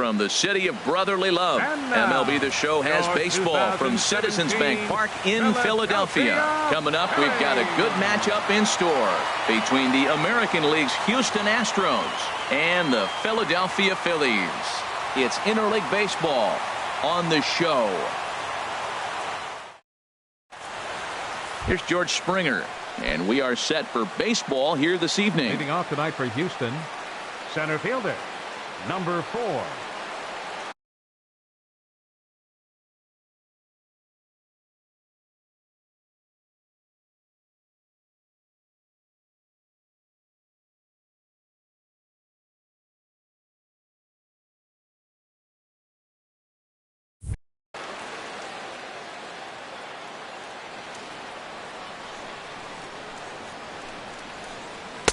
from the city of brotherly love. MLB The Show has baseball from Citizens Bank Park in Philadelphia. Coming up, we've got a good matchup in store between the American League's Houston Astros and the Philadelphia Phillies. It's interleague baseball on the show. Here's George Springer, and we are set for baseball here this evening. Leading off tonight for Houston, center fielder, number 4.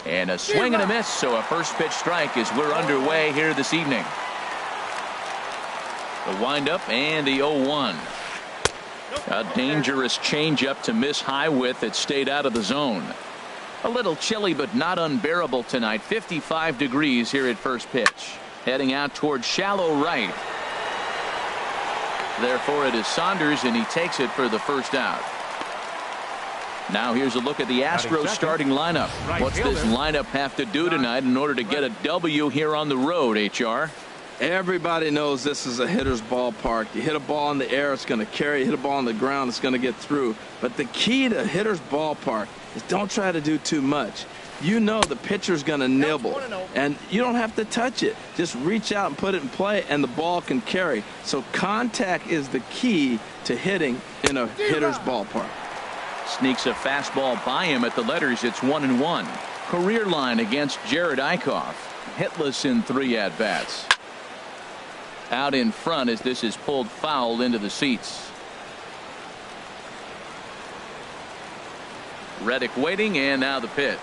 And a swing and a miss, so a first pitch strike as we're underway here this evening. The windup and the 0-1. A dangerous changeup to miss high with. It stayed out of the zone. A little chilly but not unbearable tonight. 55 degrees here at first pitch. Heading out towards shallow right. Therefore it is Saunders, and he takes it for the first out. Now here's a look at the Astros starting lineup. What's this lineup have to do tonight in order to get a W here on the road, HR? Everybody knows this is a hitter's ballpark. You hit a ball in the air, it's going to carry. You hit a ball on the ground, it's going to get through. But the key to hitter's ballpark is don't try to do too much. You know the pitcher's going to nibble, and you don't have to touch it. Just reach out and put it in play, and the ball can carry. So contact is the key to hitting in a hitter's ballpark. Sneaks a fastball by him at the letters. It's 1-1. Career line against Jared Eichhoff. Hitless in 3 at-bats. Out in front as this is pulled foul into the seats. Reddick waiting, and now the pitch.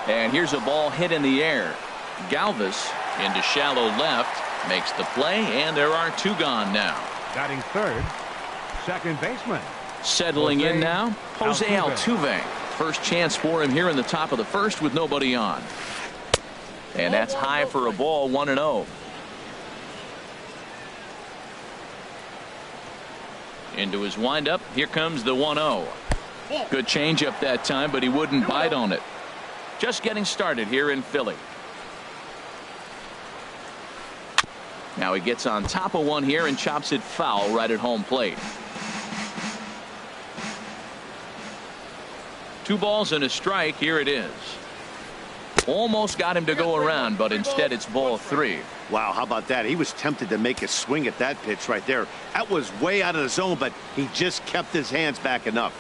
And here's a ball hit in the air. Galvis into shallow left. Makes the play, and there are 2 gone now. Batting third, second baseman. Settling in now, Jose Altuve. First chance for him here in the top of the first with nobody on. And that's high for a ball, 1-0. Into his windup. Here comes the 1-0. Good changeup that time, but he wouldn't bite on it. Just getting started here in Philly. Now he gets on top of one here and chops it foul right at home plate. 2 balls and a strike. Here it is. Almost got him to go around, but instead it's ball 3. Wow, how about that? He was tempted to make a swing at that pitch right there. That was way out of the zone, but he just kept his hands back enough.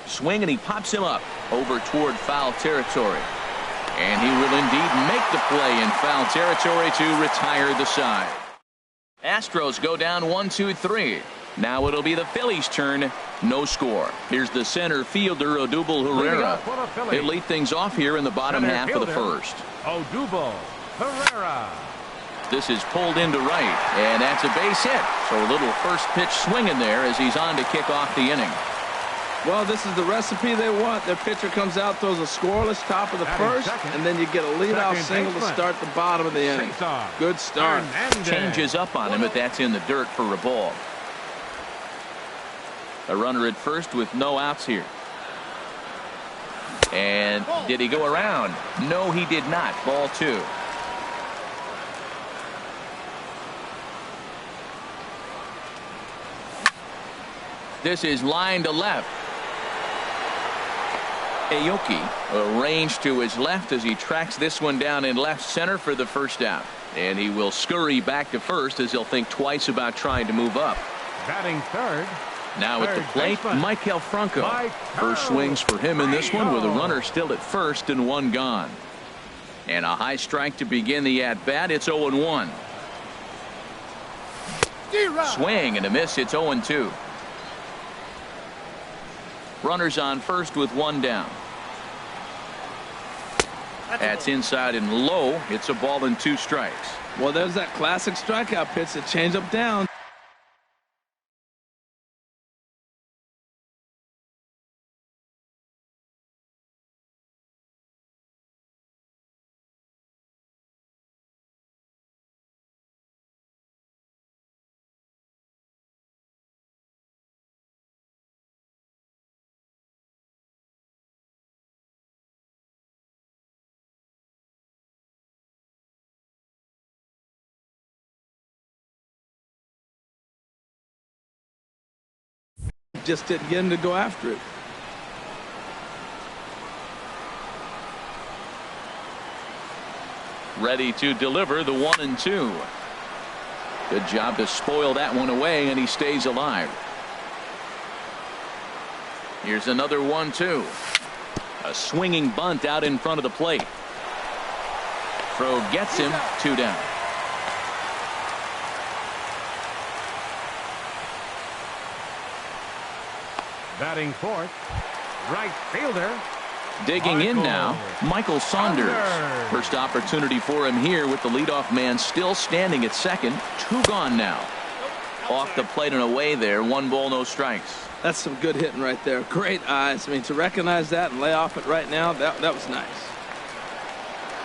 Swing, and he pops him up over toward foul territory. And he will indeed make the play in foul territory to retire the side. Astros go down 1-2-3. Now it'll be the Phillies' turn. No score. Here's the center fielder, Odubel Herrera. They lead things off here in the bottom half of the first. Odubel Herrera. This is pulled into right, and that's a base hit. So a little first pitch swing in there as he's on to kick off the inning. Well, this is the recipe they want. Their pitcher comes out, throws a scoreless top of the first, and then you get a leadoff single to start the bottom of the inning. Good start. Changes up on him, but that's in the dirt for a ball. A runner at first with no outs here. And did he go around? No, he did not. Ball 2. This is line to left. Aoki arranged to his left as he tracks this one down in left center for the first out. And he will scurry back to first as he'll think twice about trying to move up. Batting third. Now at the plate, Maikel Franco. First swings for him in this one with a runner still at first and 1 gone. And a high strike to begin the at-bat. It's 0-1. Swing and a miss. It's 0-2. Runners on first with 1 down. That's inside and low. It's a ball and 2 strikes. Well, there's that classic strikeout pitch, the changeup down. Just didn't get him to go after it. Ready to deliver the 1-2. Good job to spoil that one away, and he stays alive. Here's another 1-2. A swinging bunt out in front of the plate. Throw gets him, 2 down. Batting fourth, right fielder. Digging in now, Michael Saunders. First opportunity for him here with the leadoff man still standing at second. 2 gone now. Off the plate and away there. 1 ball, no strikes. That's some good hitting right there. Great eyes. I mean, to recognize that and lay off it right now, that was nice.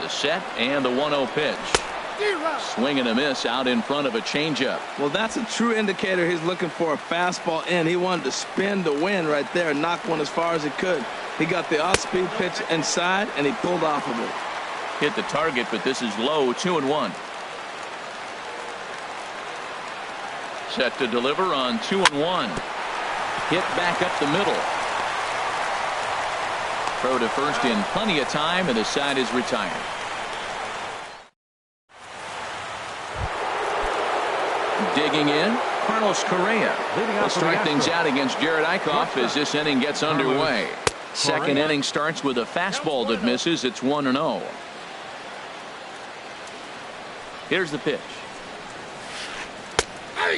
The set and the 1-0 pitch. Swing and a miss out in front of a changeup. Well, that's a true indicator he's looking for a fastball in. He wanted to spin to win right there and knock one as far as he could. He got the off-speed pitch inside, and he pulled off of it. Hit the target, but this is low, 2-1. Set to deliver on 2-1. Hit back up the middle. Throw to first in plenty of time, and the side is retired. Digging in, Carlos Correa will start things out against Jared Eichhoff as this inning gets underway. Second inning starts with a fastball that misses. It's 1-0. Here's the pitch.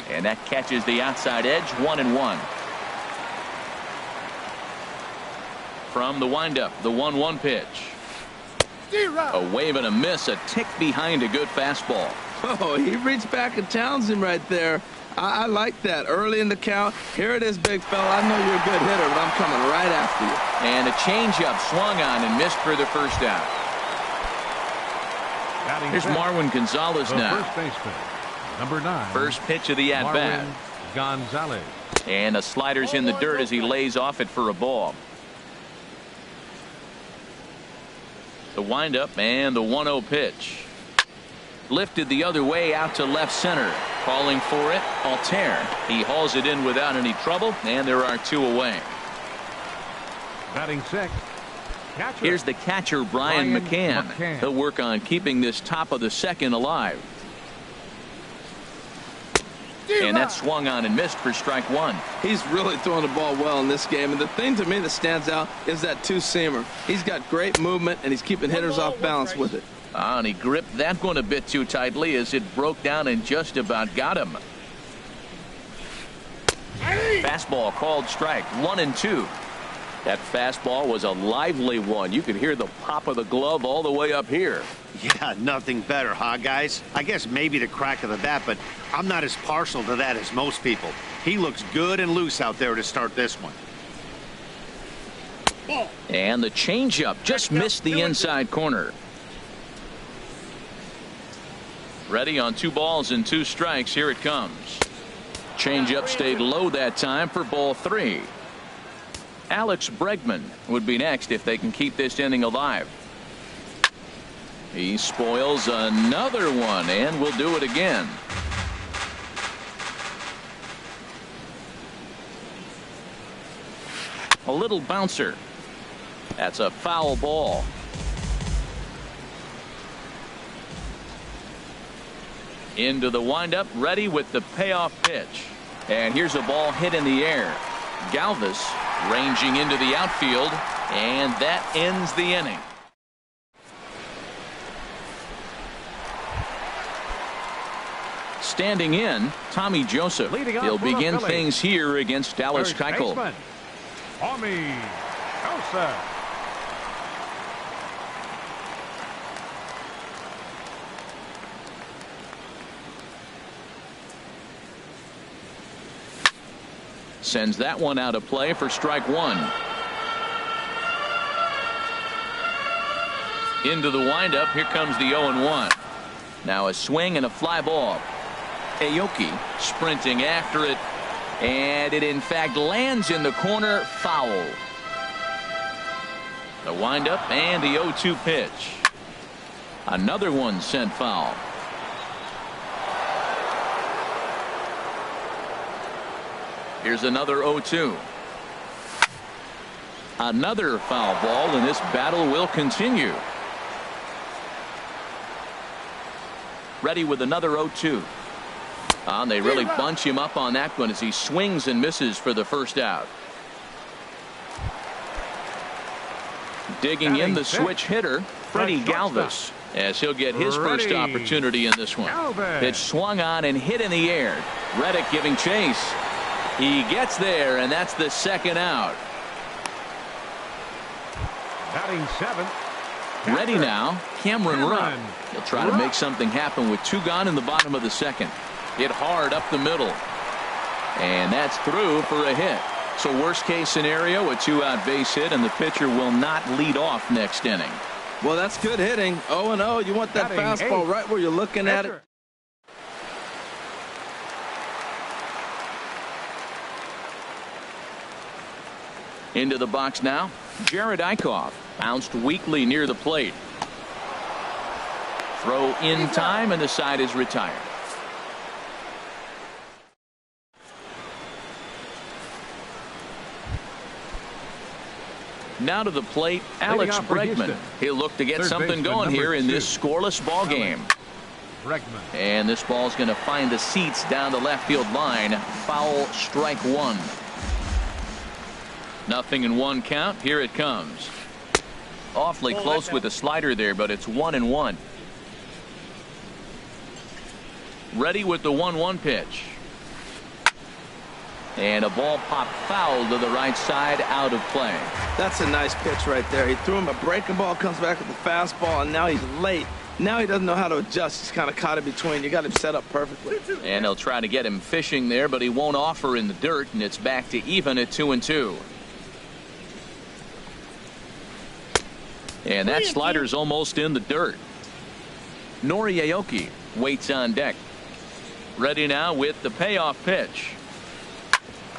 And that catches the outside edge, 1-1. From the windup, the 1-1 pitch. A wave and a miss, a tick behind a good fastball. Oh, he reached back and challenged him right there. I like that. Early in the count. Here it is, big fella. I know you're a good hitter, but I'm coming right after you. And a changeup swung on and missed for the first out. Here's Marwin Gonzalez now. First baseman, number 9. First pitch of the at-bat. Gonzalez. And the slider's in the dirt as he lays off it for a ball. The windup and the 1-0 pitch. Lifted the other way out to left center. Calling for it, Altair. He hauls it in without any trouble, and there are 2 away. Batting sixth. Here's the catcher, Brian McCann. He'll work on keeping this top of the second alive. And that swung on and missed for strike 1. He's really throwing the ball well in this game. And the thing to me that stands out is that 2-seamer. He's got great movement, and he's keeping hitters off balance with it. And he gripped that one a bit too tightly as it broke down and just about got him. Fastball called strike, 1-2. That fastball was a lively one. You could hear the pop of the glove all the way up here. Yeah, nothing better, huh, guys? I guess maybe the crack of the bat, but I'm not as partial to that as most people. He looks good and loose out there to start this one. And the changeup just missed the inside corner. Ready on 2 balls and 2 strikes. Here it comes. Changeup stayed low that time for ball 3. Alex Bregman would be next if they can keep this inning alive. He spoils another one and will do it again. A little bouncer. That's a foul ball. Into the windup, ready with the payoff pitch. And here's a ball hit in the air. Galvis ranging into the outfield, and that ends the inning. Standing in, Tommy Joseph. He'll begin things here against Dallas Keuchel. Tommy Joseph. Sends that one out of play for strike 1. Into the windup. Here comes the 0-1. Now a swing and a fly ball. Aoki sprinting after it, and it in fact lands in the corner, foul. The windup and the 0-2 pitch. Another one sent foul. Here's another 0-2. Another foul ball, and this battle will continue. Ready with another 0-2. They really bunch him up on that one as he swings and misses for the first out. Digging in the switch hitter, Freddie Galvis, as he'll get his first opportunity in this one. Pitch swung on and hit in the air. Reddick giving chase. He gets there, and that's the second out. Batting seventh. Ready now, Cameron Rupp. He'll try to make something happen with 2 gone in the bottom of the second. Hit hard up the middle. And that's through for a hit. So worst case scenario, a 2-out base hit, and the pitcher will not lead off next inning. Well, that's good hitting. 0-0. You want that fastball right where you're looking at it. Into the box now, Jared Eichhoff. Bounced weakly near the plate. Throw in time, and the side is retired. Now to the plate, Alex Bregman. He'll look to get something going here in this scoreless ball game. And this ball's going to find the seats down the left field line. Foul, strike one. 0-1 count. Here it comes. Awfully close with the slider there, but it's 1-1. Ready with the 1-1 pitch. And a ball popped foul to the right side, out of play. That's a nice pitch right there. He threw him a breaking ball, comes back with the fastball, and now he's late. Now he doesn't know how to adjust. He's kind of caught in between. You got him set up perfectly. And they'll try to get him fishing there, but he won't offer in the dirt, and it's back to even at 2-2. And that slider's almost in the dirt. Nori Aoki waits on deck. Ready now with the payoff pitch.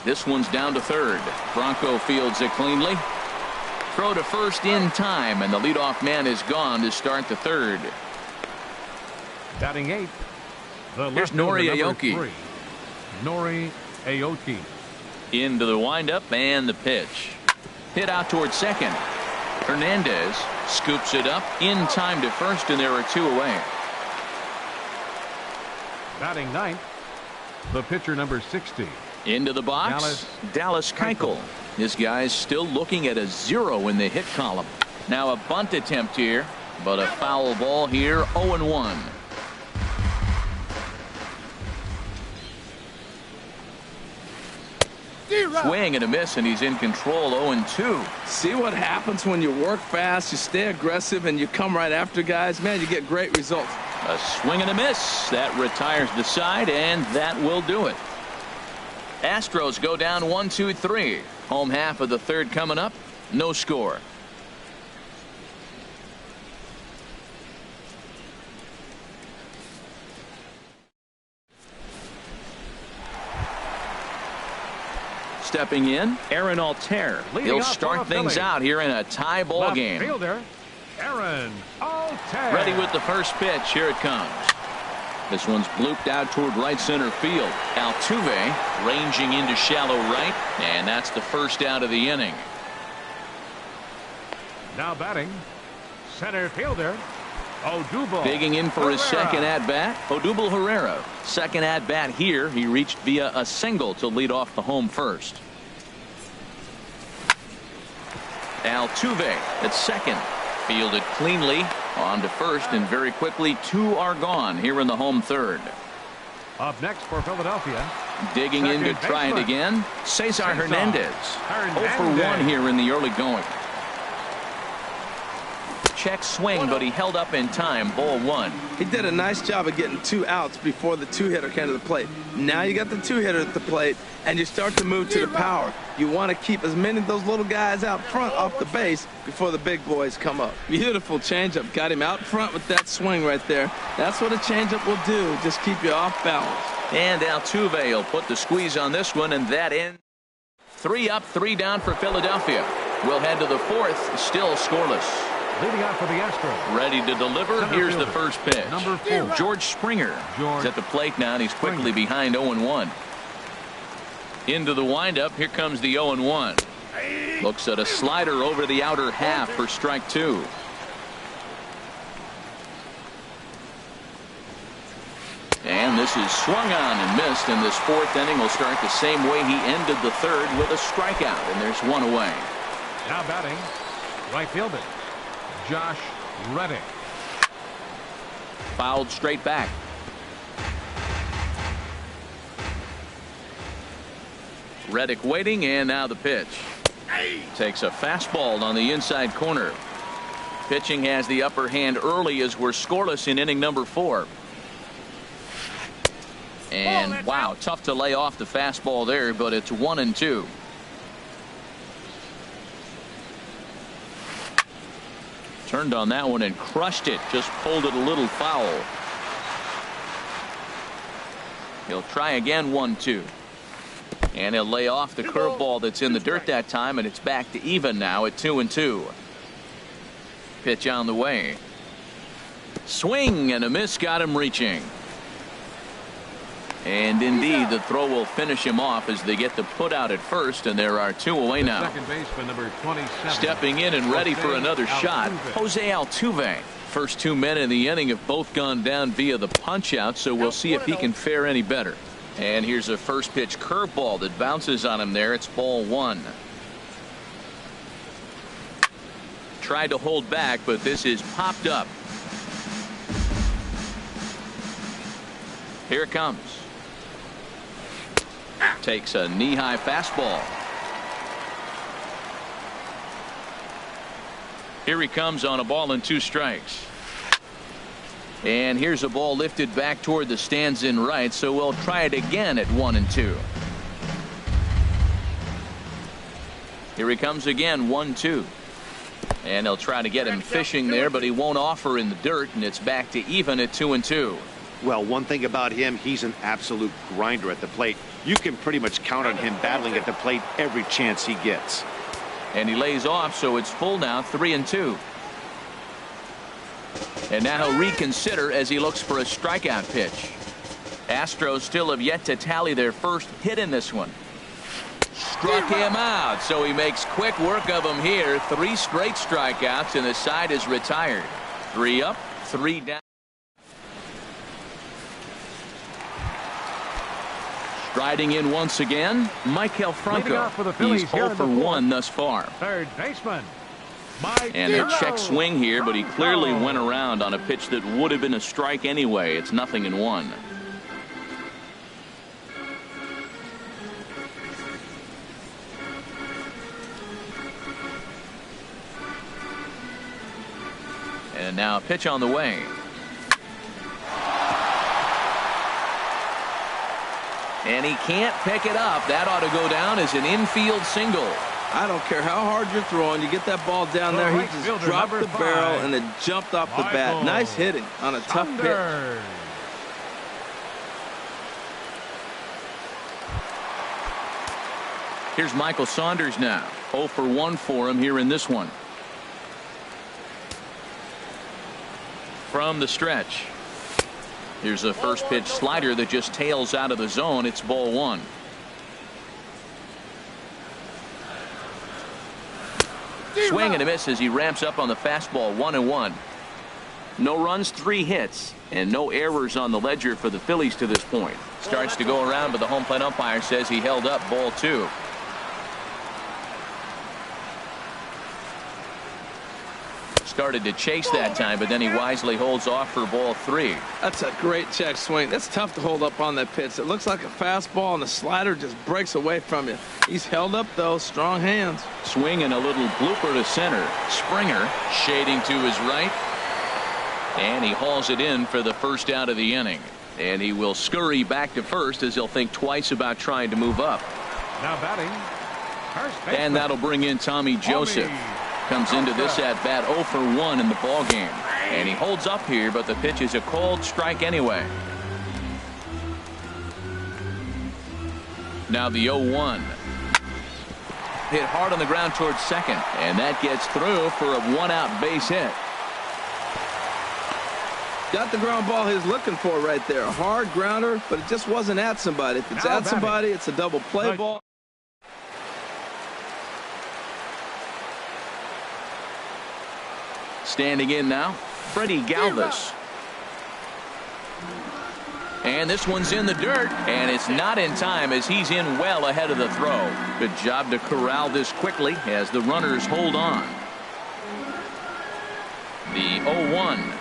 This one's down to third. Bronco fields it cleanly. Throw to first in time, and the leadoff man is gone to start the third. Batting eighth. Here's Nori Aoki. Nori Aoki. Into the windup and the pitch. Hit out towards second. Hernandez scoops it up in time to first, and there are 2 away. Batting ninth, the pitcher number 60. Into the box, Dallas Keuchel. This guy's still looking at a 0 in the hit column. Now a bunt attempt here, but a foul ball here, 0-1. Swing and a miss, and he's in control, 0-2. See what happens when you work fast, you stay aggressive, and you come right after guys? Man, you get great results. A swing and a miss. That retires the side, and that will do it. Astros go down 1-2-3. Home half of the third coming up. No score. Stepping in, Aaron Altair. He'll start things out here in a tie ball game. Fielder, Aaron Altair. Ready with the first pitch. Here it comes. This one's blooped out toward right center field. Altuve ranging into shallow right, and that's the first out of the inning. Now batting, center fielder, Odubel. Digging in for his second at-bat, Odubel Herrera. Second at-bat here. He reached via a single to lead off the home first. Altuve at second. Fielded cleanly. On to first, and very quickly 2 are gone here in the home third. Up next for Philadelphia. Digging in to try it again. Cesar Hernandez. 0 for 1 here in the early going. Check swing, but he held up in time. Ball 1. He did a nice job of getting 2 outs before the 2-hitter came to the plate. Now you got the 2-hitter at the plate, and you start to move to the power. You want to keep as many of those little guys out front off the base before the big boys come up. Beautiful changeup. Got him out front with that swing right there. That's what a changeup will do. Just keep you off balance. And Altuve will put the squeeze on this one, and that ends. 3 up, 3 down for Philadelphia. We'll head to the fourth, still scoreless. Leading out for the Astros. Ready to deliver. Here's the first pitch. Number 4. George Springer is at the plate now, and he's quickly behind 0-1. Into the windup. Here comes the 0-1. Looks at a slider over the outer half for strike 2. And this is swung on and missed, and this 4th inning will start the same way he ended the 3rd with a strikeout, and there's 1 away. Now batting, right fielder, Josh Reddick. Fouled straight back. Reddick waiting, and now the pitch. Takes a fastball on the inside corner. Pitching has the upper hand early as we're scoreless in inning number 4. And wow, tough to lay off the fastball there, but it's 1-2. Turned on that one and crushed it. Just pulled it a little foul. He'll try again, 1-2. And he'll lay off the curveball that's in the dirt that time, and it's back to even now at 2-2. Pitch on the way. Swing and a miss, got him reaching. And indeed, the throw will finish him off as they get the put out at first, and there are 2 away now. Second baseman, number 27. Stepping in and ready for another shot, Jose Altuve. First 2 men in the inning have both gone down via the punch out, so we'll see if he can fare any better. And here's a first pitch curveball that bounces on him there. It's ball 1. Tried to hold back, but this is popped up. Here it comes. Takes a knee-high fastball. Here he comes on a ball and 2 strikes. And here's a ball lifted back toward the stands in right, so we'll try it again at 1-2. Here he comes again, 1-2. And they'll try to get him fishing there, but he won't offer in the dirt, and it's back to even at 2-2. Well, one thing about him, he's an absolute grinder at the plate. You can pretty much count on him battling at the plate every chance he gets. And he lays off, so it's full now, 3-2. And now he'll reconsider as he looks for a strikeout pitch. Astros still have yet to tally their first hit in this one. Struck him out, so he makes quick work of him here. 3 straight strikeouts, and the side is retired. 3 up, 3 down. Striding in once again, Maikel Franco. He's 0 for 1 thus far. Third baseman, and a check swing here, but he clearly went around on a pitch that would have been a strike anyway. It's 0-1. And now a pitch on the way. And he can't pick it up. That ought to go down as an infield single. I don't care how hard you're throwing. You get that ball down there. He just dropped the barrel and it jumped off the bat. Nice hitting on a tough pitch. Here's Michael Saunders now. 0 for 1 for him here in this one. From the stretch. Here's a first pitch slider that just tails out of the zone. It's ball 1. Swing and a miss as he ramps up on the fastball. 1-1. No runs, 3 hits, and no errors on the ledger for the Phillies to this point. Starts to go around, but the home plate umpire says he held up. Ball 2. Started to chase that time, but then he wisely holds off for ball 3. That's a great check swing. That's tough to hold up on that pitch. It looks like a fastball, and the slider just breaks away from you. He's held up, though. Strong hands. Swing and a little blooper to center. Springer shading to his right. And he hauls it in for the first out of the inning. And he will scurry back to first as he'll think twice about trying to move up. Now batting, first baseman. And that'll bring in Tommy Joseph. Comes into this at bat 0 for 1 in the ball game, and he holds up here, but the pitch is a cold strike anyway. Now the 0-1. Hit hard on the ground towards second, and that gets through for a 1-out base hit. Got the ground ball he's looking for right there. A hard grounder, but it just wasn't at somebody. If it's Now at somebody, it's a double play Right. ball. Standing in now, Freddie Galvis. And this one's in the dirt, and it's not in time as he's in well ahead of the throw. Good job to corral this quickly as the runners hold on. The 0-1.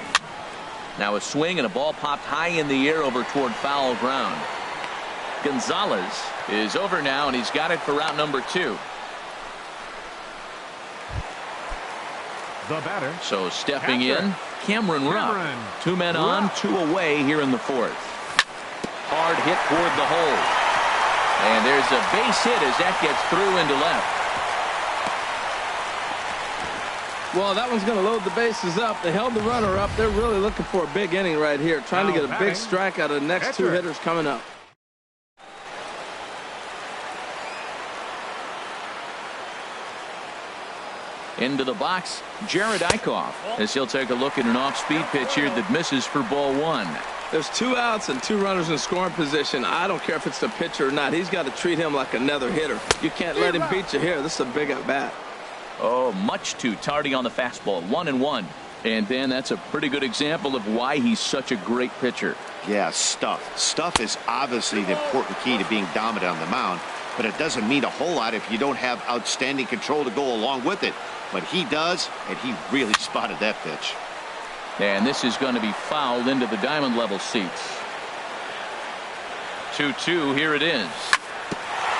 Now a swing and a ball popped high in the air over toward foul ground. Gonzalez is over now, and he's got it for route number 2. The batter. So stepping Catcher. in, Cameron Rupp. 2 men on, 2 away here in the 4th. Hard hit toward the hole. And there's a base hit as that gets through into left. Well, that one's going to load the bases up. They held the runner up. They're really looking for a big inning right here, trying to get a big strike out of the next 2 hitters coming up. Into the box, Jared Eichhoff, as he'll take a look at an off-speed pitch here that misses for ball 1. There's 2 outs and 2 runners in scoring position. I don't care if it's the pitcher or not. He's got to treat him like another hitter. You can't let him beat you here. This is a big at-bat. Oh, much too tardy on the fastball. 1-1. And then that's a pretty good example of why he's such a great pitcher. Yeah, stuff. Stuff is obviously the important key to being dominant on the mound, but it doesn't mean a whole lot if you don't have outstanding control to go along with it. But he does, and he really spotted that pitch. And this is going to be fouled into the diamond level seats. 2-2, here it is.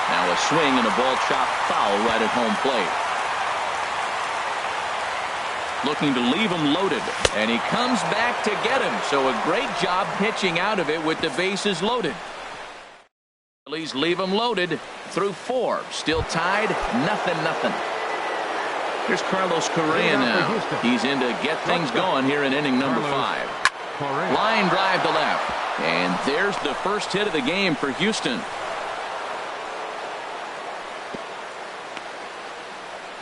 Now a swing and a ball chopped foul right at home plate. Looking to leave him loaded, and he comes back to get him. So a great job pitching out of it with the bases loaded. Phillies leave him loaded through 4. Still tied, 0-0. Here's Carlos Correa now. He's in to get things going here in inning number 5. Line drive to left. And there's the first hit of the game for Houston.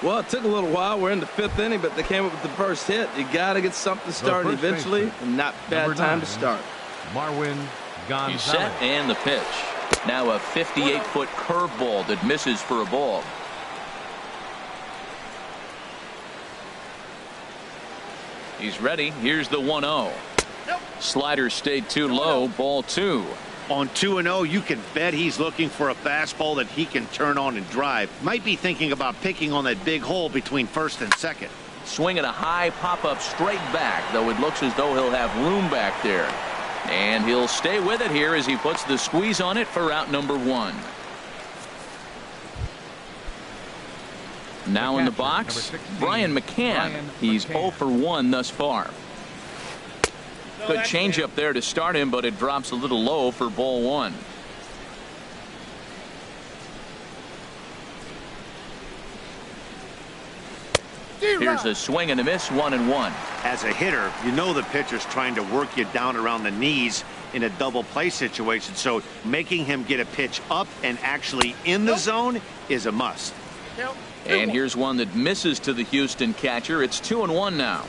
Well, it took a little while. We're in the 5th inning, but they came up with the first hit. You got to get something started eventually, and not bad time to start. Marwin Gonzalez. He's set and the pitch. Now a 58-foot curveball that misses for a ball. He's ready. Here's the 1-0. Slider stayed too low. Ball 2. On 2-0, you can bet he's looking for a fastball that he can turn on and drive. Might be thinking about picking on that big hole between 1st and 2nd. Swinging a high pop-up straight back, though it looks as though he'll have room back there. And he'll stay with it here as he puts the squeeze on it for out number 1. Now in the box, Brian McCann. He's 0 for 1 thus far. Good changeup there to start him, but it drops a little low for ball 1. Here's a swing and a miss, 1-1. As a hitter, you know the pitcher's trying to work you down around the knees in a double play situation, so making him get a pitch up and actually in the zone is a must. And here's one that misses to the Houston catcher. It's 2-1 now.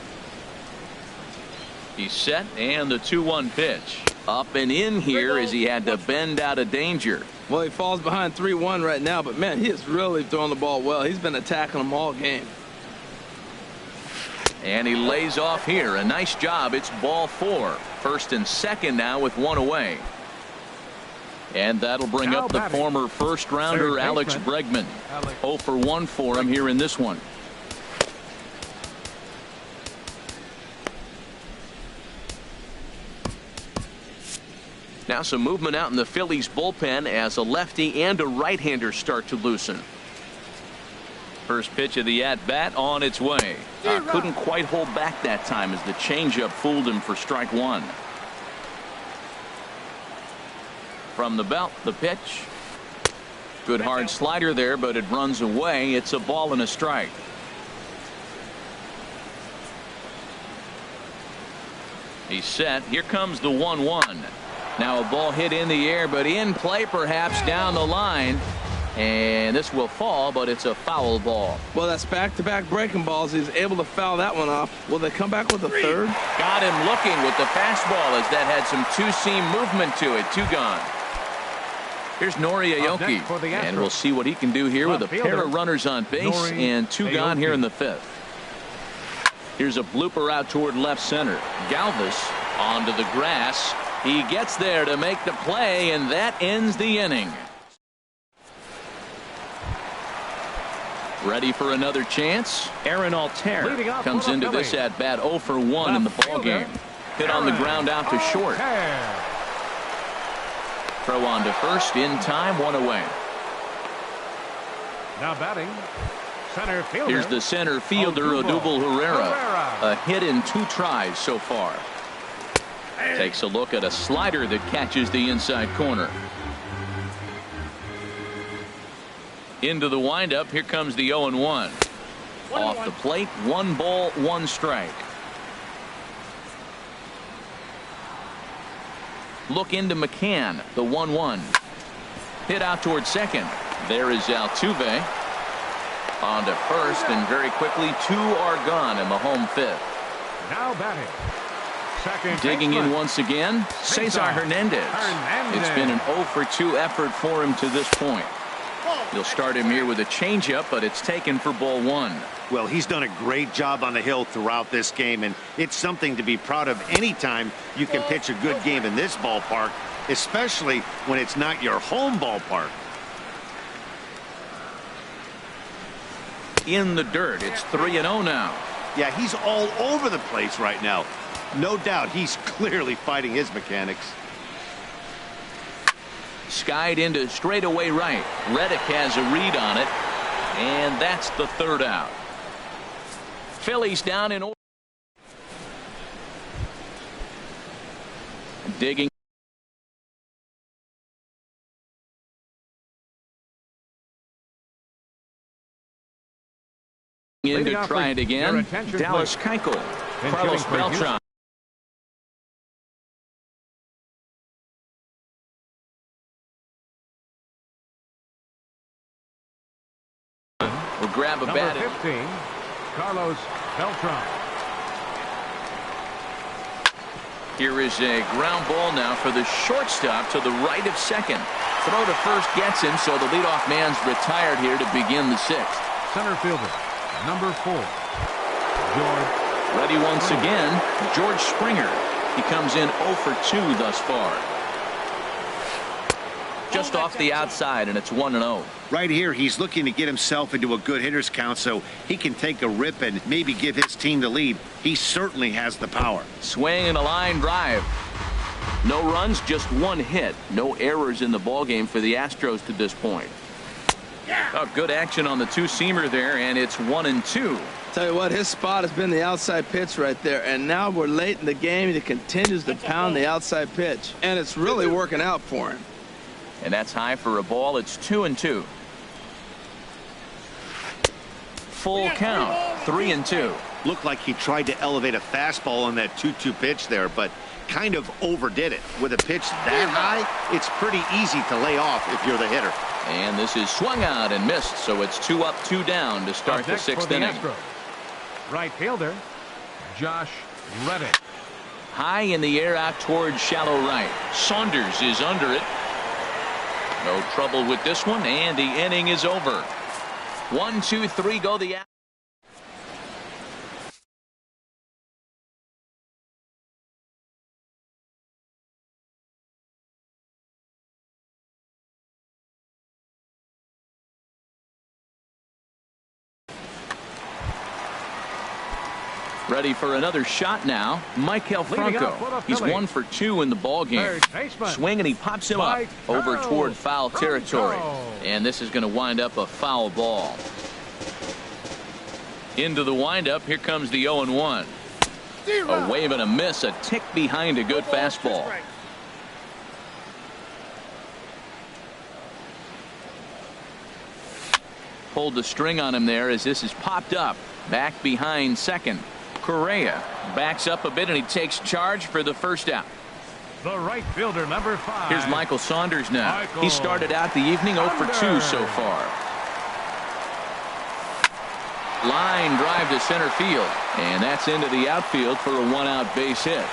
He's set, and the 2-1 pitch. Up and in here as he had to bend out of danger. Well, he falls behind 3-1 right now, but man, he is really throwing the ball well. He's been attacking them all game. And he lays off here. A nice job. It's ball 4. 1st and 2nd now with 1 away. And that'll bring up the former first rounder Alex Bregman. 0 for 1 for him here in this one. Now some movement out in the Phillies bullpen as a lefty and a right-hander start to loosen. First pitch of the at-bat on its way. Couldn't quite hold back that time as the changeup fooled him for strike 1. From the belt, the pitch. Good hard slider there, but it runs away. It's a ball and a strike. He's set. Here comes the 1-1. Now a ball hit in the air, but in play perhaps down the line. And this will fall, but it's a foul ball. Well, that's back-to-back breaking balls. He's able to foul that one off. Will they come back with a third? Got him looking with the fastball as that had some two-seam movement to it. 2 gone. Here's Nori Aoki, and we'll see what he can do here with a pair of runners on base and 2 gone here in the 5th. Here's a blooper out toward left center. Galvis onto the grass. He gets there to make the play, and that ends the inning. Ready for another chance? Aaron Altair comes into this at bat 0 for 1 in the ball game. Hit on the ground out to short. Throw on to first in time, 1 away. Now batting, center fielder. Here's the center fielder, Odubel Herrera. A hit in 2 tries so far. Takes a look at a slider that catches the inside corner. Into the windup. Here comes the 0-1. Off the plate, 1 ball, 1 strike. Look into McCann, the 1-1. Hit out towards second. There is Altuve. On to first, and very quickly 2 are gone in the home 5th. Now batting. Second digging baseman. in once again, Cesar Hernandez. It's been an 0 for 2 effort for him to this point. You'll start him here with a changeup, but it's taken for ball 1. Well, he's done a great job on the hill throughout this game, and it's something to be proud of anytime you can pitch a good game in this ballpark, especially when it's not your home ballpark. In the dirt, it's 3-0 now. Yeah, he's all over the place right now. No doubt he's clearly fighting his mechanics. Skied into straightaway right. Reddick has a read on it, and that's the 3rd out. Phillies down in order. Digging in to try it again. Dallas Keuchel. Carlos Beltran. Will grab a bat. Number 15, Carlos Beltran. Here is a ground ball now for the shortstop to the right of second. Throw to first gets him, so the leadoff man's retired here to begin the 6th. Center fielder, number 4, George. Ready once again, George Springer. He comes in 0 for 2 thus far. Just off the outside, and it's 1-0. Right here, he's looking to get himself into a good hitter's count so he can take a rip and maybe give his team the lead. He certainly has the power. Swing and a line drive. No runs, just 1 hit. No errors in the ballgame for the Astros to this point. Oh, good action on the 2-seamer there, and it's 1-2. Tell you what, his spot has been the outside pitch right there, and now we're late in the game. He continues to pound the outside pitch, and it's really working out for him. And that's high for a ball. It's 2-2. Full count, 3-2. Looked like he tried to elevate a fastball on that 2-2 pitch there, but kind of overdid it. With a pitch that high, it's pretty easy to lay off if you're the hitter. And this is swung out and missed, so it's 2 up, 2 down to start the 6th inning. Right fielder, Josh Reddick. High in the air out towards shallow right. Saunders is under it. No trouble with this one, and the inning is over. 1, 2, 3 go the out. Ready for another shot now. Michael Franco. He's 1 for 2 in the ball game. Swing, and he pops him up over toward foul territory. And this is going to wind up a foul ball. Into the windup. Here comes the 0-1. A wave and a miss. A tick behind a good fastball. Pulled the string on him there as this is popped up. Back behind second. Correa backs up a bit, and he takes charge for the 1st out. The right fielder, number 5. Here's Michael Saunders now. Michael He started out the evening 0 for 2 so far. Line drive to center field, and that's into the outfield for a 1-out base hit.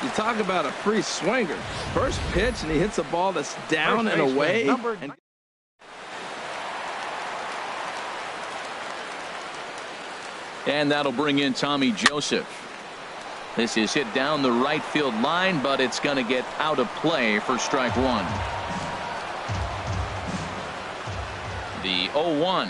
You talk about a free swinger. First pitch, and he hits a ball that's down and away. And that'll bring in Tommy Joseph. This is hit down the right field line, but it's going to get out of play for strike one. The 0-1.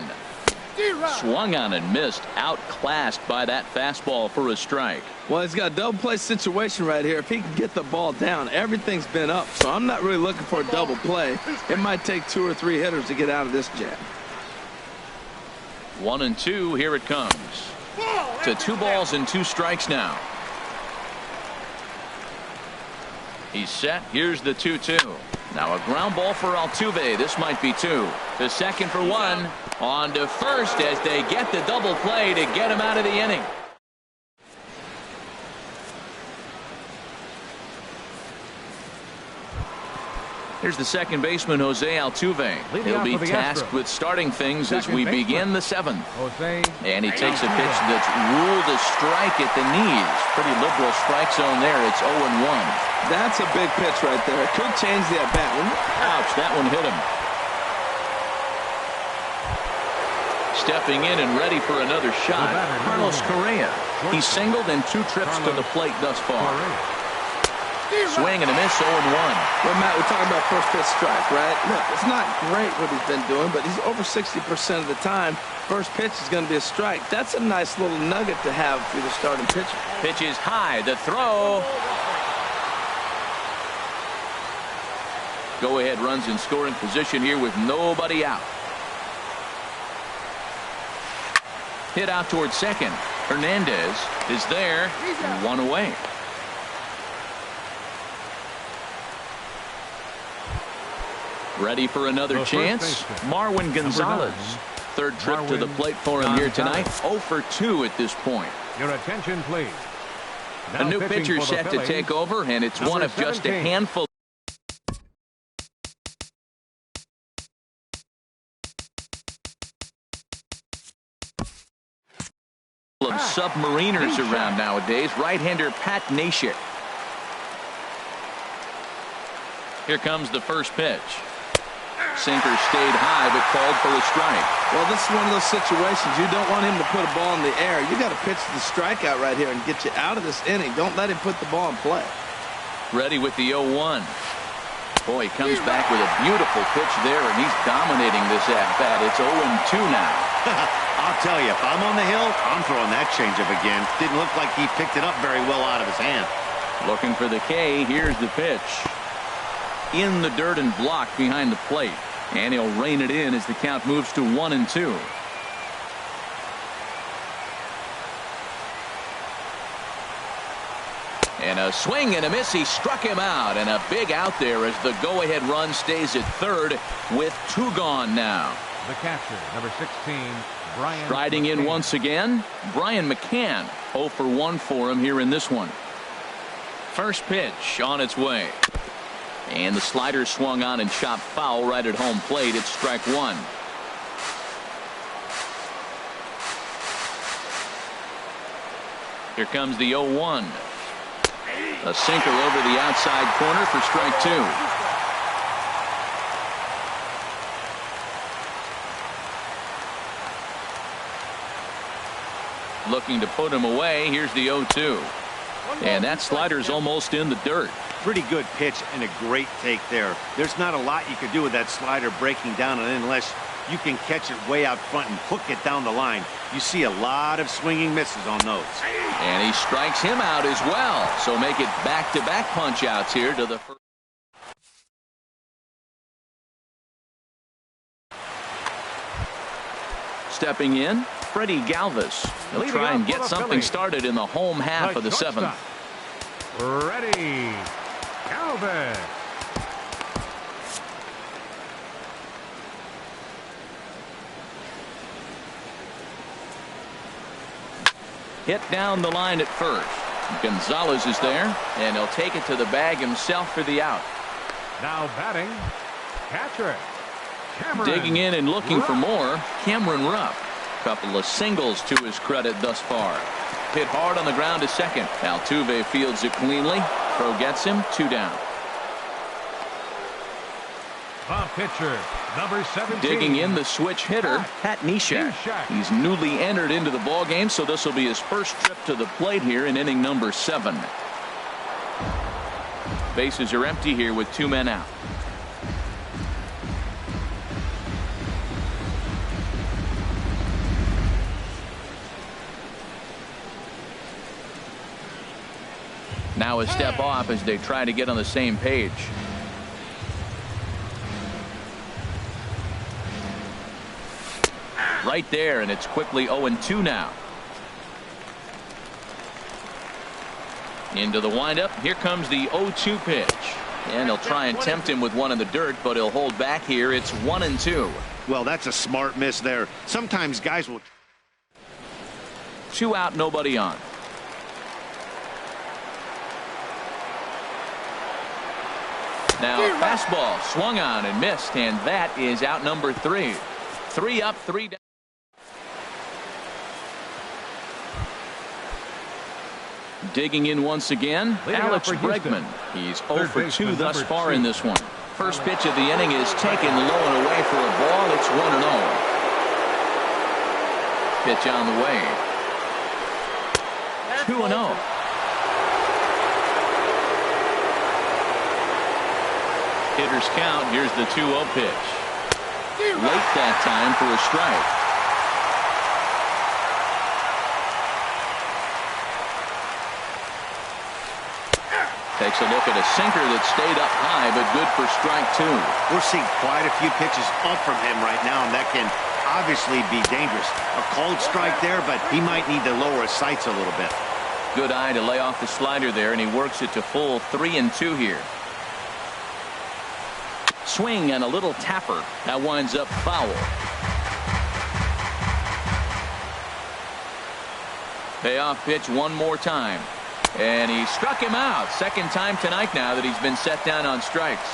Swung on and missed. Outclassed by that fastball for a strike. Well, he's got a double play situation right here. If he can get the ball down, everything's been up. So I'm not really looking for a double play. It might take 2 or 3 hitters to get out of this jam. 1-2. Here it comes. To 2 balls and 2 strikes now. He's set. Here's the 2-2. Now a ground ball for Altuve. This might be 2. To second for 1. On to first as they get the double play to get him out of the inning. Here's the second baseman, Jose Altuve. He'll be tasked with starting things as we begin the 7th. And he takes a pitch that's ruled a strike at the knees. Pretty liberal strike zone there. It's 0-1. That's a big pitch right there. It could change the at-bat. Ouch, that one hit him. Stepping in and ready for another shot, Carlos Correa. He's singled in 2 trips to the plate thus far. Swing and a miss, 0-1. Well, Matt, we're talking about first pitch strike, right? Look, it's not great what he's been doing, but he's over 60% of the time. First pitch is going to be a strike. That's a nice little nugget to have for the starting pitcher. Pitch is high. The throw. Go-ahead runs in scoring position here with nobody out. Hit out towards second. Hernandez is there. 1 away. Ready for another chance. Marwin Gonzalez. Third trip to the plate for him here tonight. 0 for 2 at this point. Your attention, please. A new pitcher set to take over, and it's one of just a handful. Of submariners around nowadays. Right-hander Pat Neshek. Here comes the first pitch. Sinker stayed high but called for a strike. Well, this is one of those situations you don't want him to put a ball in the air. You got to pitch the strikeout right here and get you out of this inning. Don't let him put the ball in play. Ready with the 0-1. Boy, he comes back with a beautiful pitch there, and he's dominating this at-bat. It's 0-2 now. I'll tell you, if I'm on the hill, I'm throwing that changeup again. Didn't look like he picked it up very well out of his hand. Looking for the K. Here's the pitch. In the dirt and blocked behind the plate. And he'll rein it in as the count moves to 1-2. And a swing and a miss. He struck him out. And a big out there as the go-ahead run stays at third with 2 gone now. The catcher, number 16, Brian. Striding in once again, Brian McCann. 0 for 1 for him here in this one. First pitch on its way. And the slider swung on and chopped foul right at home plate. It's strike 1. Here comes the 0-1. A sinker over the outside corner for strike 2. Looking to put him away. Here's the 0-2. And that slider's almost in the dirt. Pretty good pitch and a great take there. There's not a lot you can do with that slider breaking down, and unless you can catch it way out front and hook it down the line, you see a lot of swinging misses on those. And he strikes him out as well. So make it back-to-back punch-outs here to the first. Stepping in, Freddie Galvis. He'll try and get something started in the home half of the 7th. Ready, Galvis. Hit down the line at first. Gonzalez is there, and he'll take it to the bag himself for the out. Now batting, catcher Cameron Digging in and looking Rupp. for more, Cameron Rupp. Couple of singles to his credit thus far. Hit hard on the ground to second. Altuve fields it cleanly. Throw gets him, 2 down. The pitcher, number 17. Digging in, the switch hitter, Pat Neshek. He's newly entered into the ball game, so this will be his first trip to the plate here in inning number 7. Bases are empty here with 2 men out. Now a step off as they try to get on the same page. Right there, and it's quickly 0-2 now. Into the windup. Here comes the 0-2 pitch. And he'll try and tempt him with one in the dirt, but he'll hold back here. It's 1-2. Well, that's a smart miss there. Sometimes guys will. 2 out, nobody on. Now fastball swung on and missed, and that is out number 3. 3 up, 3 down. Digging in once again, Alex Bregman. He's 0 for 2 thus far in this one. First pitch of the inning is taken low and away for a ball. It's 1-0. Pitch on the way. 2-0. Hitters count. Here's the 2-0 pitch. Late that time for a strike. Takes a look at a sinker that stayed up high, but good for strike 2. We're seeing quite a few pitches up from him right now, and that can obviously be dangerous. A cold strike there, but he might need to lower his sights a little bit. Good eye to lay off the slider there, and he works it to full 3-2 here. Swing and a little tapper. That winds up foul. Payoff pitch one more time. And he struck him out. Second time tonight now that he's been set down on strikes.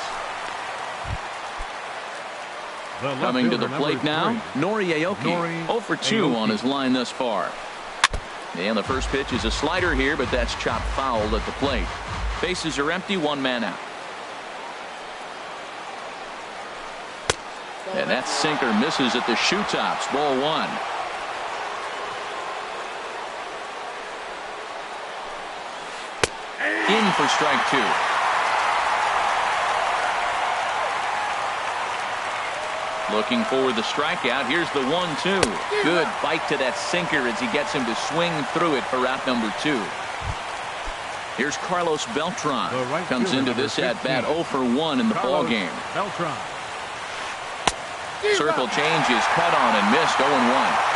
Coming to the plate now, Nori Aoki. 0 for 2 on his line thus far. And the first pitch is a slider here, but that's chopped foul at the plate. Bases are empty, 1 man out. And that sinker misses at the shoe tops. Ball 1. In for strike 2. Looking for the strikeout. Here's the 1-2. Good bite to that sinker as he gets him to swing through it for out number 2. Here's Carlos Beltran. Comes into this at bat 0 for 1 in the ball game. Beltran. Circle change is cut on and missed. 0-1.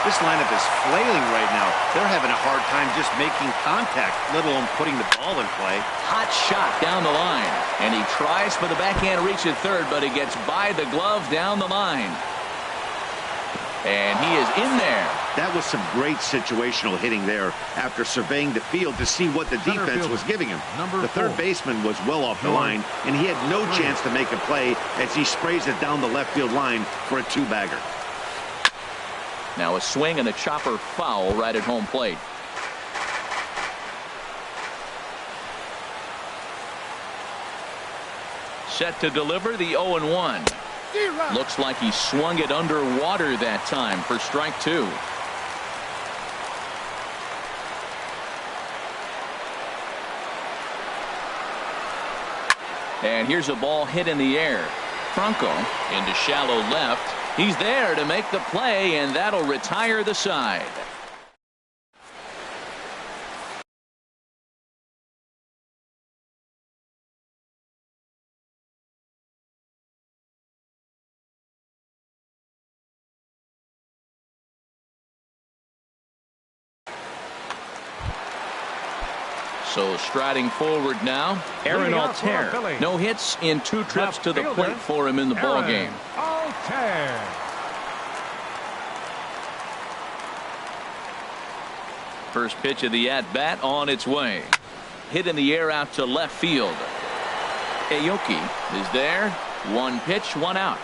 This lineup is flailing right now. They're having a hard time just making contact, let alone putting the ball in play. Hot shot down the line, and he tries for the backhand reach at third, but he gets by the glove down the line. And he is in there. That was some great situational hitting there after surveying the field to see what the defense was giving him. The third baseman was well off the line, and he had no chance to make a play as he sprays it down the left field line for a 2-bagger. Now a swing and a chopper foul right at home plate. Set to deliver the 0-1. Looks like he swung it underwater that time for strike 2. And here's a ball hit in the air. Franco into shallow left. He's there to make the play, and that'll retire the side. So striding forward now, Aaron Altair. No hits in 2 trips to the plate for him in the ball game. Altair. First pitch of the at-bat on its way. hit in the air out to left field. Aoki is there. One pitch, one out.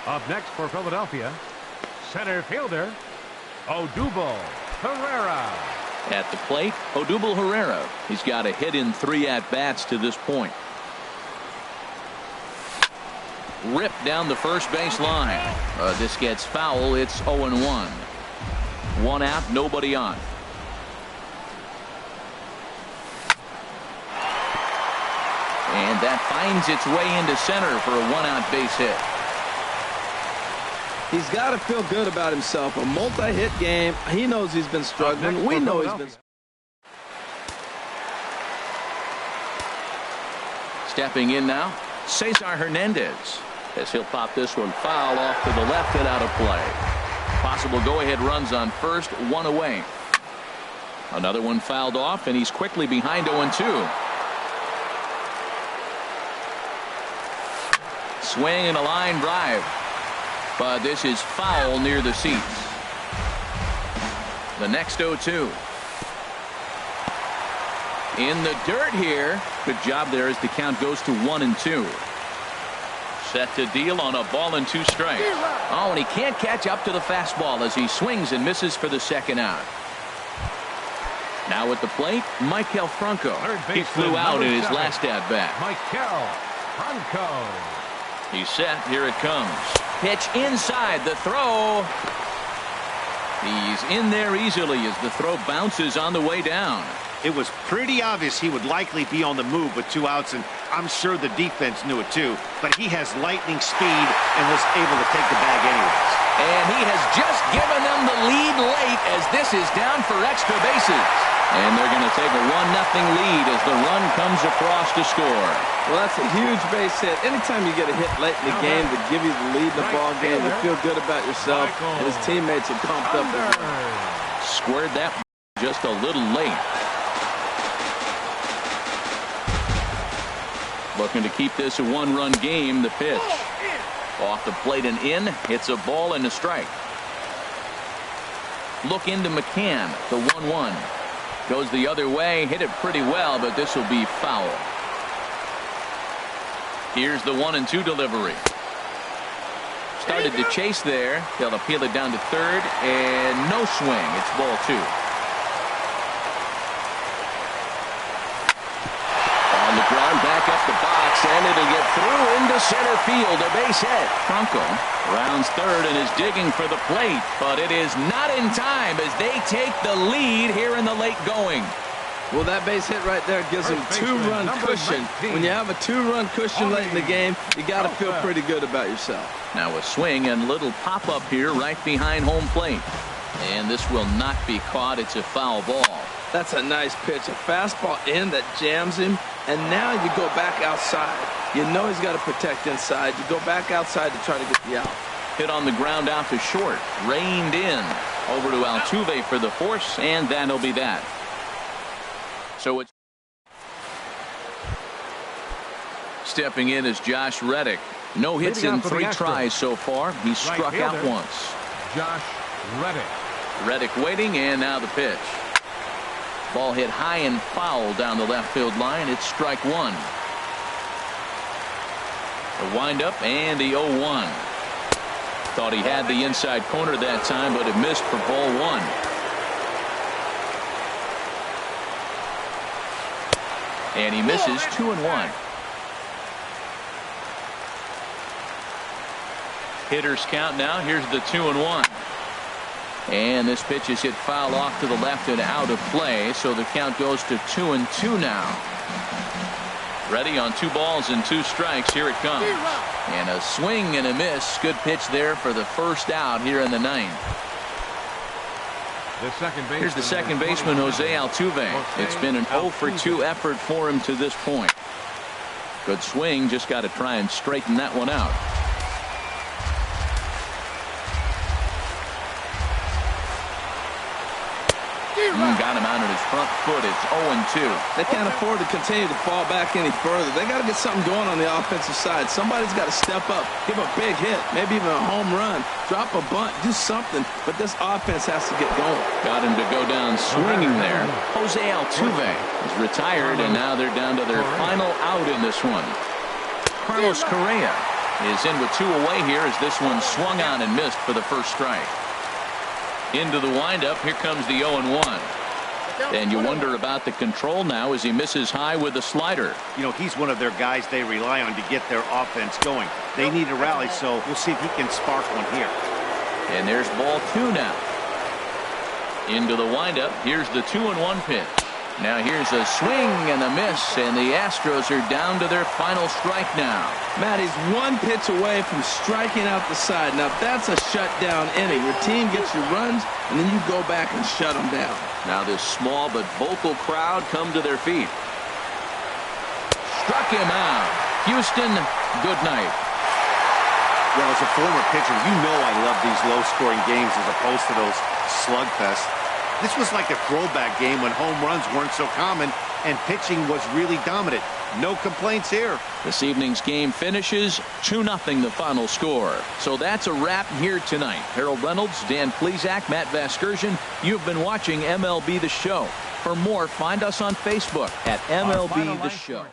Up next for Philadelphia, center fielder, Odubel Herrera. At the plate, Odubel Herrera. He's got a hit in 3 at-bats to this point. Ripped down the first base line. This gets foul. It's 0-1. 1 out, nobody on. And that finds its way into center for a 1-out base hit. He's got to feel good about himself. A multi-hit game. He knows he's been struggling. We know he's been. Stepping in now, Cesar Hernandez, as he'll pop this one foul off to the left and out of play. Possible go-ahead runs on first, 1 away. Another one fouled off, and he's quickly behind 0-2. Swing and a line drive. But this is foul near the seats. The next 0-2. In the dirt here. Good job there as the count goes to 1-2. Set to deal on a ball and 2 strikes. Oh, and he can't catch up to the fastball as he swings and misses for the second out. Now at the plate, Maikel Franco. He flew out in his last at-bat. Maikel Franco. He's set. Here it comes. Pitch inside. The throw. He's in there easily as the throw bounces on the way down. It was pretty obvious he would likely be on the move with 2 outs, and I'm sure the defense knew it too. But he has lightning speed and was able to take the bag anyways. And he has just given them the lead late as this is down for extra bases. And they're going to take a 1-0 lead as the run comes across to score. Well, that's a huge base hit. Anytime you get a hit late in the game to give you the lead in the ball game, you feel good about yourself, and his teammates are pumped up as well. Squared that just a little late. Looking to keep this a 1-run game. The pitch off the plate and in. It's a ball and a strike. Look into McCann. The 1-1 goes the other way. Hit it pretty well, but this will be foul. Here's the 1-2 delivery. Started to chase there. They'll appeal it down to third, and no swing. It's ball 2. On the ground, back up the box, and it'll get through into center field. A base hit. Franco rounds third and is digging for the plate, but it is not in time as they take the lead here in the late going. Well, that base hit right there gives him 2-run cushion. When you have a 2-run cushion late in the game, you got to feel pretty good about yourself. Now a swing and little pop-up here right behind home plate. And this will not be caught. It's a foul ball. That's a nice pitch. A fastball in that jams him. And now you go back outside. You know he's got to protect inside. You go back outside to try to get the out. Hit on the ground out to short. Reined in. Over to Altuve for the force, and that'll be that. So it's stepping in is Josh Reddick. No hits in 3 tries so far. He's struck out once. Josh Reddick. Reddick waiting, and now the pitch. Ball hit high and foul down the left field line. It's strike 1. The windup and the 0-1. Thought he had the inside corner that time, but it missed for ball 1. And he misses 2-1. Hitters count now. Here's the 2-1. And this pitch is hit foul off to the left and out of play. So the count goes to 2-2 now. Ready on 2 balls and 2 strikes. Here it comes. And a swing and a miss. Good pitch there for the first out here in the 9th. Here's the second baseman, Jose Altuve. It's been an 0-for-2 effort for him to this point. Good swing. Just got to try and straighten that one out. Got him out on his front foot. It's 0-2. They can't afford to continue to fall back any further. They got to get something going on the offensive side. Somebody's got to step up, give a big hit, maybe even a home run, drop a bunt, do something. But this offense has to get going. Got him to go down swinging there. Jose Altuve is retired, and now they're down to their final out in this one. Carlos Correa is in with 2 away here as this one swung on and missed for the first strike. Into the windup. Here comes the 0-1. And you wonder about the control now as he misses high with the slider. You know, he's one of their guys they rely on to get their offense going. They need a rally, so we'll see if he can spark one here. And there's ball 2 now. Into the windup. Here's the 2-1 pitch. Now here's a swing and a miss, and the Astros are down to their final strike now. Matt, he's 1 pitch away from striking out the side. Now that's a shutdown inning. Your team gets your runs, and then you go back and shut them down. Now this small but vocal crowd come to their feet. Struck him out. Houston, good night. Well, as a former pitcher, you know I love these low-scoring games as opposed to those slugfests. This was like a throwback game when home runs weren't so common and pitching was really dominant. No complaints here. This evening's game finishes 2-0 the final score. So that's a wrap here tonight. Harold Reynolds, Dan Plesac, Matt Vasgersian. You've been watching MLB The Show. For more, find us on Facebook at MLB The Show.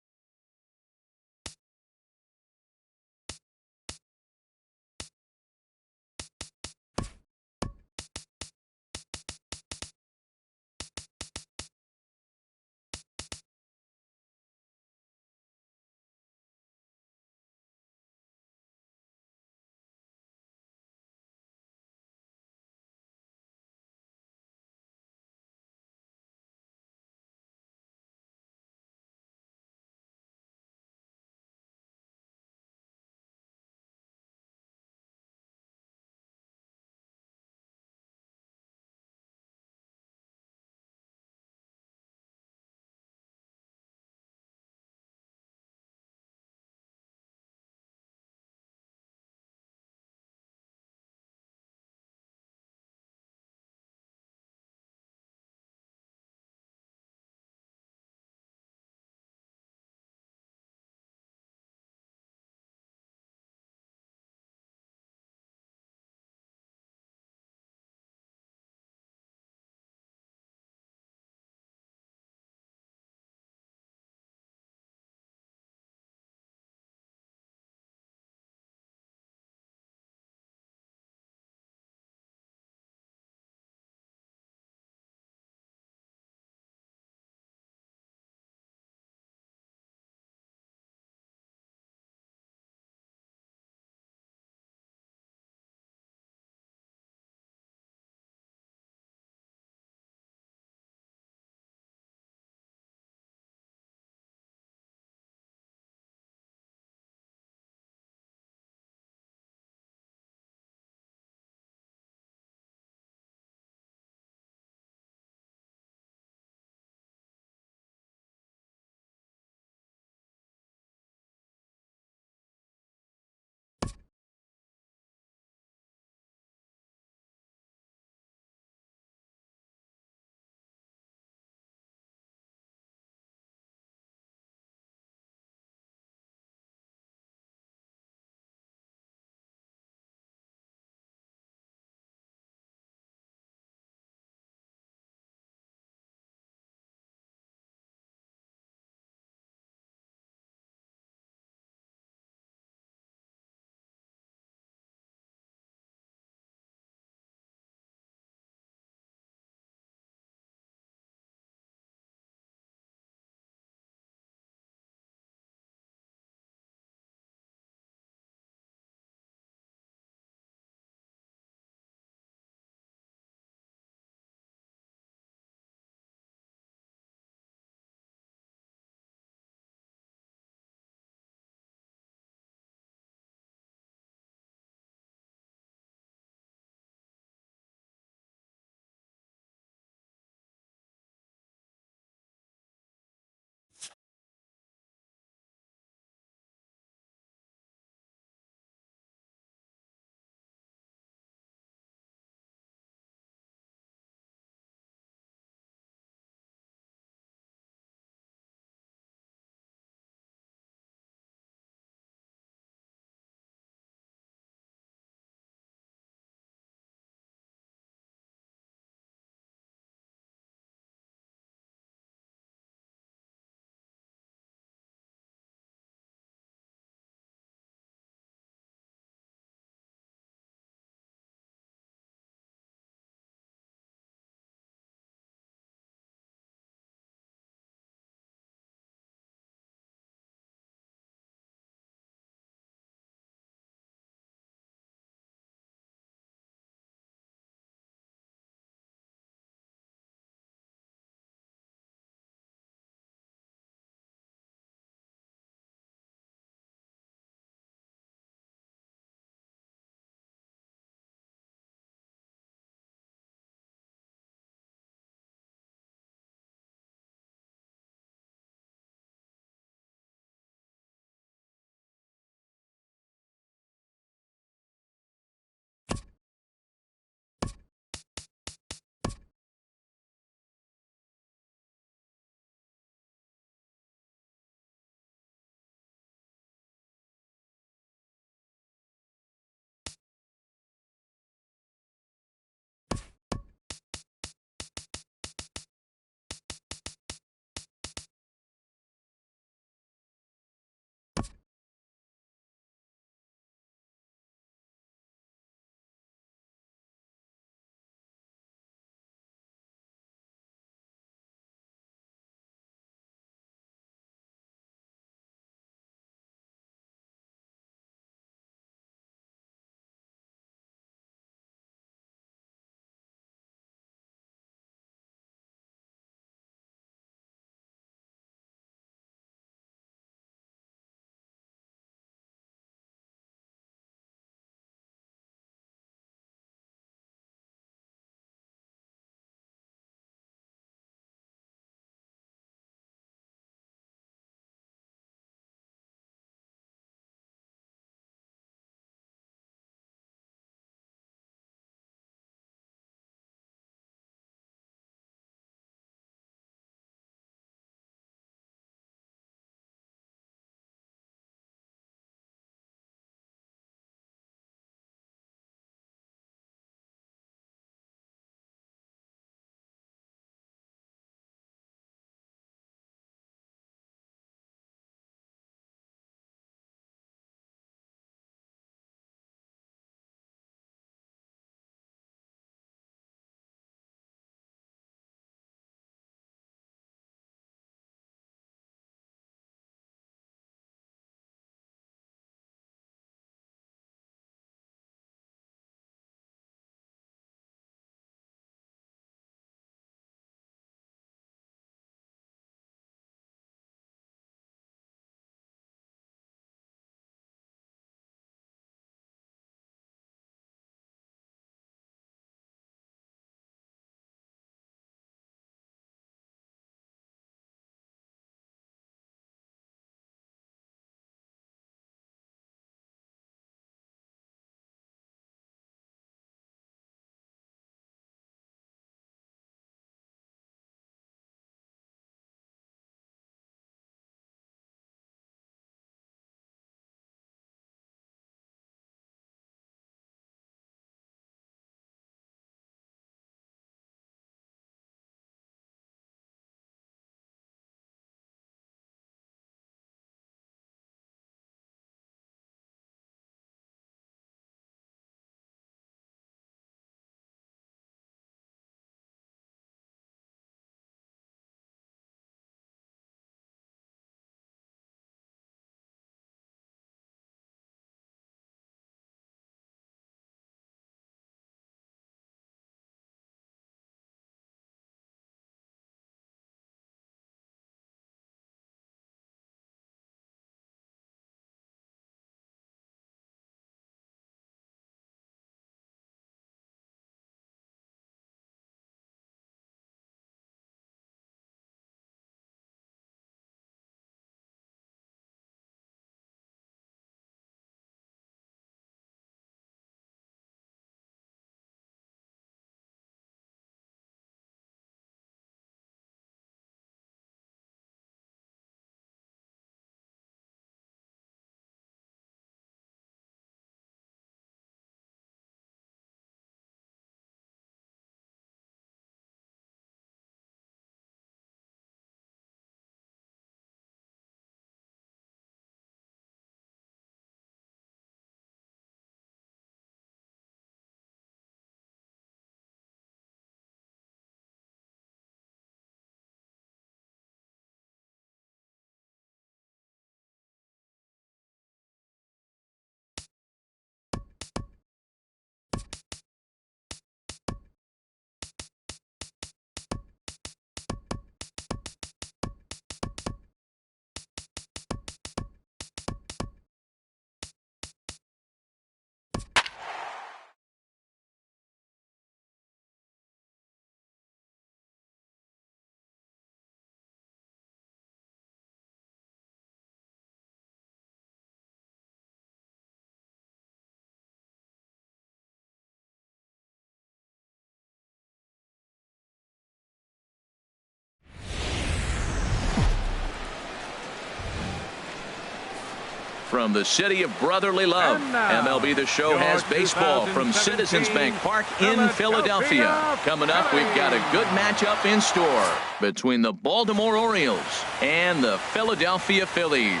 From the city of brotherly love, MLB The Show has baseball from Citizens Bank Park in Philadelphia. Coming up, we've got a good matchup in store between the Baltimore Orioles and the Philadelphia Phillies.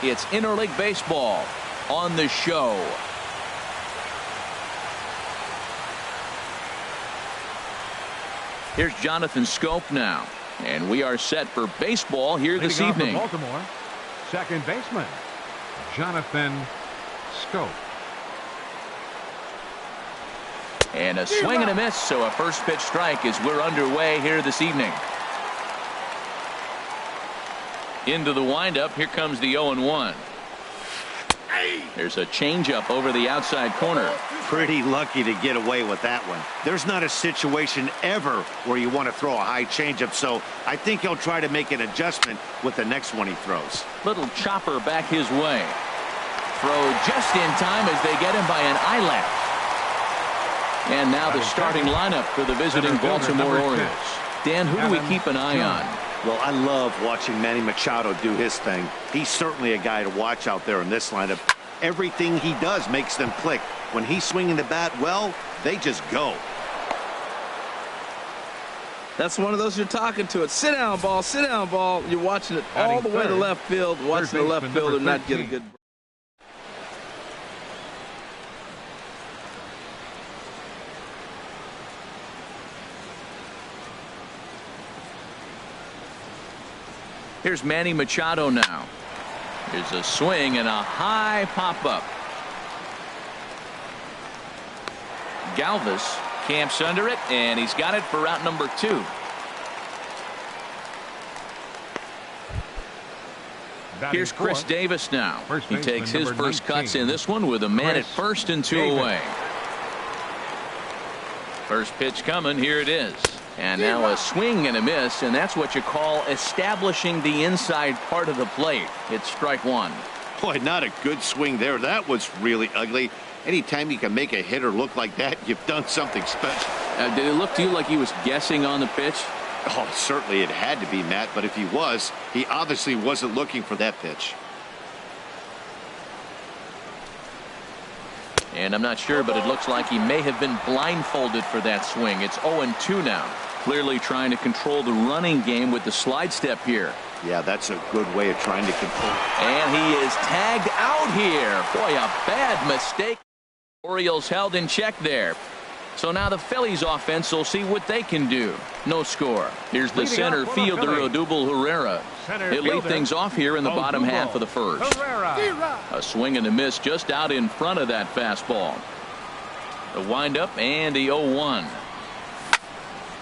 It's interleague baseball on The Show. Here's Jonathan Schoop now, and we are set for baseball here this evening. Baltimore, second baseman Jonathan Schoop. And a swing and a miss, so a first pitch strike as we're underway here this evening. Into the windup, here comes the 0-1. There's a changeup over the outside corner. Pretty lucky to get away with that one. There's not a situation ever where you want to throw a high changeup, so I think he'll try to make an adjustment with the next one he throws. Little chopper back his way. Throw just in time as they get him by an eyelash. And now the starting lineup for the visiting Baltimore Orioles. Dan, who do we keep an eye on? Well, I love watching Manny Machado do his thing. He's certainly a guy to watch out there in this lineup. Everything he does makes them click. When he's swinging the bat well, they just go. That's one of those you're talking to. It's sit down ball, sit down ball. You're watching it all the way to left field, watching the left fielder not get a good. Here's Manny Machado now. There's a swing and a high pop-up. Galvis camps under it, and he's got it for route number 2. Here's Chris Davis now. He takes his first cuts in this one with a man at first and 2 away. First pitch coming. Here it is. And now a swing and a miss, and that's what you call establishing the inside part of the plate. It's strike 1. Boy, not a good swing there. That was really ugly. Anytime you can make a hitter look like that, you've done something special. Did it look to you like he was guessing on the pitch? Oh, certainly it had to be, Matt, but if he was, he obviously wasn't looking for that pitch. And I'm not sure, but it looks like he may have been blindfolded for that swing. It's 0-2 now. Clearly trying to control the running game with the slide step here. Yeah, that's a good way of trying to control. And he is tagged out here. Boy, a bad mistake. Orioles held in check there. So now the Phillies offense will see what they can do. No score. Here's the center fielder, Odubel Herrera. He'll lead things off here in the bottom half of the first. A swing and a miss just out in front of that fastball. The windup and the 0-1.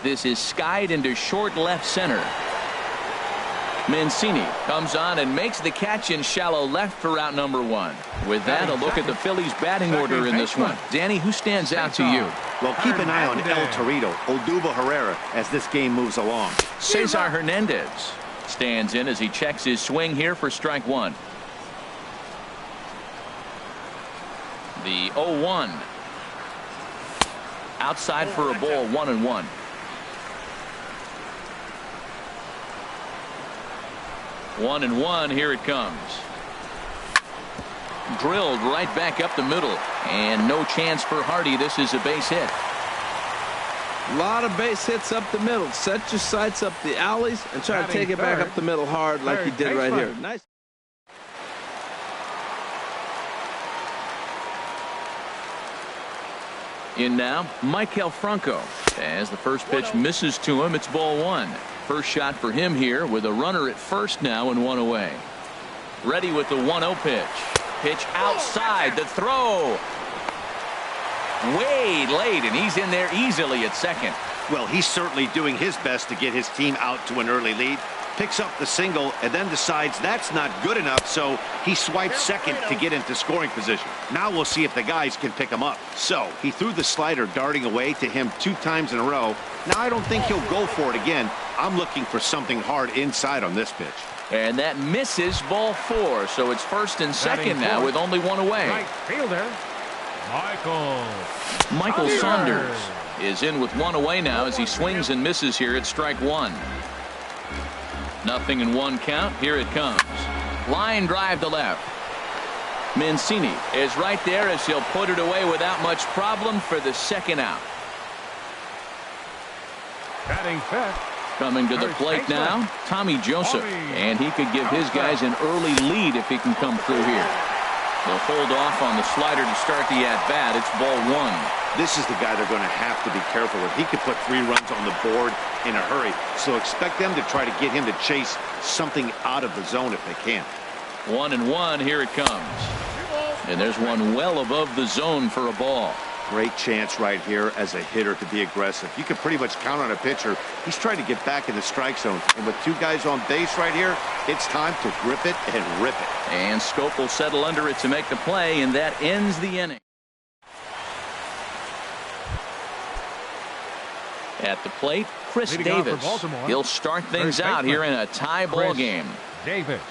This is skied into short left center. Mancini comes on and makes the catch in shallow left for route number 1. With that, a look at the Phillies batting order in this one. Danny, who stands out to you? Well, keep an eye on El Torito, Odubel Herrera, as this game moves along. Cesar Hernandez stands in as he checks his swing here for strike 1. The 0-1. Outside for a ball, 1-1. 1-1. Here it comes. Drilled right back up the middle, and no chance for Hardy. This is a base hit. A lot of base hits up the middle. Set your sights up the alleys and try to take it back up the middle hard like he did right here. Nice. In now, Michael Franco. As the first pitch misses to him, it's ball 1. First shot for him here with a runner at first now and 1 away. Ready with the 1-0 pitch. Pitch outside. The throw. Way late, and he's in there easily at second. Well, he's certainly doing his best to get his team out to an early lead. Picks up the single and then decides that's not good enough, so he swipes second to get into scoring position. Now we'll see if the guys can pick him up. So he threw the slider darting away to him 2 times in a row. Now I don't think he'll go for it again. I'm looking for something hard inside on this pitch. And that misses, ball 4. So it's first and second now with only 1 away. Right fielder, Michael Saunders is in with 1 away now as he swings and misses here at strike 1. Nothing in 1 count. Here it comes. Line drive to left. Mancini is right there as he'll put it away without much problem for the second out. Batting fifth. Coming to the plate now, Tommy Joseph, and he could give his guys an early lead if he can come through here. They'll hold off on the slider to start the at-bat. It's ball one. This is the guy they're going to have to be careful with. He could put 3 runs on the board in a hurry, so expect them to try to get him to chase something out of the zone if they can. 1-1, here it comes. And there's one well above the zone for a ball. Great chance right here as a hitter to be aggressive. You can pretty much count on a pitcher. He's trying to get back in the strike zone. And with 2 guys on base right here, it's time to grip it and rip it. And Schoop will settle under it to make the play, and that ends the inning. At the plate, Chris Davis. He'll start things out here in a tie ball game. Davis.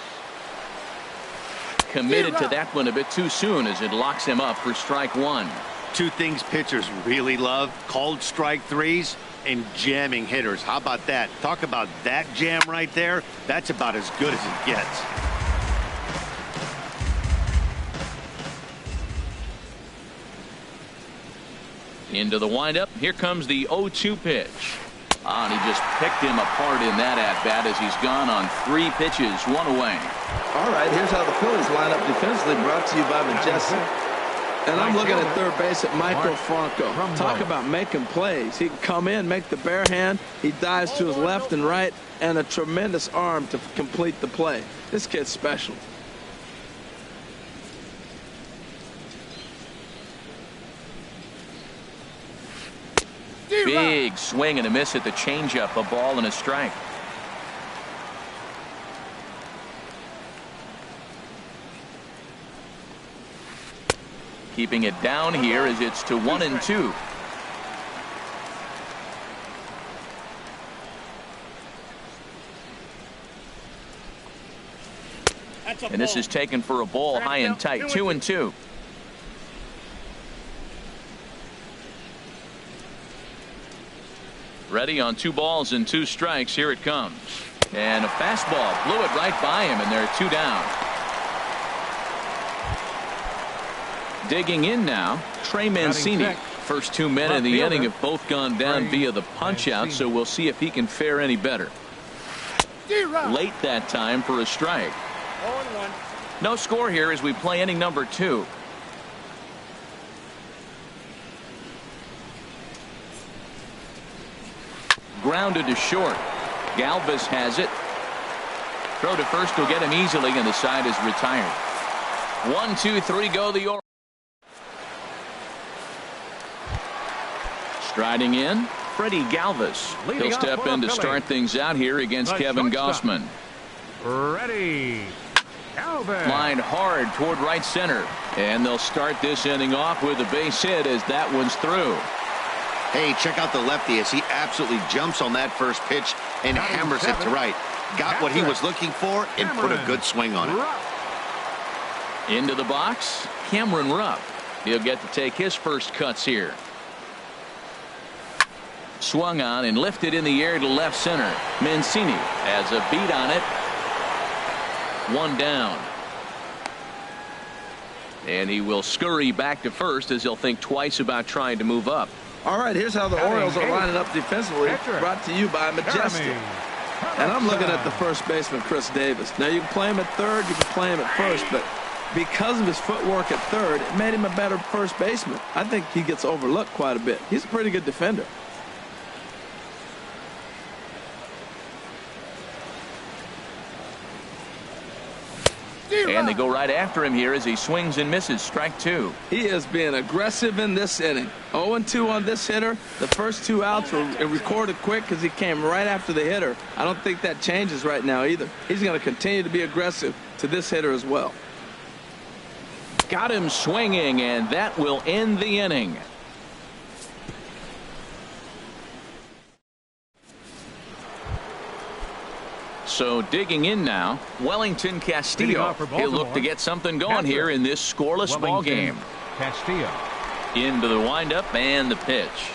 Committed to that one a bit too soon as it locks him up for strike one. 2 things pitchers really love: called strike threes and jamming hitters. How about that? Talk about that jam right there. That's about as good as it gets. Into the windup. Here comes the 0-2 pitch. And he just picked him apart in that at-bat as he's gone on 3 pitches, 1 away. All right, here's how the Phillies line up defensively, brought to you by Majestic. And I'm looking at third base at Michael Franco. Talk about making plays. He can come in, make the bare hand. He dives to his left and right, and a tremendous arm to complete the play. This kid's special. Big swing and a miss at the changeup. A ball and a strike. Keeping it down here as it's to 1-2. And this is taken for a ball, high and tight. 2-2. Ready on 2 balls and 2 strikes. Here it comes. And a fastball blew it right by him, and there are 2 down. Digging in now, Trey Mancini. First 2 men in the inning have both gone down via the punch-out, so we'll see if he can fare any better. Late that time for a strike. No score here as we play inning number 2. Grounded to short. Galvis has it. Throw to first will get him easily, and the side is retired. 1, 2, 3 go the Orioles. Striding in, Freddie Galvis. He'll step in to start things out here against Kevin Gausman. Ready. Galvis. Line hard toward right center. And they'll start this inning off with a base hit as that one's through. Hey, check out the lefty as he absolutely jumps on that first pitch and hammers it to right. Got what he was looking for and put a good swing on it. Into the box, Cameron Rupp. He'll get to take his first cuts here. Swung on and lifted in the air to left center. Mancini has a beat on it. 1 down. And he will scurry back to first as he'll think twice about trying to move up. All right, here's how the Orioles are lining up defensively, brought to you by Majestic. And I'm looking at the first baseman, Chris Davis. Now, you can play him at third, you can play him at first, but because of his footwork at third, it made him a better first baseman. I think he gets overlooked quite a bit. He's a pretty good defender. And they go right after him here as he swings and misses. Strike 2. He is being aggressive in this inning. 0-2 on this hitter. The first 2 outs were recorded quick because he came right after the hitter. I don't think that changes right now either. He's going to continue to be aggressive to this hitter as well. Got him swinging, and that will end the inning. So digging in now, Wellington Castillo. He'll look to get something going here in this scoreless ball game. Castillo. Into the windup and the pitch.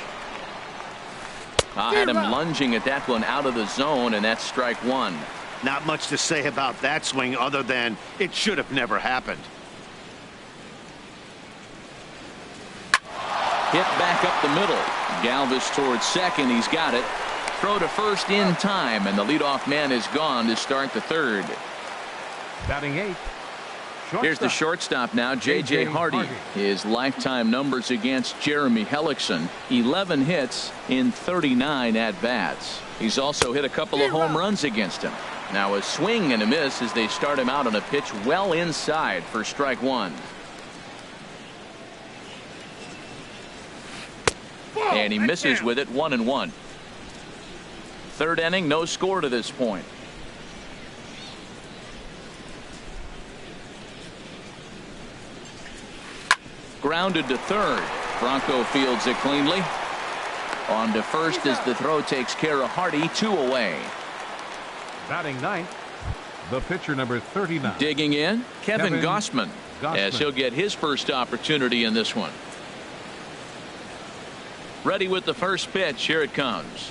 Had him lunging at that one out of the zone, and that's strike 1. Not much to say about that swing other than it should have never happened. Hit back up the middle. Galvis towards second. He's got it. Throw to first in time, and the leadoff man is gone to start the third. Batting 8. Here's the shortstop now, J.J. Hardy. His lifetime numbers against Jeremy Hellickson: 11 hits in 39 at-bats. He's also hit a couple of home runs against him. Now a swing and a miss as they start him out on a pitch well inside for strike one. And he misses with it, 1-1. Third inning, no score to this point. Grounded to third. Bronco fields it cleanly. On to first as the throw takes care of Hardy. 2 away. Batting 9th, the pitcher number 39. Digging in, Kevin Gossman, as he'll get his first opportunity in this one. Ready with the first pitch. Here it comes.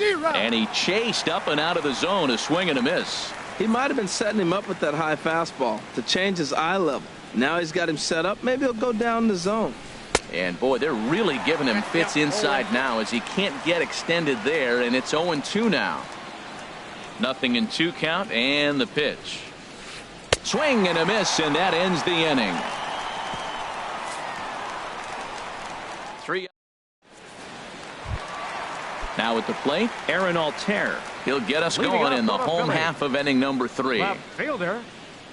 And he chased up and out of the zone. A swing and a miss. He might have been setting him up with that high fastball to change his eye level. Now he's got him set up. Maybe he'll go down the zone. And boy, they're really giving him fits inside now as he can't get extended there, and it's 0-2 now. 0-2 count, and the pitch. Swing and a miss, and that ends the inning. 3. Now at the plate, Aaron Altair. He'll get us going in the home half of inning number 3. Left fielder,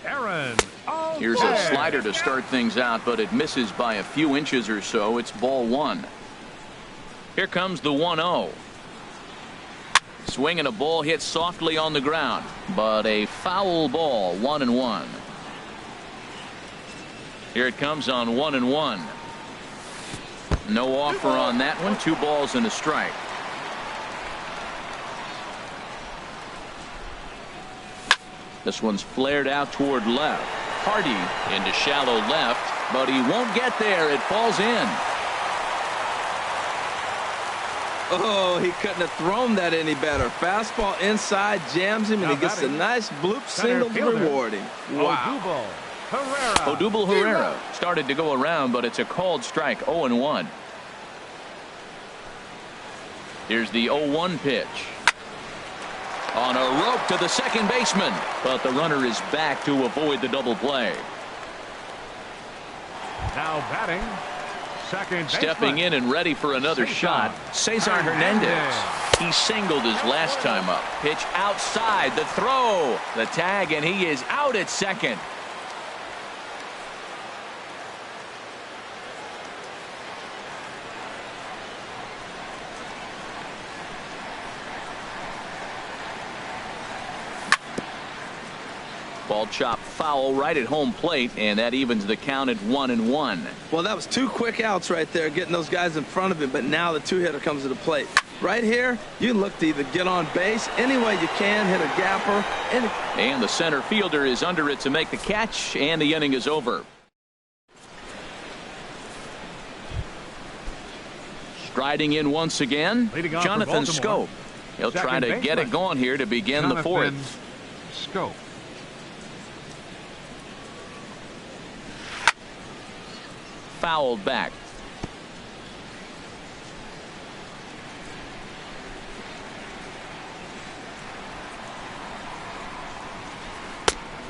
Aaron Altair. Here's a slider to start things out, but it misses by a few inches or so. It's ball 1. Here comes the 1-0. Swing and a ball hit softly on the ground, but a foul ball. 1-1. Here it comes on 1-1. No offer on that one. 2 balls and a strike. This one's flared out toward left. Hardy into shallow left, but he won't get there. It falls in. Oh, he couldn't have thrown that any better. Fastball inside, jams him, and he gets a nice bloop single to reward him. Wow. Odubel Herrera started to go around, but it's a called strike. 0-1. Here's the 0-1 pitch. On a rope to the second baseman, but the runner is back to avoid the double play. Now batting, second baseman. Stepping in and ready for another shot, Cesar Hernandez. He singled his last time up. Pitch outside, the throw, the tag, and he is out at second. Ball chopped foul right at home plate, and that evens the count at 1-1. Well, that was 2 quick outs right there, getting those guys in front of him, but now the 2-hitter comes to the plate. Right here, you look to either get on base any way you can, hit a gapper. And the center fielder is under it to make the catch, and the inning is over. Striding in once again, Jonathan Scope. He'll try to get it going here to begin the 4th. Scope. Fouled back.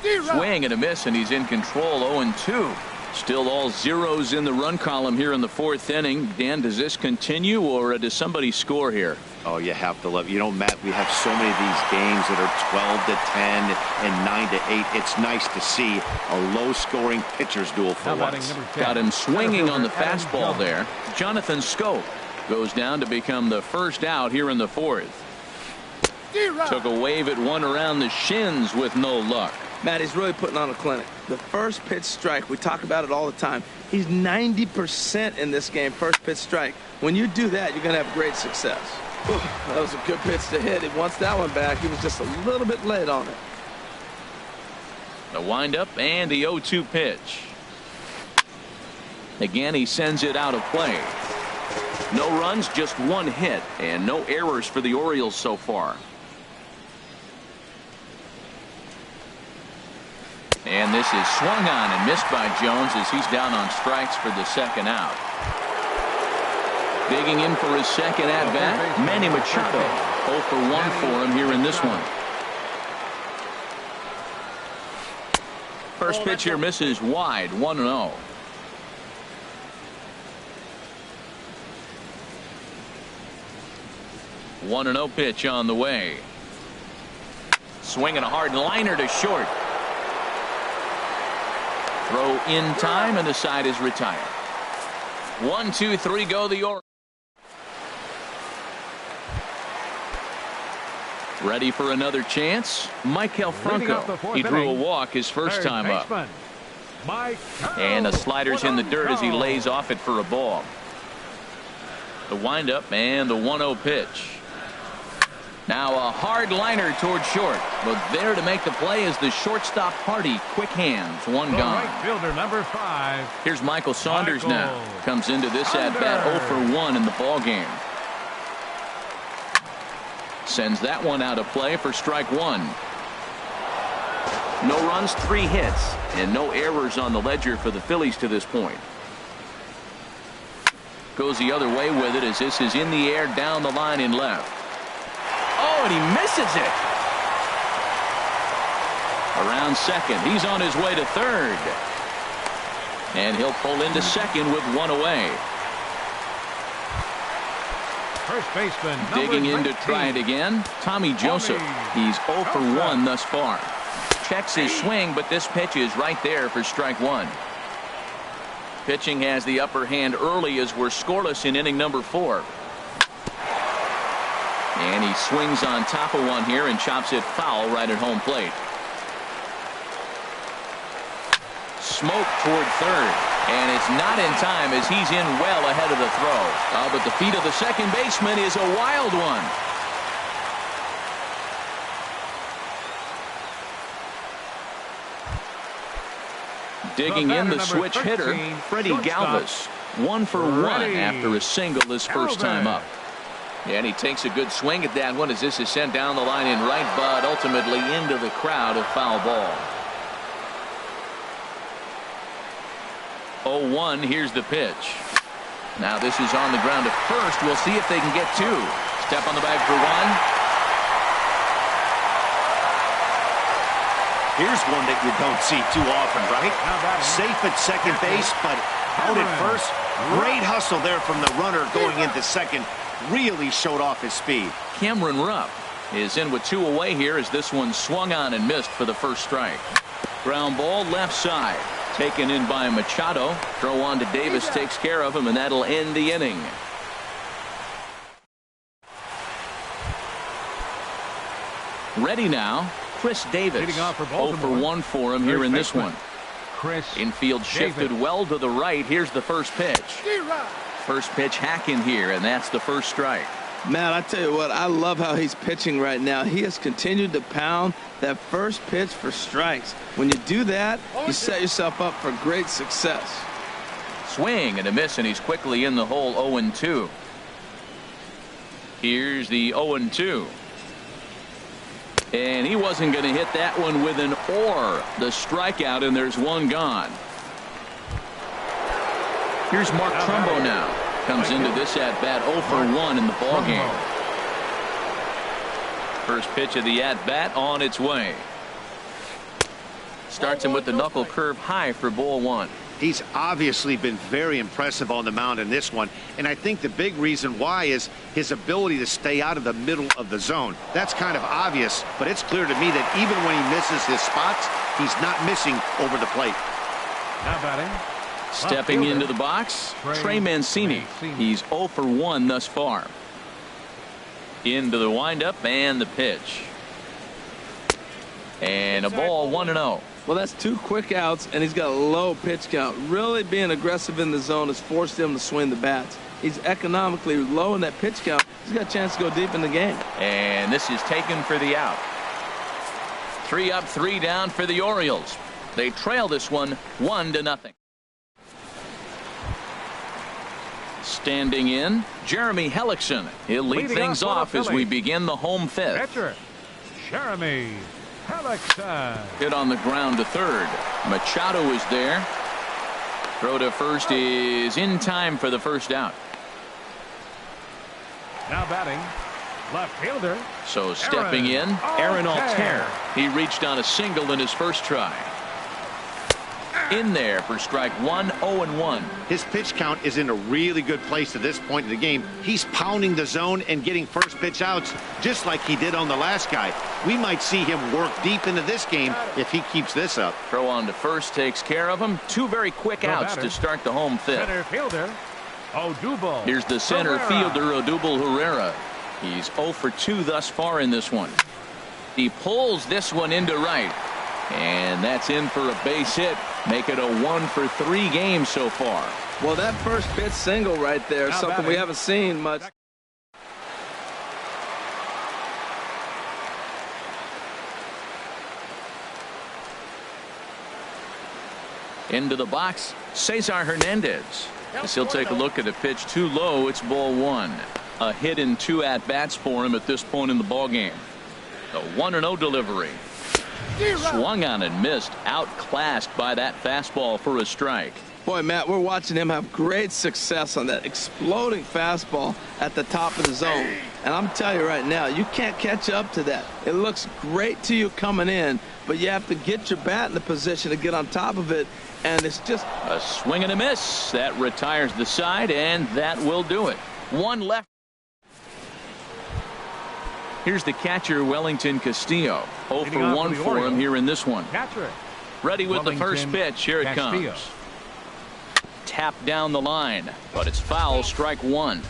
Swing and a miss, and he's in control. 0-2. Still all zeros in the run column here in the 4th inning. Dan, does this continue, or does somebody score here? Oh, you have to love. You know, Matt, we have so many of these games that are 12-10 and 9-8. It's nice to see a low-scoring pitcher's duel for once. Got him swinging on the fastball there. Jonathan Scope goes down to become the first out here in the 4th. Took a wave at one around the shins with no luck. Matt, he's really putting on a clinic. The first pitch strike, we talk about it all the time. He's 90% in this game, first pitch strike. When you do that, you're going to have great success. Ooh, that was a good pitch to hit. He wants that one back. He was just a little bit late on it. The windup and the 0-2 pitch. Again, he sends it out of play. No runs, just 1 hit, and no errors for the Orioles so far. And this is swung on and missed by Jones as he's down on strikes for the second out. Digging in for his second at-bat, Manny Machado. 0 for 1 for him here in this one. First pitch here misses wide, 1-0. One and 0 pitch on the way. Swinging a hard liner to short. Throw in time, and the side is retired. 1, 2, 3 go the Orioles. Ready for another chance. Michael Franco. He drew a walk his first time up. And the slider's in the dirt as he lays off it for a ball. The windup and the 1-0 pitch. Now a hard liner toward short, but there to make the play is the shortstop Hardy. Quick hands, one gone. Right fielder number 5. Here's Michael Saunders now. Comes into this at bat 0 for 1 in the ball game. Sends that one out of play for strike 1. No runs, 3 hits, and no errors on the ledger for the Phillies to this point. Goes the other way with it as this is in the air down the line in left. Oh, and he misses it. Around second. He's on his way to third. And he'll pull into second with 1 away. First baseman digging in to try it again. Tommy Joseph. He's 0 for 1 thus far. Checks his swing, but this pitch is right there for strike 1. Pitching has the upper hand early as we're scoreless in inning number 4. And he swings on top of one here and chops it foul right at home plate. Smoke toward third. And it's not in time as he's in well ahead of the throw. But the feet of the second baseman is a wild one. Digging in the switch hitter, Freddie Galvis. 1 for 1 after a single his first time up. And he takes a good swing at that one as this is sent down the line in right, but ultimately into the crowd, a foul ball. 0-1, here's the pitch. Now this is on the ground at first. We'll see if they can get 2. Step on the bag for 1. Here's one that you don't see too often, right? Safe at second base, but out at first. Great hustle there from the runner going into second. Really showed off his speed. Cameron Rupp is in with 2 away here as this one swung on and missed for the first strike. Ground ball left side. Taken in by Machado. Throw on to Davis takes care of him, and that'll end the inning. Ready now, Chris Davis. 0 for 1 for him here in this one. Infield shifted well to the right. Here's the first pitch. First pitch hacking here, and that's the first strike. Man, I tell you what, I love how he's pitching right now. He has continued to pound that first pitch for strikes. When you do that, you set yourself up for great success. Swing and a miss, and he's quickly in the hole. 0-2. Here's the 0-2. And he wasn't going to hit that one with an or. The strikeout, and there's one gone. Here's Mark Trumbo now. Comes into this at-bat 0 for 1 in the ballgame. First pitch of the at-bat on its way. Starts him with the knuckle curve high for ball 1. He's obviously been very impressive on the mound in this one, and I think the big reason why is his ability to stay out of the middle of the zone. That's kind of obvious, but it's clear to me that even when he misses his spots, he's not missing over the plate. Now batting. Stepping into the box, Trey Mancini. He's 0 for 1 thus far. Into the windup and the pitch. And a ball 1-0. Well, that's 2 quick outs, and he's got a low pitch count. Really being aggressive in the zone has forced him to swing the bats. He's economically low in that pitch count. He's got a chance to go deep in the game. And this is taken for the out. 3 up, 3 down for the Orioles. They trail this one 1-0. Standing in, Jeremy Hellickson. He'll lead things off as we begin the home 5th. Pitcher, Jeremy Hellickson. Hit on the ground to third. Machado is there. Throw to first is in time for the first out. Now batting, left fielder. So stepping in, Aaron Altair. He reached on a single in his first try. In there for strike one, 0-1. His pitch count is in a really good place at this point in the game. He's pounding the zone and getting first pitch outs just like he did on the last guy. We might see him work deep into this game if he keeps this up. Throw on to first takes care of him. Two very quick outs to start the home fifth. Center fielder, Odubel. Here's the center fielder, Odubel Herrera. He's 0 for 2 thus far in this one. He pulls this one into right. And that's in for a base hit. Make it a 1 for 3 game so far. Well, that first pitch single right there is something we haven't seen much. Into the box, Cesar Hernandez. As he'll take a look at a pitch too low, it's ball 1. A hit in 2 at-bats for him at this point in the ballgame. The 1-0 delivery. Swung on and missed, outclassed by that fastball for a strike. Boy, Matt, we're watching him have great success on that exploding fastball at the top of the zone. And I'm telling you right now, you can't catch up to that. It looks great to you coming in, but you have to get your bat in the position to get on top of it. And it's just a swing and a miss. That retires the side, and that will do it. One left. Here's the catcher, Wellington Castillo. 0 for 1 for him here in this one. Ready with the first pitch. Here it comes. Tap down the line, but it's foul. Strike 1.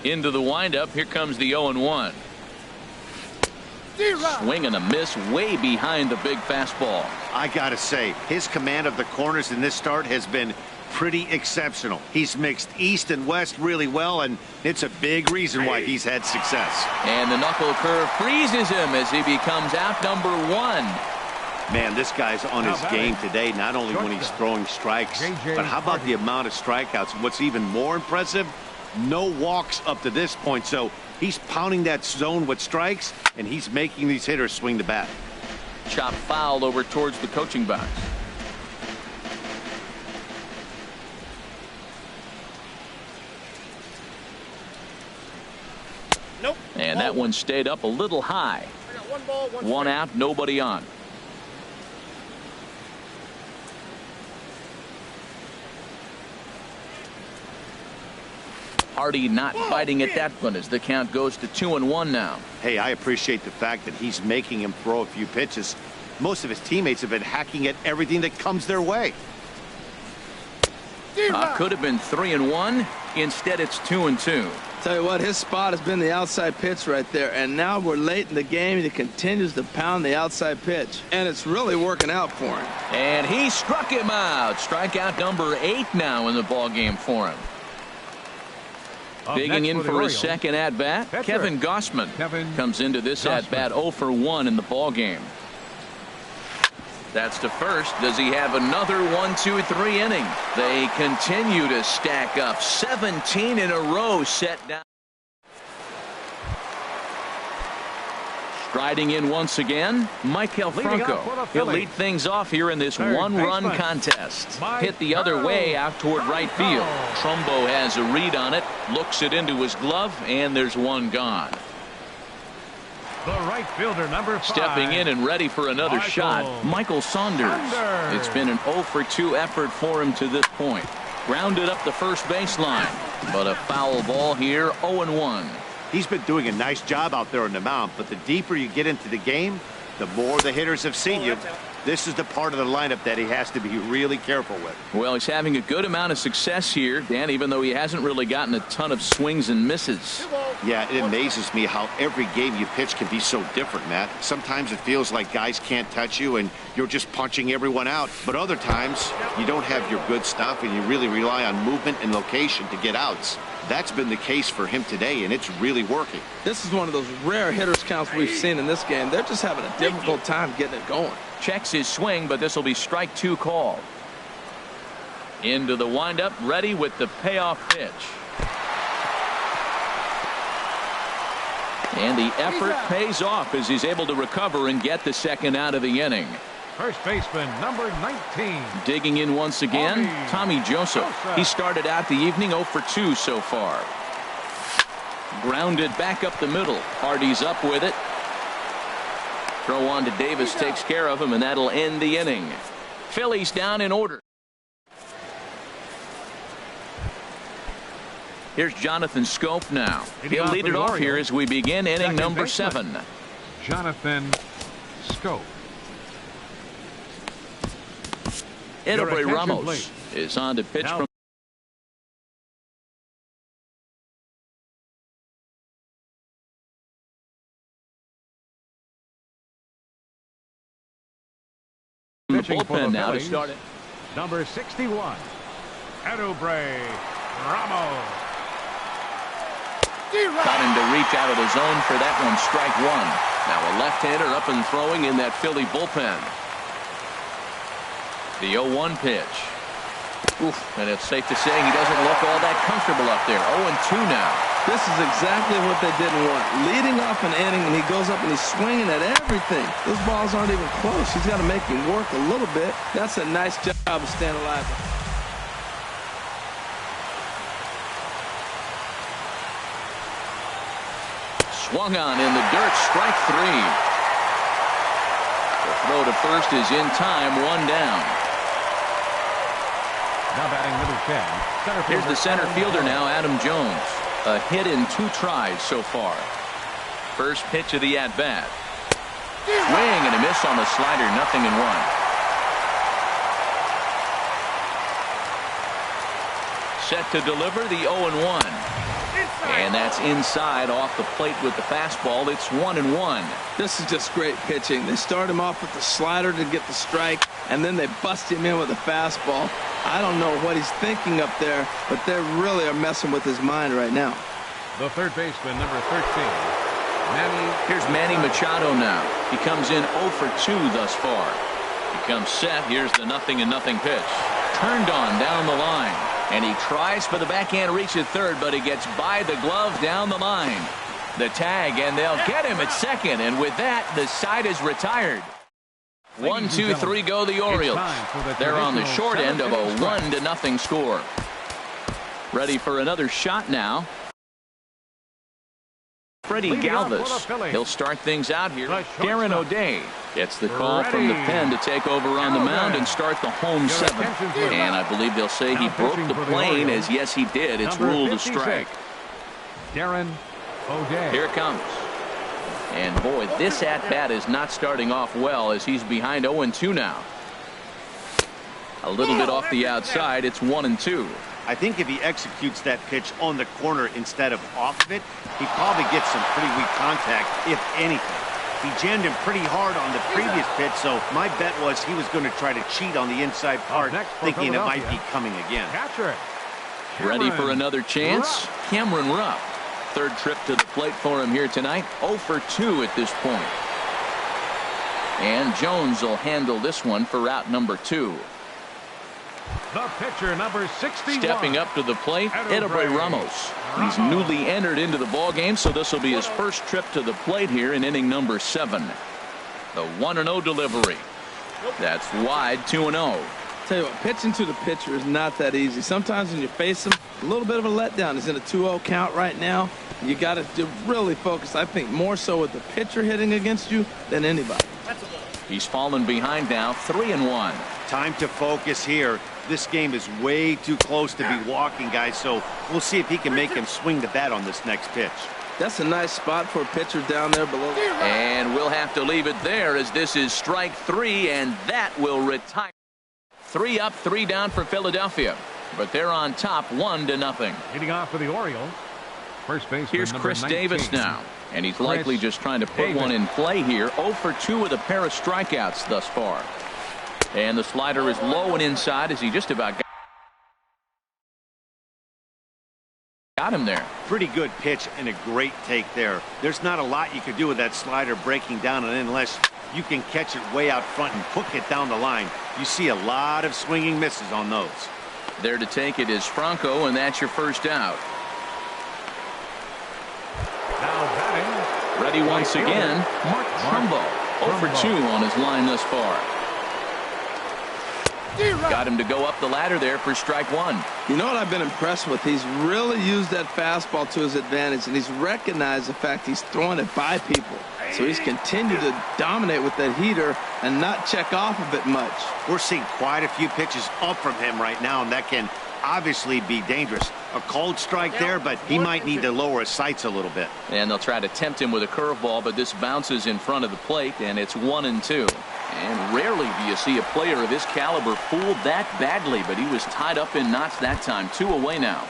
Into the windup. Here comes the 0-1. Swing and a miss way behind the big fastball. I gotta say, his command of the corners in this start has been pretty exceptional. He's mixed east and west really well, and it's a big reason why he's had success. And the knuckle curve freezes him as he becomes out number 1. Man, this guy's on his game today, not only when he's throwing strikes, but how about the amount of strikeouts? What's even more impressive, no walks up to this point. So he's pounding that zone with strikes, and he's making these hitters swing the bat. Chop foul over towards the coaching box. Nope. And that one stayed up a little high. I got one ball, one out, nobody on. Hardy not biting at that one as the count goes to 2-1 now. Hey, I appreciate the fact that he's making him throw a few pitches. Most of his teammates have been hacking at everything that comes their way. Could have been 3-1. Instead, it's 2-2. Tell you what, his spot has been the outside pitch right there, and now we're late in the game and he continues to pound the outside pitch, and it's really working out for him. And he struck him out. Strikeout number 8 now in the ball game for him. Digging in for his second at-bat, Kevin Gossman comes into this at-bat 0 for 1 in the ball game. That's to first. Does he have another 1-2-3 inning? They continue to stack up. 17 in a row set down. Striding in once again, Michael Franco. He'll lead things off here in this one-run contest. Hit the other way out toward right field. Trumbo has a read on it, looks it into his glove, and there's one gone. The right fielder, number 5. Stepping in and ready for another shot, Michael Saunders. It's been an 0-for-2 effort for him to this point. Grounded up the first baseline, but a foul ball here, 0-1. He's been doing a nice job out there on the mound, but the deeper you get into the game, the more the hitters have seen you. This is the part of the lineup that he has to be really careful with. Well, he's having a good amount of success here, Dan, even though he hasn't really gotten a ton of swings and misses. Yeah, it amazes me how every game you pitch can be so different, Matt. Sometimes it feels like guys can't touch you and you're just punching everyone out. But other times, you don't have your good stuff and you really rely on movement and location to get outs. That's been the case for him today, and it's really working. This is one of those rare hitters counts we've seen in this game. They're just having a difficult time getting it going. Checks his swing, but this will be strike 2 called. Into the windup, ready with the payoff pitch. And the effort pays off as he's able to recover and get the second out of the inning. First baseman, number 19. Digging in once again, Tommy Joseph. He started out the evening 0-for-2 so far. Grounded back up the middle. Hardy's up with it. Throw on to Davis takes care of him, and that'll end the inning. Phillies down in order. Here's Jonathan Scope now. He'll lead it off here as we begin inning number 7. Jonathan Scope. Edelbray Ramos is on to pitch from the bullpen now to start it. Number 61, Edelbray Ramos. Got him to reach out of the zone for that one, strike 1. Now a left-hander up and throwing in that Philly bullpen. The 0-1 pitch. Oof, and it's safe to say he doesn't look all that comfortable up there. 0-2 now. This is exactly what they didn't want. Leading off an inning, and he goes up and he's swinging at everything. Those balls aren't even close. He's got to make him work a little bit. That's a nice job of staying alive. Swung on in the dirt, strike 3. The throw to first is in time, 1 down. Now batting number 10. Here's the center fielder now, Adam Jones. A hit in 2 tries so far. First pitch of the at-bat. Swing and a miss on the slider, 0-1. Set to deliver the 0-1. And that's inside off the plate with the fastball. It's 1-1. This is just great pitching. They start him off with the slider to get the strike, and then they bust him in with a fastball. I don't know what he's thinking up there, but they really are messing with his mind right now. The third baseman, number 13, Manny. Here's Manny Machado now. He comes in 0-for-2 thus far. He comes set. Here's the 0-0 pitch. Turned on down the line. And he tries for the backhand reach at third, but he gets by the glove down the line. The tag, and they'll get him at second. And with that, the side is retired. 1-2-3 go the Orioles. They're on the short end of a 1-0 score. Ready for another shot now. Freddie Galvis. He'll start things out here. Darren O'Day gets the call from the pen to take over on the mound and start the home 7th. And I believe they'll say he broke the plane, as yes he did. It's ruled a strike. Darren O'Day. Here it comes. And boy, this at-bat is not starting off well as he's behind 0-2 now. A little bit off the outside. It's 1-2. I think if he executes that pitch on the corner instead of off of it, he probably gets some pretty weak contact, if anything. He jammed him pretty hard on the previous pitch, so my bet was he was going to try to cheat on the inside part, thinking it might be coming again. Ready for another chance? Cameron Rupp. Third trip to the plate for him here tonight. 0-for-2 at this point. And Jones will handle this one for route number 2. The pitcher, number 61. Stepping up to the plate, Edebrey Ramos. He's newly entered into the ballgame, so this will be his first trip to the plate here in inning number 7. The 1-0 delivery. That's wide, 2-0. Tell you what, pitching to the pitcher is not that easy. Sometimes when you face him, a little bit of a letdown. He's in a 2-0 count right now. You got to really focus, I think, more so with the pitcher hitting against you than anybody. He's fallen behind now, 3-1. Time to focus here. This game is way too close to be walking, guys, so we'll see if he can make him swing the bat on this next pitch. That's a nice spot for a pitcher down there below. And we'll have to leave it there as this is strike 3, and that will retire. 3 up, 3 down for Philadelphia, but they're on top 1-0. Leading off for the Orioles, first baseman Here's number Chris 19. Davis now, and he's likely just trying to put Davis. one in play here. 0 for 2 with a pair of strikeouts thus far. And the slider is low and inside as he just about got him there. Pretty good pitch and a great take there. There's not a lot you could do with that slider breaking down, and unless you can catch it way out front and hook it down the line, you see a lot of swinging misses on those. There to take it is Franco, and that's your first out. Now batting. Ready once again, Mark Trumbo. 0 for 2 on his line thus far. Got him to go up the ladder there for strike 1. You know what I've been impressed with? He's really used that fastball to his advantage, and he's recognized the fact he's throwing it by people. So he's continued to dominate with that heater and not check off of it much. We're seeing quite a few pitches up from him right now, and that can obviously be dangerous. A cold strike there, but he might need to lower his sights a little bit. And they'll try to tempt him with a curveball, but this bounces in front of the plate, and it's 1-2. And rarely do you see a player of his caliber fooled that badly, but he was tied up in knots that time. 2 away now.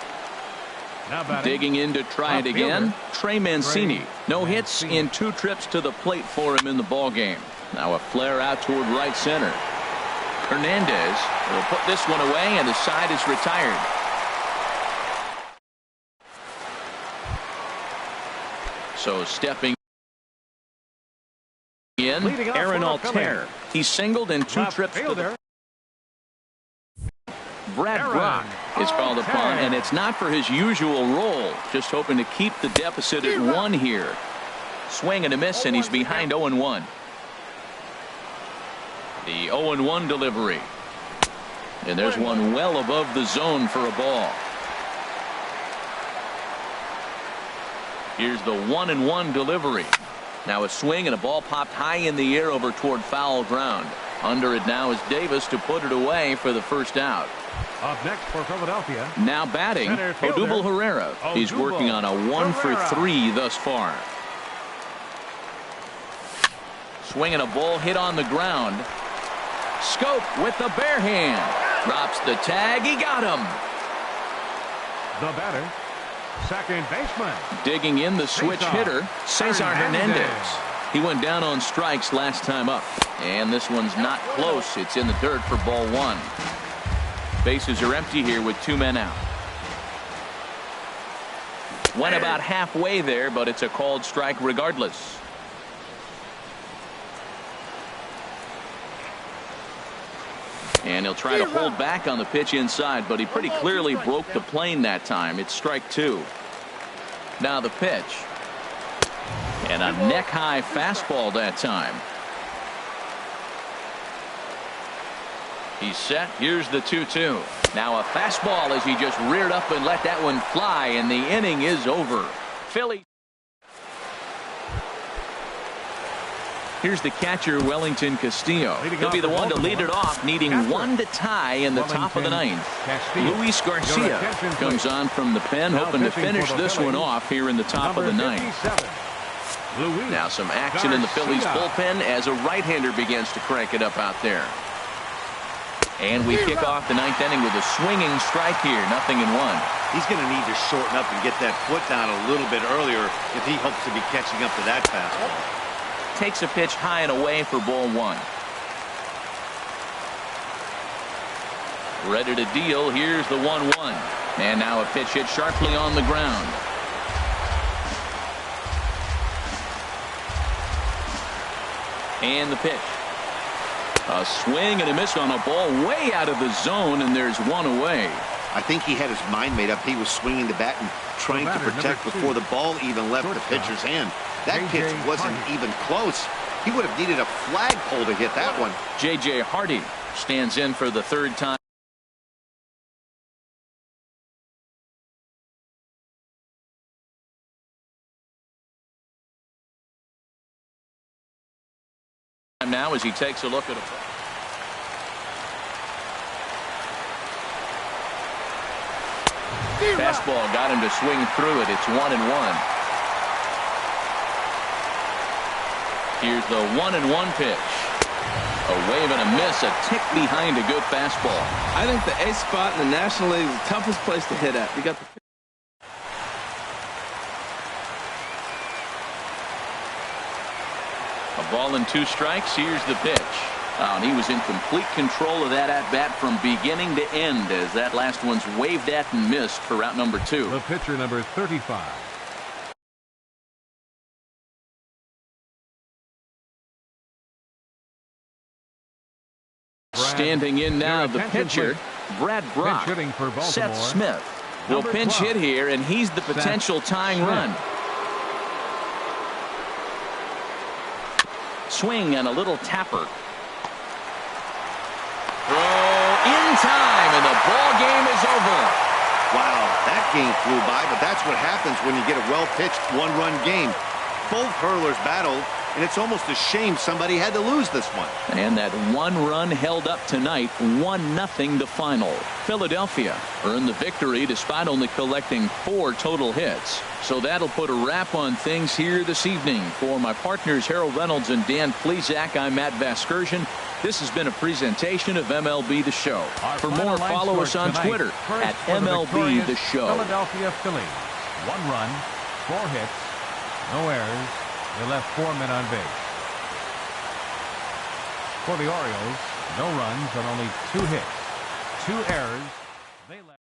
Now batting. Digging in to try it again, Trey Mancini. No hits in 2 trips to the plate for him in the ballgame. Now a flare out toward right center. Hernandez will put this one away, and the side is retired. So stepping in, Aaron Altair. He singled in 2 trips to the Brad Brock is called upon, and it's not for his usual role. Just hoping to keep the deficit at 1 here. Swing and a miss, and he's behind 0-1. The 0-1 delivery. And there's one well above the zone for a ball. Here's the 1-1 delivery. Now a swing and a ball popped high in the air over toward foul ground. Under it now is Davis to put it away for the first out. Up next for Philadelphia. Now batting, Odubel Herrera. He's working on a 1 for 3 thus far. Swinging a ball hit on the ground. Scope with the bare hand. Drops the tag. He got him. The batter, second baseman. Digging in the switch hitter, Cesar Hernandez. He went down on strikes last time up. And this one's not close. It's in the dirt for ball 1. Bases are empty here with 2 men out. Went about halfway there, but it's a called strike regardless. And he'll try to hold back on the pitch inside, but he pretty clearly broke the plane that time. It's strike 2. Now the pitch. And a neck-high fastball that time. He's set. Here's the 2-2. Now a fastball as he just reared up and let that one fly, and the inning is over. Philly. Here's the catcher, Wellington Castillo. He'll be the one to lead it off, needing 1 to tie in the top of the 9th. Luis Garcia comes on from the pen, hoping to finish this one off here in the top of the 9th. Now some action in the Phillies bullpen as a right-hander begins to crank it up out there. And we kick off the 9th inning with a swinging strike here. 0-1. He's going to need to shorten up and get that foot down a little bit earlier if he hopes to be catching up to that fastball. Takes a pitch high and away for ball 1. Ready to deal. Here's the 1-1. And now a pitch hit sharply on the ground. And the pitch. A swing and a miss on a ball way out of the zone, and there's one away. I think he had his mind made up. He was swinging the bat and trying to protect before the ball even left the pitcher's hand. That pitch wasn't even close. He would have needed a flagpole to hit that one. J.J. Hardy stands in for the third time. Now as he takes a look at a fastball, got him to swing through it. It's 1-1. Here's the 1-1 pitch. A wave and a miss, a tick behind a good fastball. I think the A spot in the National League is the toughest place to hit at. You got the A ball and 2 strikes. Here's the pitch. And he was in complete control of that at-bat from beginning to end as that last one's waved at and missed for route number 2. The pitcher, number 35. Standing in now, the pitcher, Brad Brock. Seth Smith will pinch hit here, and he's the potential tying run. Swing and a little tapper. Throw in time, and the ball game is over. Wow, that game flew by, but that's what happens when you get a well-pitched one-run game. Both hurlers battled, and it's almost a shame somebody had to lose this one. And that one run held up tonight, 1-0 the final. Philadelphia earned the victory despite only collecting 4 total hits. So that'll put a wrap on things here this evening. For my partners Harold Reynolds and Dan Plesac, I'm Matt Vasgersian. This has been a presentation of MLB The Show. For more, follow us on Twitter at MLB The Show. Philadelphia Phillies. 1 run, 4 hits, no errors. They left 4 men on base. For the Orioles, no runs and only 2 hits, 2 errors. They left.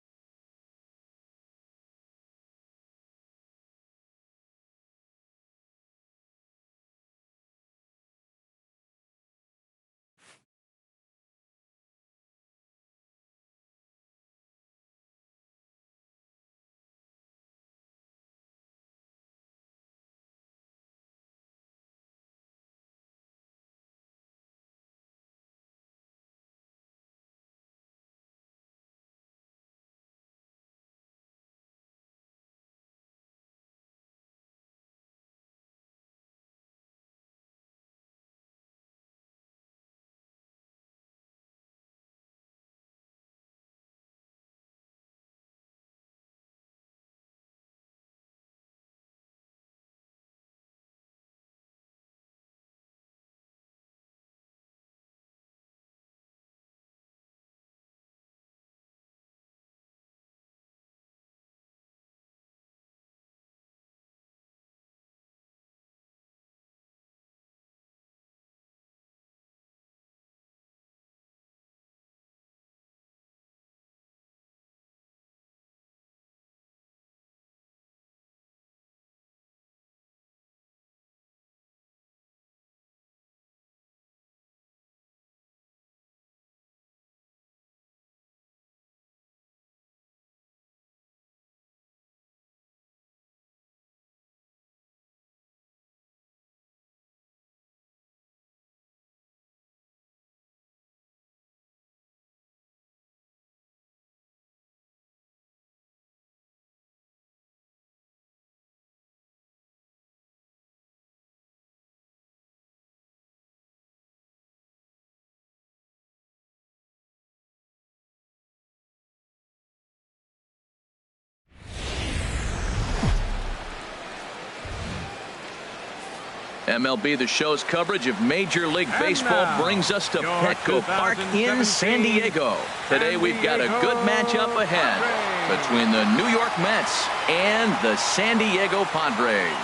MLB The Show's coverage of Major League Baseball brings us to Petco Park in San Diego. Today we've got a good matchup ahead between the New York Mets and the San Diego Padres.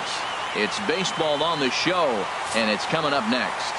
It's baseball on the show, and it's coming up next.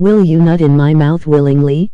Will you nut in my mouth willingly?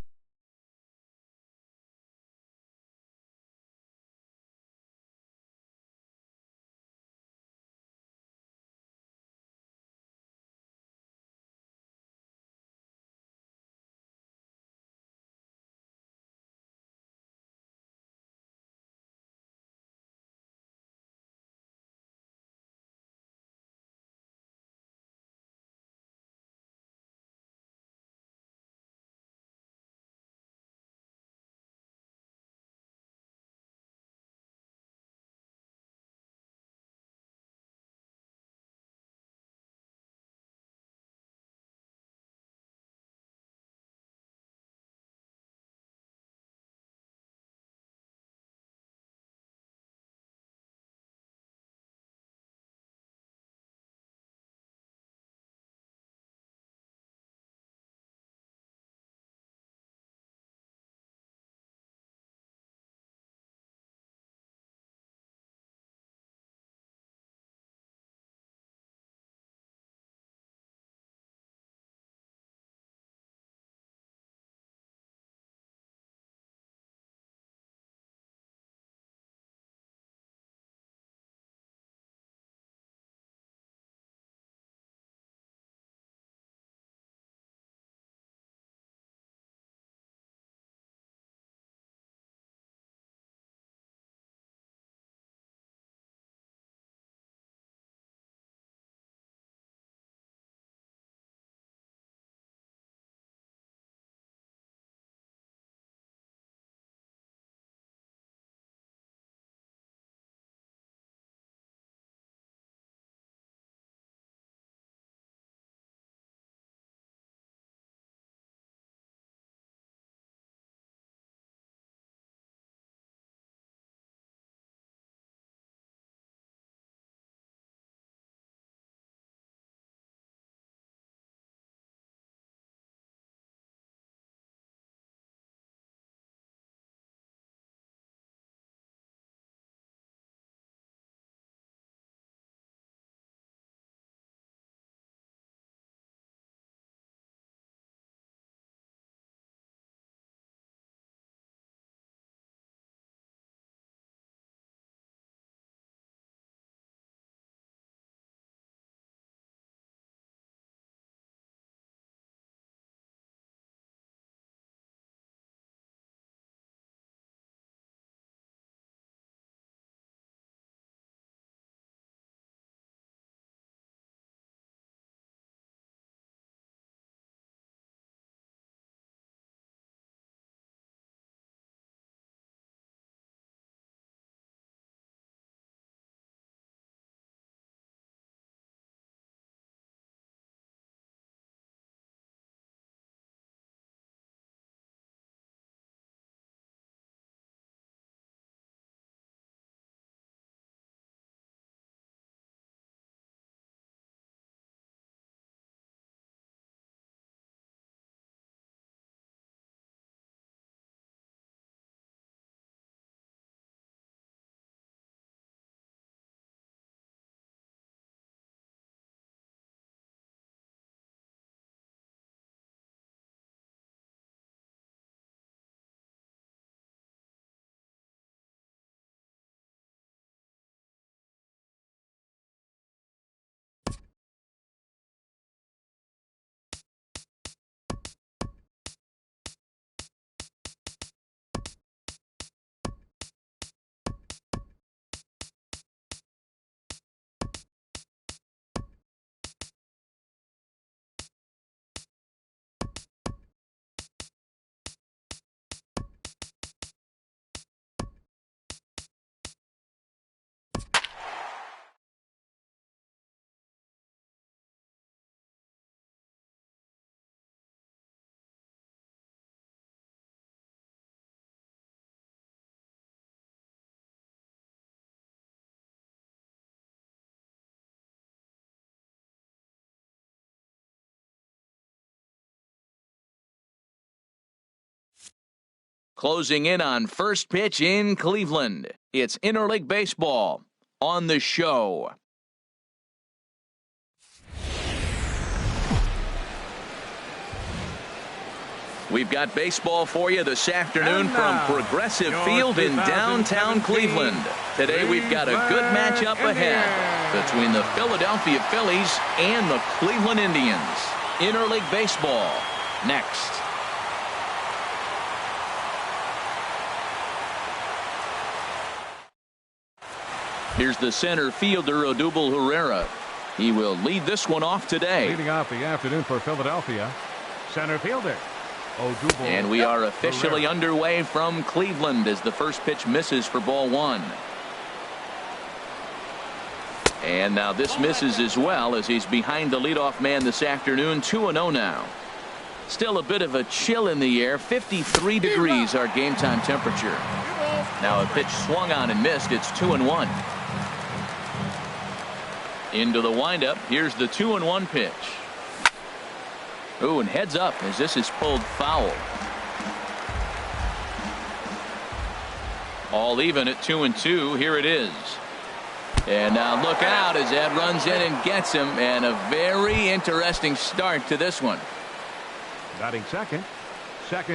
Closing in on first pitch in Cleveland. It's interleague baseball on the show. We've got baseball for you this afternoon from Progressive Field in downtown Cleveland. Today we've got a good matchup ahead between the Philadelphia Phillies and the Cleveland Indians. Interleague baseball next. Here's the center fielder, Odubel Herrera. He will lead this one off today. Leading off the afternoon for Philadelphia, center fielder Odubel. And we are officially underway from Cleveland as the first pitch misses for ball one. And now this misses as well as he's behind the leadoff man this afternoon. 2-0 now. Still a bit of a chill in the air. 53 degrees our game time temperature. Now a pitch swung on and missed. It's 2-1. Into the windup. Here's the 2-1 pitch. Ooh, and heads up as this is pulled foul. All even at 2-2. Here it is. And now look out as that runs in and gets him. And a very interesting start to this one. Batting second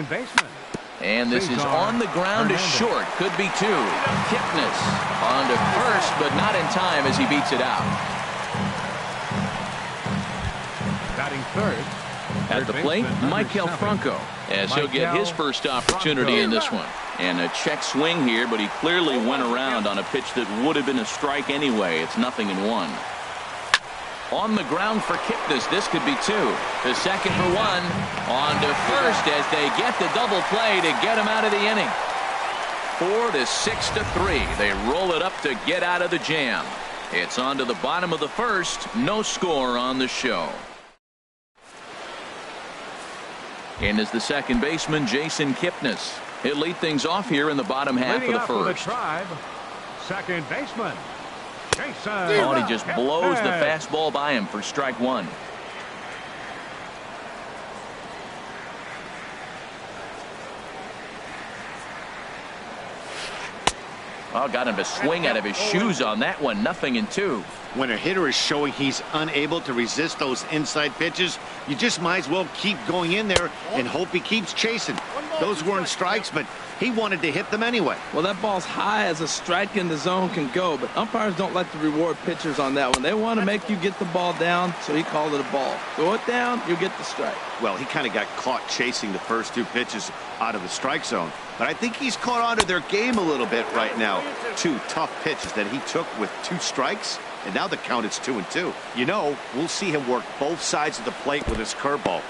baseman. And this is on the ground to short. Could be two. Kipnis on to first, but not in time as he beats it out. Batting third. At the plate, Michael Franco, as he'll get his first opportunity in this one. And a check swing here, but he clearly went around on a pitch that would have been a strike anyway. It's 0-1. On the ground for Kipnis. This could be two. To second for one. On to first as they get the double play to get him out of the inning. 4-6-3. They roll it up to get out of the jam. It's on to the bottom of the first. No score on the show. In is the second baseman, Jason Kipnis. He'll lead things off here in the bottom half of the first. Second baseman, Jason. Oh, and he just blows the fastball by him for strike one. Oh, got him to swing out of his shoes on that one. 0-2. When a hitter is showing he's unable to resist those inside pitches, you just might as well keep going in there and hope he keeps chasing. Those weren't strikes, but he wanted to hit them anyway. Well, that ball's high as a strike in the zone can go, but umpires don't like to reward pitchers on that one. They want to make you get the ball down, so he called it a ball. Throw it down, you get the strike. Well, he kind of got caught chasing the first two pitches out of the strike zone, but I think he's caught on to their game a little bit right now. Two tough pitches that he took with two strikes, and now the count is 2-2. You know, we'll see him work both sides of the plate with his curveball.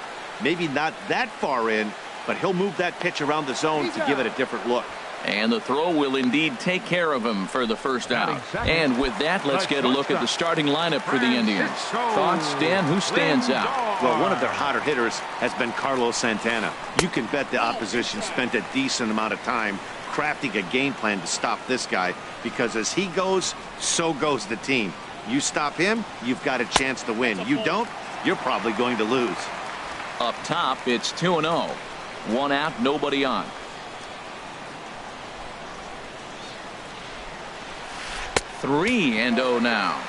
Maybe not that far in, but he'll move that pitch around the zone to give it a different look. And the throw will indeed take care of him for the first out. And with that, let's get a look at the starting lineup for the Indians. Thoughts, Dan? Who stands out? Well, one of their hotter hitters has been Carlos Santana. You can bet the opposition spent a decent amount of time crafting a game plan to stop this guy, because as he goes, so goes the team. You stop him, you've got a chance to win. You don't, you're probably going to lose. Up top, it's 2-0. One out, nobody on. Three and 0 now.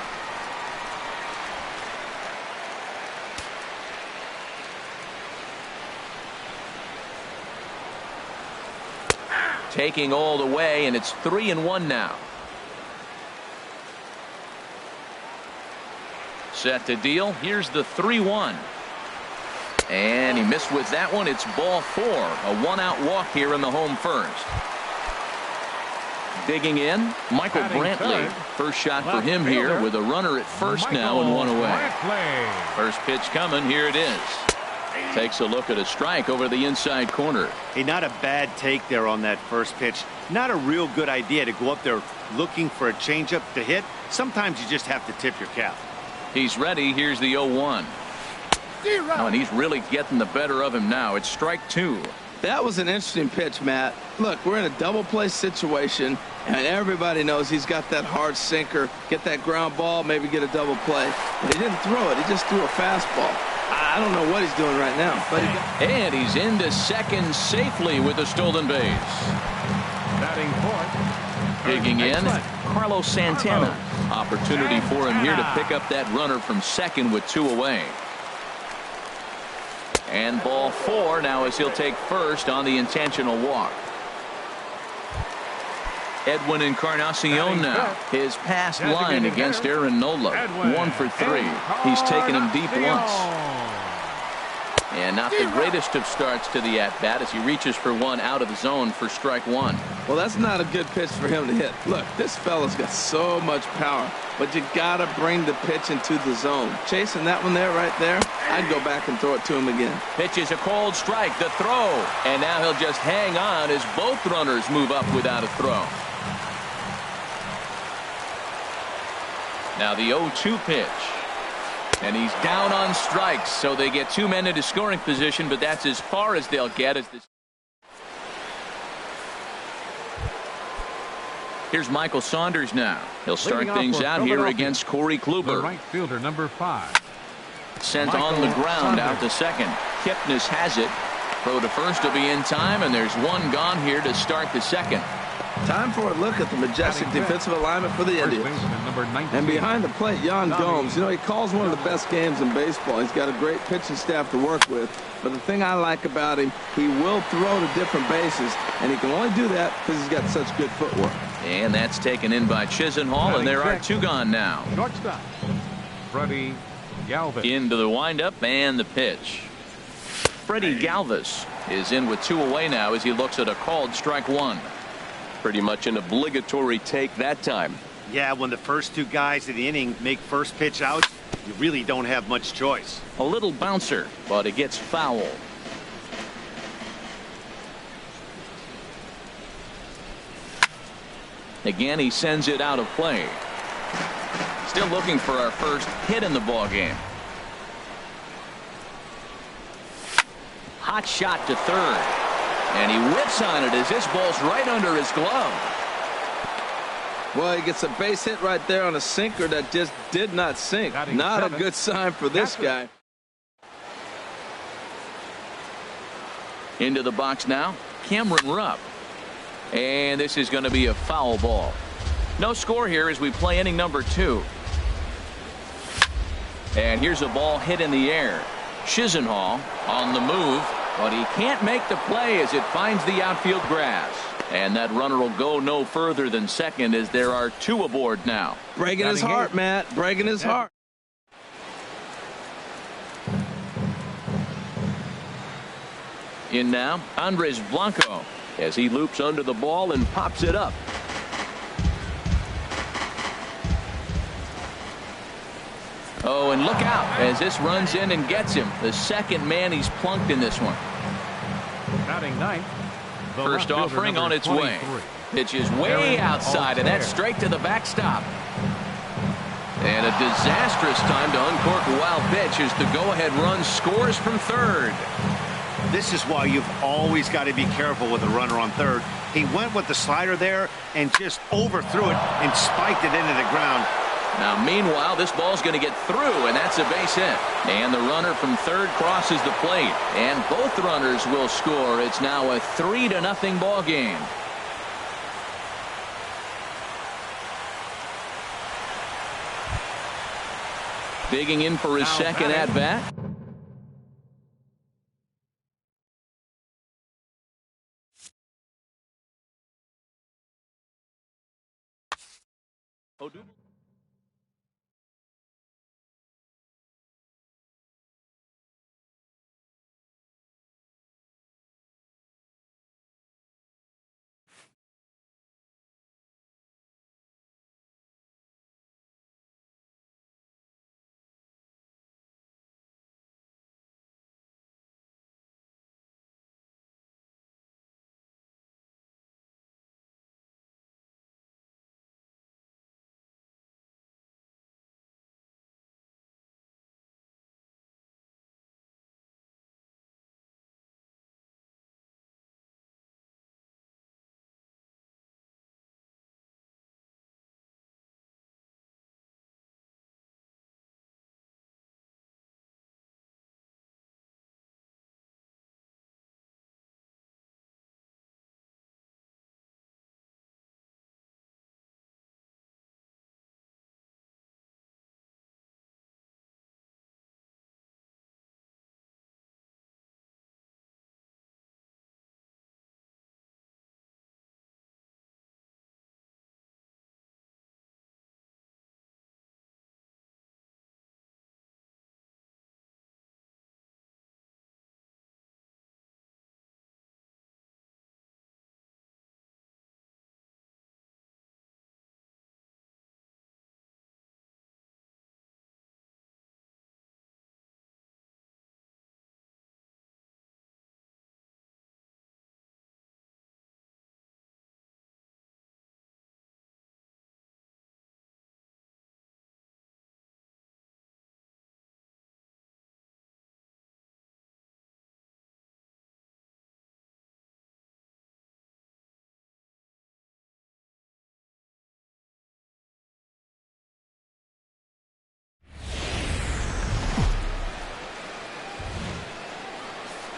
Taking all the way, and it's 3-1 now. Set to deal. Here's the 3-1. And he missed with that one. It's ball 4. A one-out walk here in the home first. Digging in, Michael Brantley. First shot for him here with a runner at first now and one away. First pitch coming. Here it is. Takes a look at a strike over the inside corner. Hey, not a bad take there on that first pitch. Not a real good idea to go up there looking for a changeup to hit. Sometimes you just have to tip your cap. He's ready. Here's the 0-1. Oh, and he's really getting the better of him now. It's strike 2. That was an interesting pitch, Matt. Look, we're in a double play situation, and everybody knows he's got that hard sinker. Get that ground ball, maybe get a double play. But he didn't throw it. He just threw a fastball. I don't know what he's doing right now. But and he's into second safely with the stolen base. Batting fourth. Digging in, Carlos Santana. Opportunity for him here to pick up that runner from second with 2 away. And ball 4 now as he'll take first on the intentional walk. Edwin Encarnacion now. His pass line against Aaron Nola. 1 for 3. He's taken him deep once. And not the greatest of starts to the at-bat as he reaches for one out of the zone for strike 1. Well, that's not a good pitch for him to hit. Look, this fella's got so much power, but you got to bring the pitch into the zone. Chasing that one there, right there, I'd go back and throw it to him again. Pitch is a cold strike, the throw. And now he'll just hang on as both runners move up without a throw. Now the 0-2 pitch. And he's down on strikes, so they get 2 men into scoring position, but that's as far as they'll get as this. Here's Michael Saunders now. He'll start things out here against Corey Kluber. The right fielder, number 5. Sent on the ground out to second. Kipnis has it. Throw to first will be in time, and there's one gone here to start the second. Time for a look at the majestic defensive alignment for the Indians. And behind the plate, Yan Gomes. You know, he calls one of the best games in baseball. He's got a great pitching staff to work with. But the thing I like about him, he will throw to different bases, and he can only do that because he's got such good footwork. And that's taken in by Chisenhall, and there are 2 gone now. Shortstop, Freddie Galvis. Into the windup and the pitch. Freddie Galvis is in with 2 away now as he looks at a called strike 1. Pretty much an obligatory take that time. Yeah, when the first 2 guys of the inning make first pitch outs, you really don't have much choice. A little bouncer, but it gets foul. Again, he sends it out of play. Still looking for our first hit in the ball game. Hot shot to third. And he whips on it as this ball's right under his glove. Well, he gets a base hit right there on a sinker that just did not sink. Not a good sign for this guy. Into the box now, Cameron Rupp. And this is going to be a foul ball. No score here as we play inning number 2. And here's a ball hit in the air. Chisenhall on the move. But he can't make the play as it finds the outfield grass. And that runner will go no further than second as there are 2 aboard now. Breaking his heart, Matt. Breaking his heart. In now, Andres Blanco as he loops under the ball and pops it up. Oh, and look out as this runs in and gets him. The second man he's plunked in this one. Batting ninth. First offering on its way. Pitch is way outside, and that's straight to the backstop. And a disastrous time to uncork a wild pitch as the go-ahead run scores from third. This is why you've always got to be careful with a runner on third. He went with the slider there and just overthrew it and spiked it into the ground. Now, meanwhile, this ball's going to get through, and that's a base hit. And the runner from third crosses the plate, and both runners will score. It's now a 3-0 ball game. Digging in for his second at bat.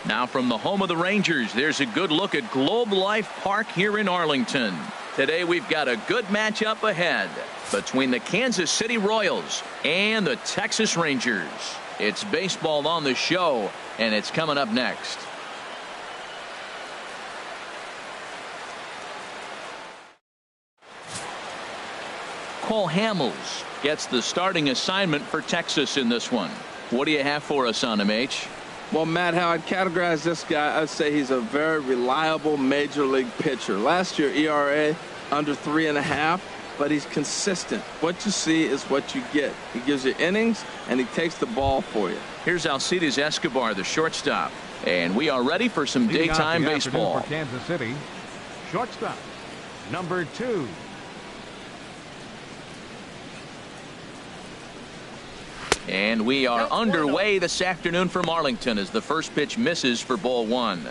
Now from the home of the Rangers, there's a good look at Globe Life Park here in Arlington. Today we've got a good matchup ahead between the Kansas City Royals and the Texas Rangers. It's baseball on the show, and it's coming up next. Cole Hamels gets the starting assignment for Texas in this one. What do you have for us on him, H? Well, Matt, how I'd categorize this guy, I'd say he's a very reliable major league pitcher. Last year, ERA under 3.5, but he's consistent. What you see is what you get. He gives you innings, and he takes the ball for you. Here's Alcides Escobar, the shortstop. And we are ready for some daytime baseball. For Kansas City, shortstop, number 2. And we are underway this afternoon from Arlington as the first pitch misses for ball 1.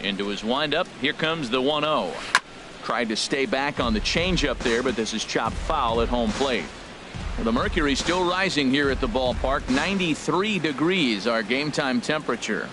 Into his windup. Here comes the 1-0. Tried to stay back on the changeup there, but this is chopped foul at home plate. The mercury still rising here at the ballpark. 93 degrees, our game time temperature.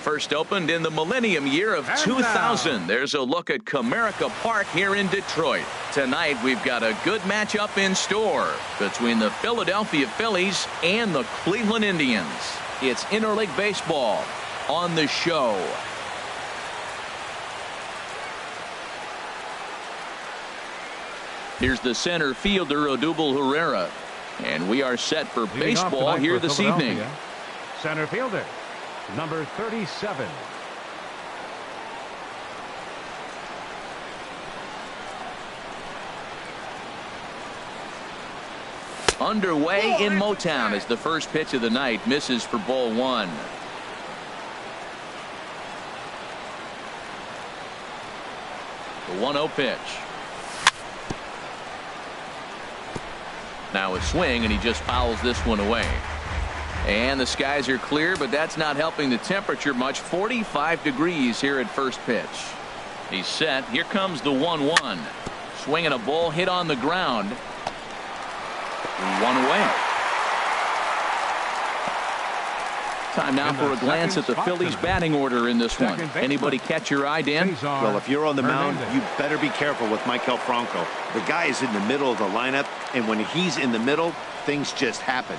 first opened in the millennium year of 2000. There's a look at Comerica Park here in Detroit. Tonight, we've got a good matchup in store between the Philadelphia Phillies and the Cleveland Indians. It's interleague baseball on the show. Here's the center fielder, Odubel Herrera. And we are set for baseball here this evening. Center fielder, number 37. Underway in Motown as the first pitch of the night misses for ball one. The 1-0 pitch. Now a swing, and he just fouls this one away. And the skies are clear, but that's not helping the temperature much. 45 degrees here at first pitch. He's set. Here comes the 1-1. Swinging a ball hit on the ground. One away. Time now for a glance at the Phillies batting order in this one. Anybody catch your eye, Dan? Well, if you're on the mound, you better be careful with Michael Franco. The guy is in the middle of the lineup, and when he's in the middle, things just happen.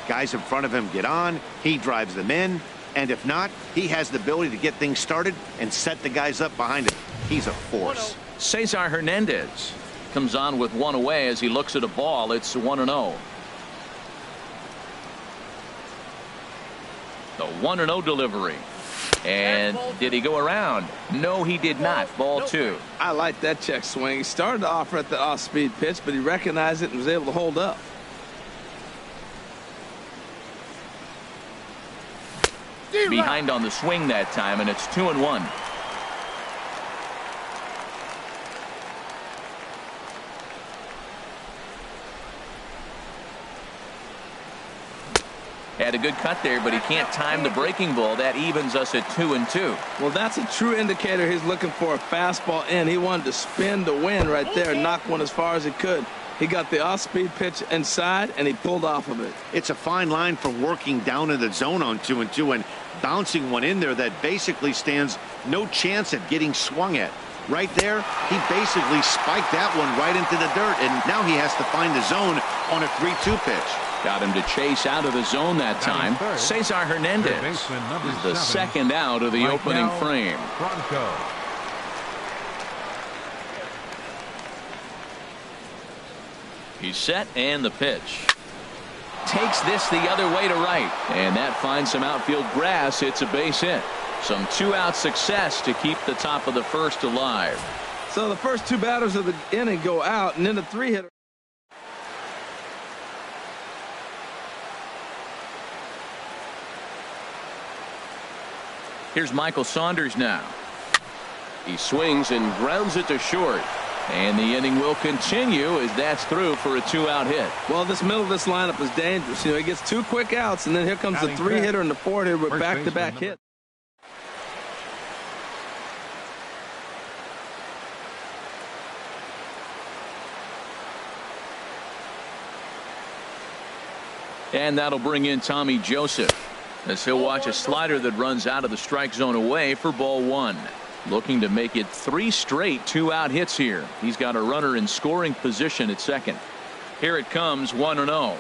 Guys in front of him get on, he drives them in, and if not, he has the ability to get things started and set the guys up behind him. He's a force. Cesar Hernandez comes on with one away as he looks at a ball. It's 1-0. The 1-0 delivery. And did he go around? No, he did not. Ball two. I like that check swing. He started off at the off-speed pitch, but he recognized it and was able to hold up. Behind on the swing that time, and it's 2-1. Had a good cut there, but he can't time the breaking ball. That evens us at 2-2. Well, that's a true indicator. He's looking for a fastball in. He wanted to spin the wind right there and knock one as far as he could. He got the off-speed pitch inside, and he pulled off of it. It's a fine line from working down in the zone on 2-2 and bouncing one in there that basically stands no chance at getting swung at. Right there, he basically spiked that one right into the dirt, and now he has to find the zone on a 3-2 pitch. Got him to chase out of the zone that time. Cesar Hernandez is the second out of the opening frame. Franco. He's set, and the pitch. Takes this the other way to right, and that finds some outfield grass. It's a base hit. Some two-out success to keep the top of the first alive. So the first two batters of the inning go out, and then the three-hitter. Here's Michael Saunders now. He swings and grounds it to short. And the inning will continue as that's through for a two-out hit. Well, this middle of this lineup is dangerous. You know, he gets two quick outs, and then here comes the three-hitter and the four-hitter with back-to-back hits. And that'll bring in Tommy Joseph as he'll watch a slider that runs out of the strike zone away for ball one. Looking to make it 3 straight two-out hits here. He's got a runner in scoring position at second. Here it comes, 1-0.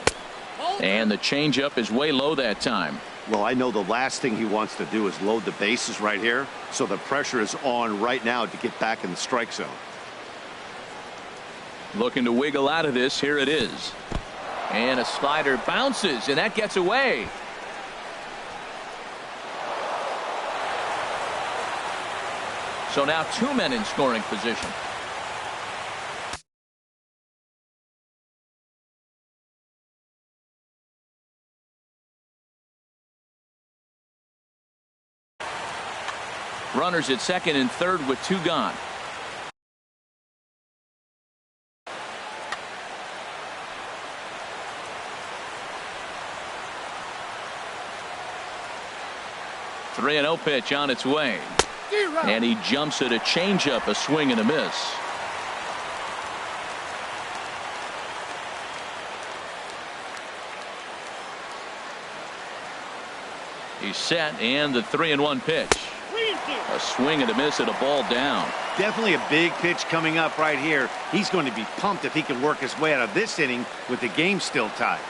And the changeup is way low that time. Well, I know the last thing he wants to do is load the bases right here, so the pressure is on right now to get back in the strike zone. Looking to wiggle out of this. Here it is. And a slider bounces, and that gets away. So now 2 men in scoring position. Runners at second and third with 2 gone. The 3-0 pitch on its way. And he jumps at a changeup, a swing and a miss. He's set, and the 3-1 pitch. A swing and a miss, and a ball down. Definitely a big pitch coming up right here. He's going to be pumped if he can work his way out of this inning with the game still tied.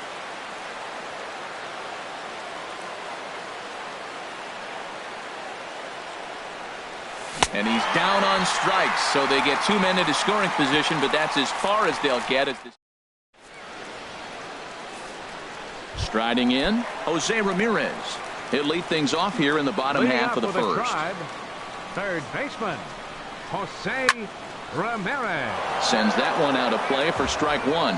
And he's down on strikes, so they get 2 men into scoring position, but that's as far as they'll get at this. Striding in, Jose Ramirez. He'll lead things off here in the bottom half of the first. Third baseman, Jose Ramirez. Sends that one out of play for strike one.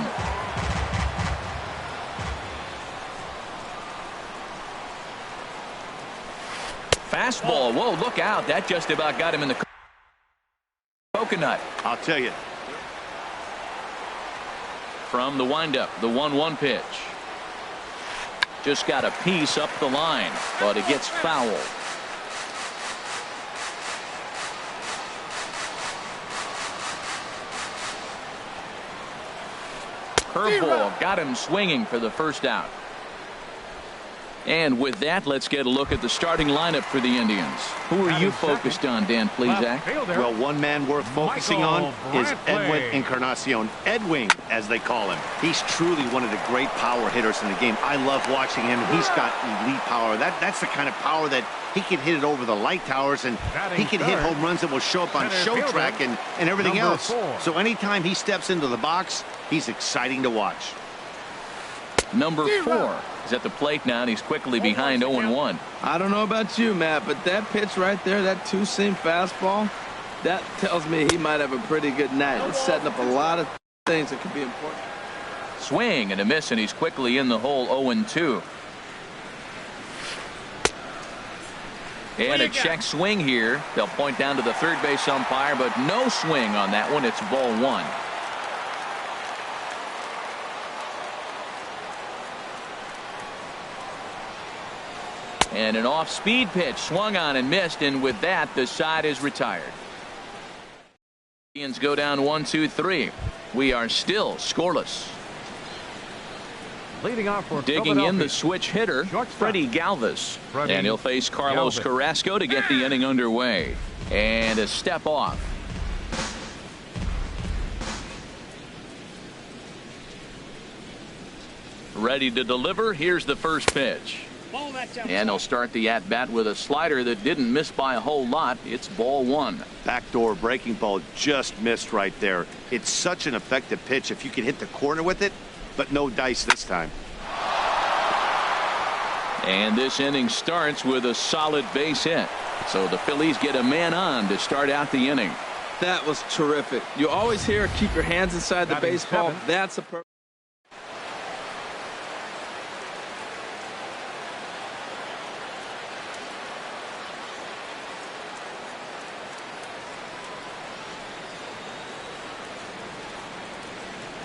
Fastball. Whoa, look out. That just about got him in the coconut. I'll tell you. From the windup, the 1-1 pitch. Just got a piece up the line, but it gets foul. Curveball got him swinging for the first out. And with that, let's get a look at the starting lineup for the Indians. Who are you focused on, Dan Plesac? Well, one man worth focusing on is Edwin Encarnacion. Edwin, as they call him. He's truly one of the great power hitters in the game. I love watching him. He's got elite power. That's the kind of power that he can hit it over the light towers, and he can hit home runs that will show up on show track and everything else. So anytime he steps into the box, he's exciting to watch. Number 4 is at the plate now, and he's quickly behind 0-1. I don't know about you, Matt, but that pitch right there, that two-seam fastball, that tells me he might have a pretty good night. It's setting up a lot of things that could be important. Swing and a miss, and he's quickly in the hole. 0-2. And a check swing here. They'll point down to the third base umpire, but no swing on that one. It's ball 1. And an off-speed pitch swung on and missed, and with that, the side is retired. Indians go down 1-2-3. We are still scoreless. Leading off for digging in the switch hitter, Freddie Galvis. And he'll face Carlos Carrasco to get the inning underway. And a step off. Ready to deliver. Here's the first pitch. And he'll start the at-bat with a slider that didn't miss by a whole lot. It's ball 1. Backdoor breaking ball just missed right there. It's such an effective pitch if you can hit the corner with it, but no dice this time. And this inning starts with a solid base hit. So the Phillies get a man on to start out the inning. That was terrific. You always hear keep your hands inside the baseball. That's a perfect.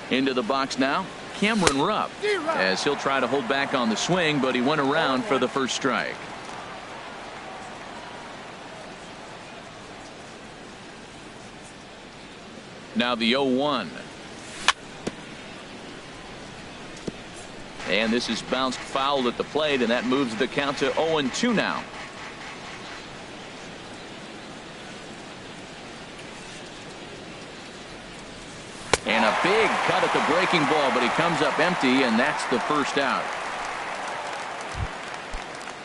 Into the box now, Cameron Rupp, as he'll try to hold back on the swing, but he went around for the first strike. Now the 0-1. And this is bounced foul at the plate, and that moves the count to 0-2 now. And a big cut at the breaking ball, but he comes up empty, and that's the first out.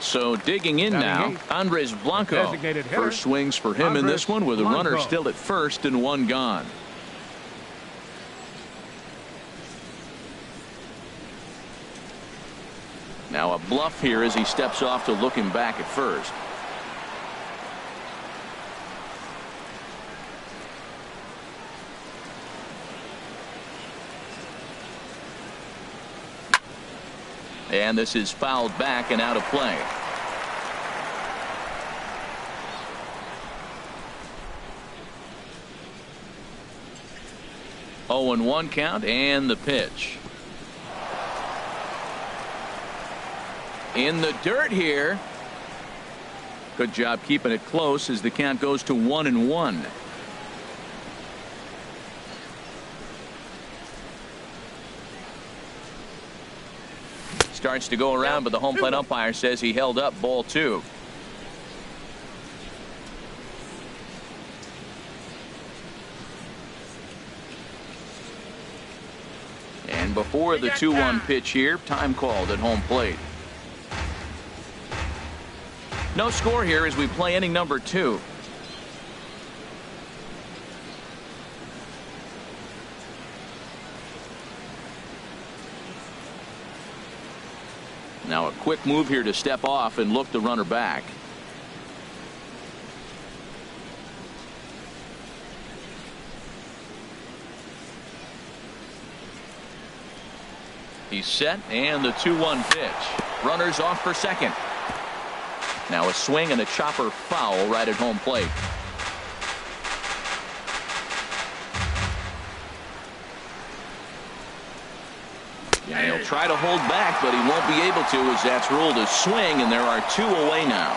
So digging in now, Andres Blanco. First swings for him in this one with a runner still at first and one gone. Now a bluff here as he steps off to look him back at first. And this is fouled back and out of play. Oh, and 1 count, and the pitch. In the dirt here. Good job keeping it close as the count goes to 1-1. starts to go around, but the home plate umpire says he held up ball 2. And before the 2-1 pitch here, time called at home plate. No score here as we play inning number 2. Now a quick move here to step off and look the runner back. He's set, and the 2-1 pitch. Runners off for second. Now a swing and a chopper foul right at home plate. And he'll try to hold back, but he won't be able to, as that's ruled a swing, and there are 2 away now.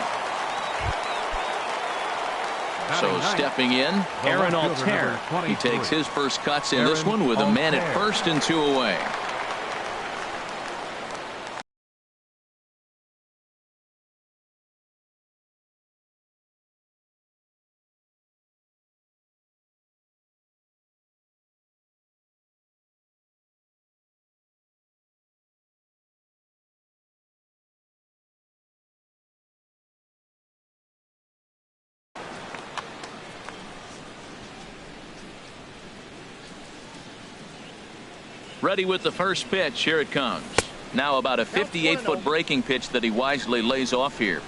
So stepping in, Aaron Altair. He takes his first cuts in this one with a man at first and 2 away. Ready with the first pitch. Here it comes. Now about a 58-foot breaking pitch that he wisely lays off here.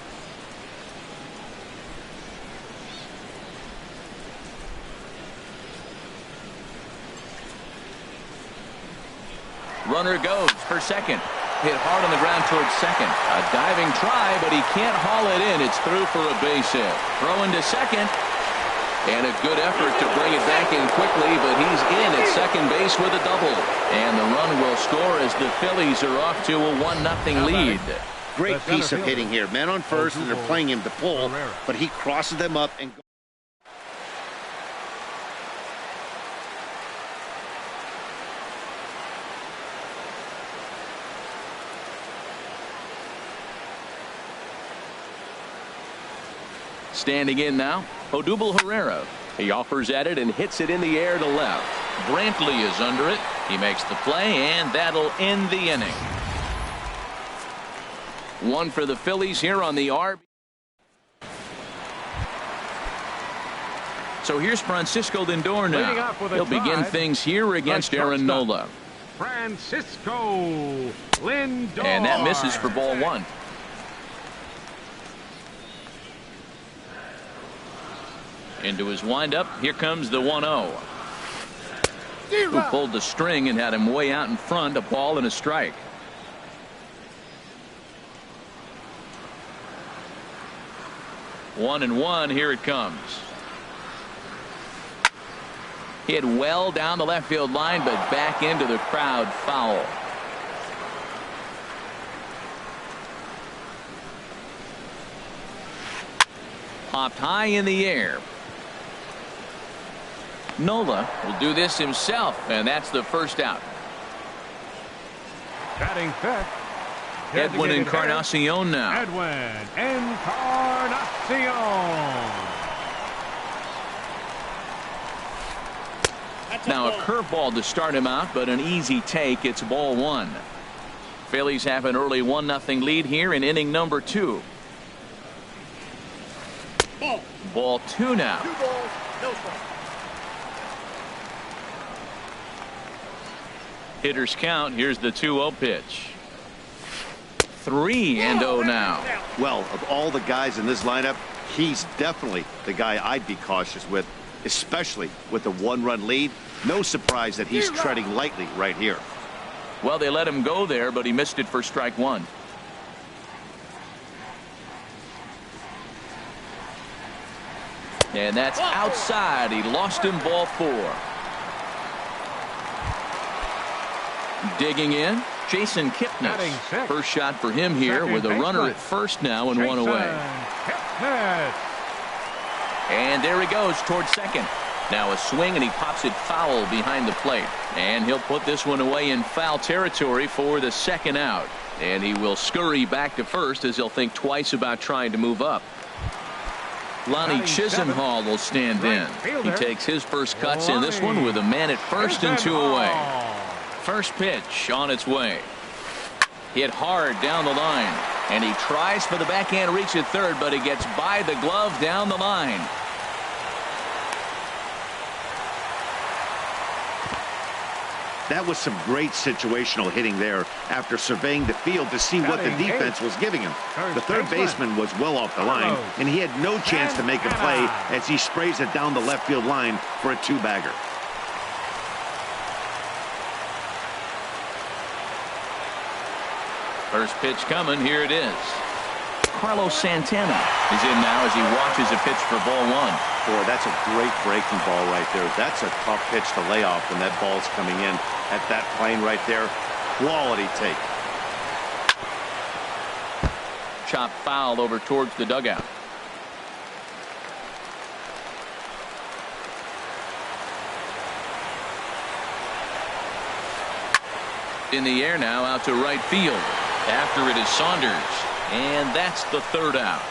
Runner goes for second. Hit hard on the ground towards second. A diving try, but he can't haul it in. It's through for a base hit. Throwing to second. And a good effort to bring it back in quickly, but he's in at second base with a double. And the run will score as the Phillies are off to a 1-0 lead. Great piece of hitting here. Man on first, and they're playing him to pull, but he crosses them up and goes. Standing in now, Odubel Herrera. He offers at it and hits it in the air to left. Brantley is under it. He makes the play, and that'll end the inning. One for the Phillies here on the RB. So here's Francisco Lindor now. He'll begin things here against Aaron Nola. Francisco Lindor. And that misses for ball 1. Into his windup. Here comes the 1-0. Who pulled the string and had him way out in front. A ball and a strike. One and one. Here it comes. Hit well down the left field line, but back into the crowd. Foul. Popped high in the air. Nola will do this himself, and that's the first out. Batting fifth. Edwin Encarnacion now. Edwin Encarnacion. Now a curveball to start him out, but an easy take. It's ball 1. Phillies have an early 1-0 lead here in inning number 2. Ball 2 now. 2 balls, no strikes. Hitters count. Here's the 2-0 pitch. 3-0 now. Well, of all the guys in this lineup, he's definitely the guy I'd be cautious with, especially with the 1-run lead. No surprise that he's treading lightly right here. Well, they let him go there, but he missed it for strike 1. And that's outside. He lost him, ball 4. Digging in, Jason Kipnis. First shot for him here with a runner at first now and 1 away. And there he goes towards second. Now a swing, and he pops it foul behind the plate. And he'll put this one away in foul territory for the second out. And he will scurry back to first as he'll think twice about trying to move up. Lonnie Chisenhall will stand in. He takes his first cuts in this one with a man at first and 2 away. First pitch on its way. Hit hard down the line. And he tries for the backhand reach at third, but he gets by the glove down the line. That was some great situational hitting there after surveying the field to see what the defense was giving him. The third baseman was well off the line, and he had no chance to make a play as he sprays it down the left field line for a 2-bagger. First pitch coming. Here it is. Carlos Santana is in now as he watches a pitch for ball 1. Boy, that's a great breaking ball right there. That's a tough pitch to lay off when that ball's coming in at that plane right there. Quality take. Chop foul over towards the dugout. In the air now, out to right field. After it is Saunders. And that's the third out.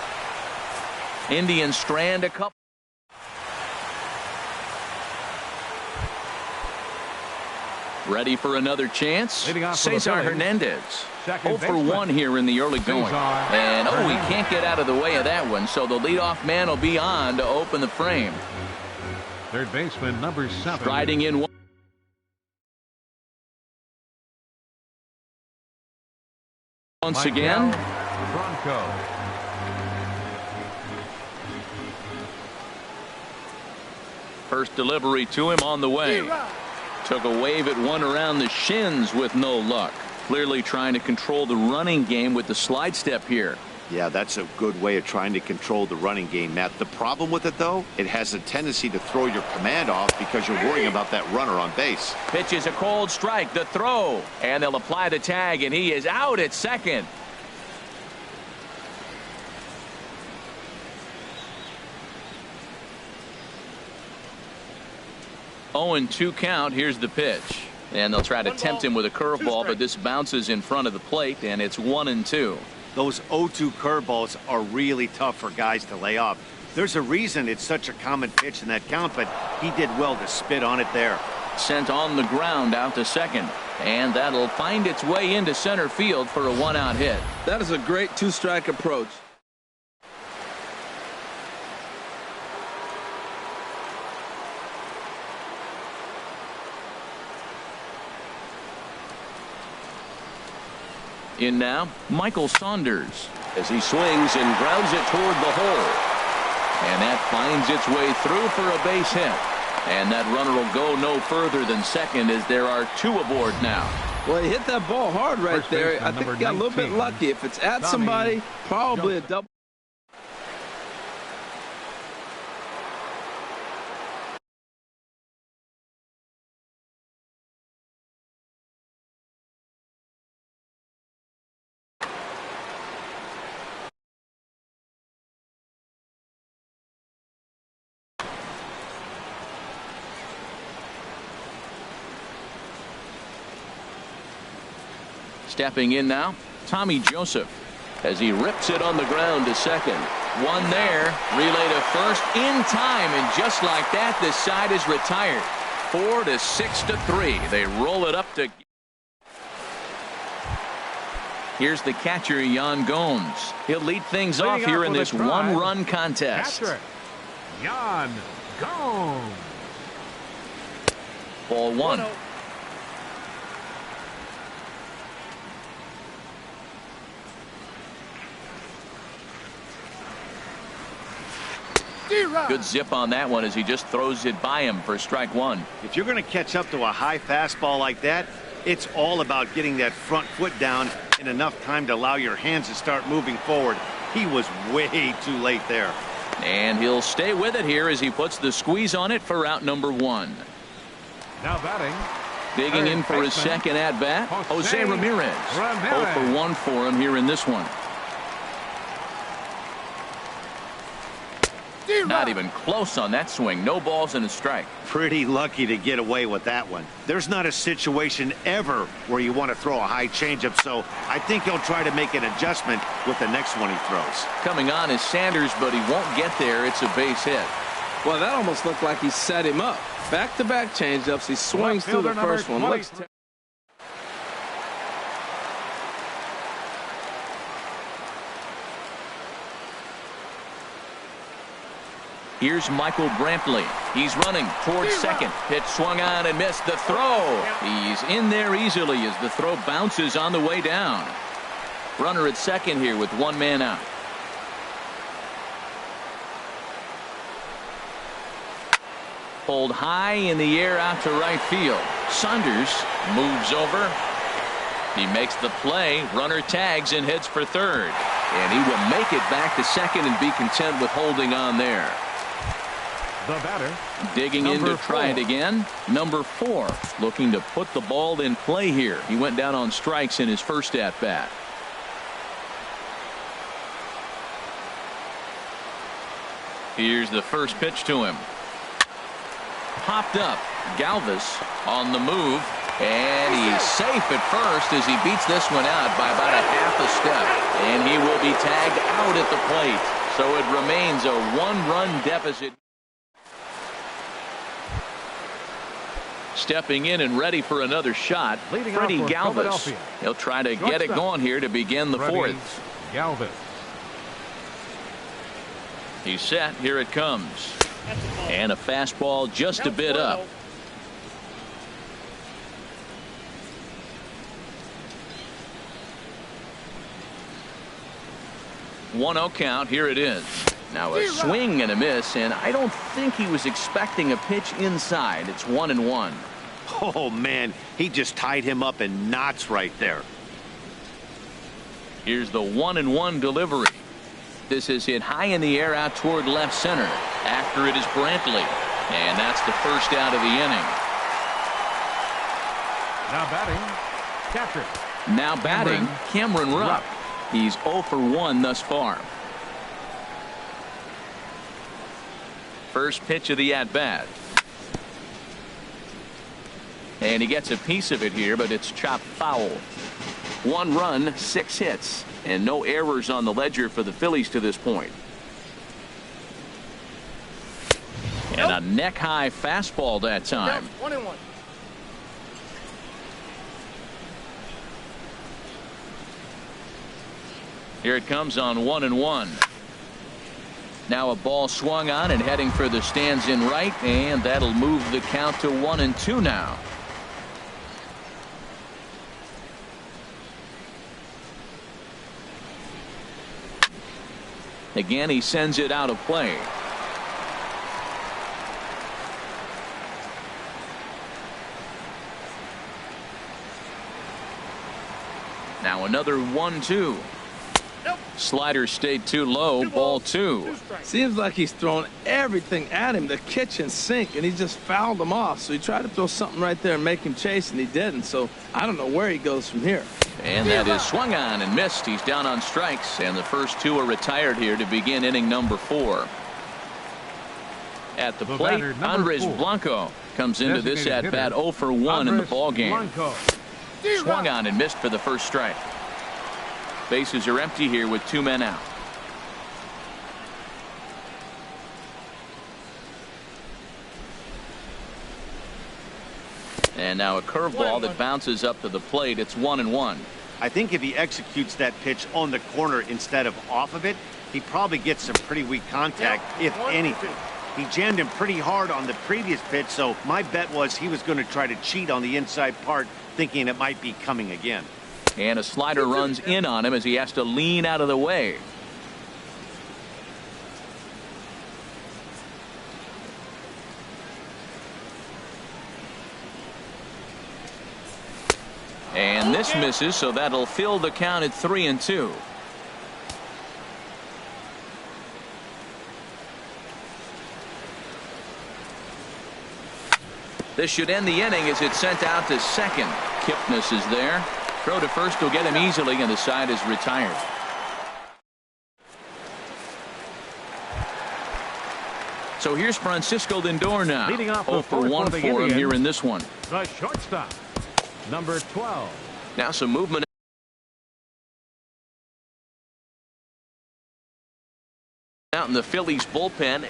Indians strand a couple. Ready for another chance? Cesar Hernandez. 0 for 1 here in the early going. And he can't get out of the way of that one, so the leadoff man will be on to open the frame. Third baseman number 7. Striding in once again. Bronco. First delivery to him on the way. Took a wave at one around the shins with no luck. Clearly trying to control the running game with the slide step here. Yeah, that's a good way of trying to control the running game, Matt. The problem with it, though, it has a tendency to throw your command off because you're worrying about that runner on base. Pitch is a cold strike. The throw. And they'll apply the tag, and he is out at second. Oh, and 2 count. Here's the pitch. And they'll try to tempt him with a curveball, but this bounces in front of the plate, and it's 1-2. Those 0-2 curveballs are really tough for guys to lay off. There's a reason it's such a common pitch in that count, but he did well to spit on it there. Sent on the ground out to second. And that'll find its way into center field for a 1-out hit. That is a great 2-strike approach. In now, Michael Saunders as he swings and grounds it toward the hole. And that finds its way through for a base hit. And that runner will go no further than second as there are 2 aboard now. Well, he hit that ball hard right there. I think he got a little bit lucky. If it's at somebody, probably a double. Stepping in now, Tommy Joseph as he rips it on the ground to second. One there, relay to first in time, and just like that, this side is retired. 4 to 6 to 3. They roll it up to. Here's the catcher, Yan Gomes. He'll lead things off here in this 1-run contest. Yan Gomes. Ball 1. Good zip on that one as he just throws it by him for strike 1. If you're going to catch up to a high fastball like that, it's all about getting that front foot down in enough time to allow your hands to start moving forward. He was way too late there. And he'll stay with it here as he puts the squeeze on it for out number 1. Now batting. Digging in for his second at bat, Jose Ramirez. 0 for 1 for him here in this one. Not even close on that swing. No balls and a strike. Pretty lucky to get away with that one. There's not a situation ever where you want to throw a high changeup, so I think he'll try to make an adjustment with the next one he throws. Coming on is Sanders, but he won't get there. It's a base hit. Well, that almost looked like he set him up. Back-to-back changeups. He swings through the first one. Here's Michael Brantley. He's running towards second. Pitch swung on and missed. The throw. He's in there easily as the throw bounces on the way down. Runner at second here with one man out. Pulled high in the air out to right field. Saunders moves over. He makes the play. Runner tags and heads for third. And he will make it back to second and be content with holding on there. The batter. Digging in to try it again. Number 4, looking to put the ball in play here. He went down on strikes in his first at bat. Here's the first pitch to him. Popped up. Galvis on the move. And he's safe at first as he beats this one out by about a half a step. And he will be tagged out at the plate. So it remains a 1-run deficit. Stepping in and ready for another shot, Freddie Galvis. He'll try to get it going here to begin the fourth. Galvis. He's set. Here it comes. And a fastball just a bit up. One-0 count. Here it is. Now a swing and a miss, and I don't think he was expecting a pitch inside. It's 1-1. Oh, man, he just tied him up in knots right there. Here's the 1-1 delivery. This is hit high in the air out toward left center. After it is Brantley, and that's the first out of the inning. Now batting, catcher. Now batting, Cameron Rupp. He's 0 for 1 thus far. First pitch of the at-bat. And he gets a piece of it here, but it's chopped foul. 1 run, 6 hits, and no errors on the ledger for the Phillies to this point. And a neck-high fastball that time. 1-1. Here it comes on 1-1. Now a ball swung on and heading for the stands in right, and that'll move the count to 1-2 now. Again, he sends it out of play. Now another 1-2. Slider stayed too low. Ball 2. Seems like he's throwing everything at him, the kitchen sink, and he just fouled him off. So he tried to throw something right there and make him chase, and he didn't. So I don't know where he goes from here. And that is swung on and missed. He's down on strikes, and the first 2 are retired here to begin inning number 4. At the plate, Andres Blanco comes into this at bat 0 for 1 in the ball game. Swung on and missed for the first strike. Bases are empty here with 2 men out. And now a curveball that bounces up to the plate. It's 1-1. I think if he executes that pitch on the corner instead of off of it, he probably gets some pretty weak contact, if anything. He jammed him pretty hard on the previous pitch, so my bet was he was going to try to cheat on the inside part, thinking it might be coming again. And a slider runs in on him as he has to lean out of the way. And this misses, so that'll fill the count at 3-2. This should end the inning as it's sent out to second. Kipnis is there. Throw to first will get him easily, and the side is retired. So here's Francisco Lindor now. Leading off 0 for 1 for him here in this one. The shortstop, number 12. Now some movement out in the Phillies bullpen.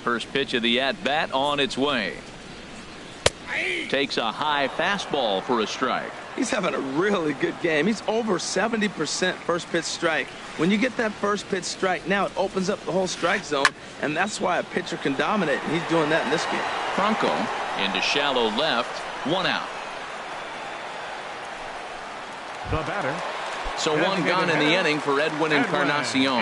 First pitch of the at-bat on its way. Takes a high fastball for a strike. He's having a really good game. He's over 70% first pitch strike. When you get that first pitch strike, now it opens up the whole strike zone, and that's why a pitcher can dominate, and he's doing that in this game. Franco into shallow left, 1 out. The batter. So 1 gone in the inning for Edwin Encarnacion.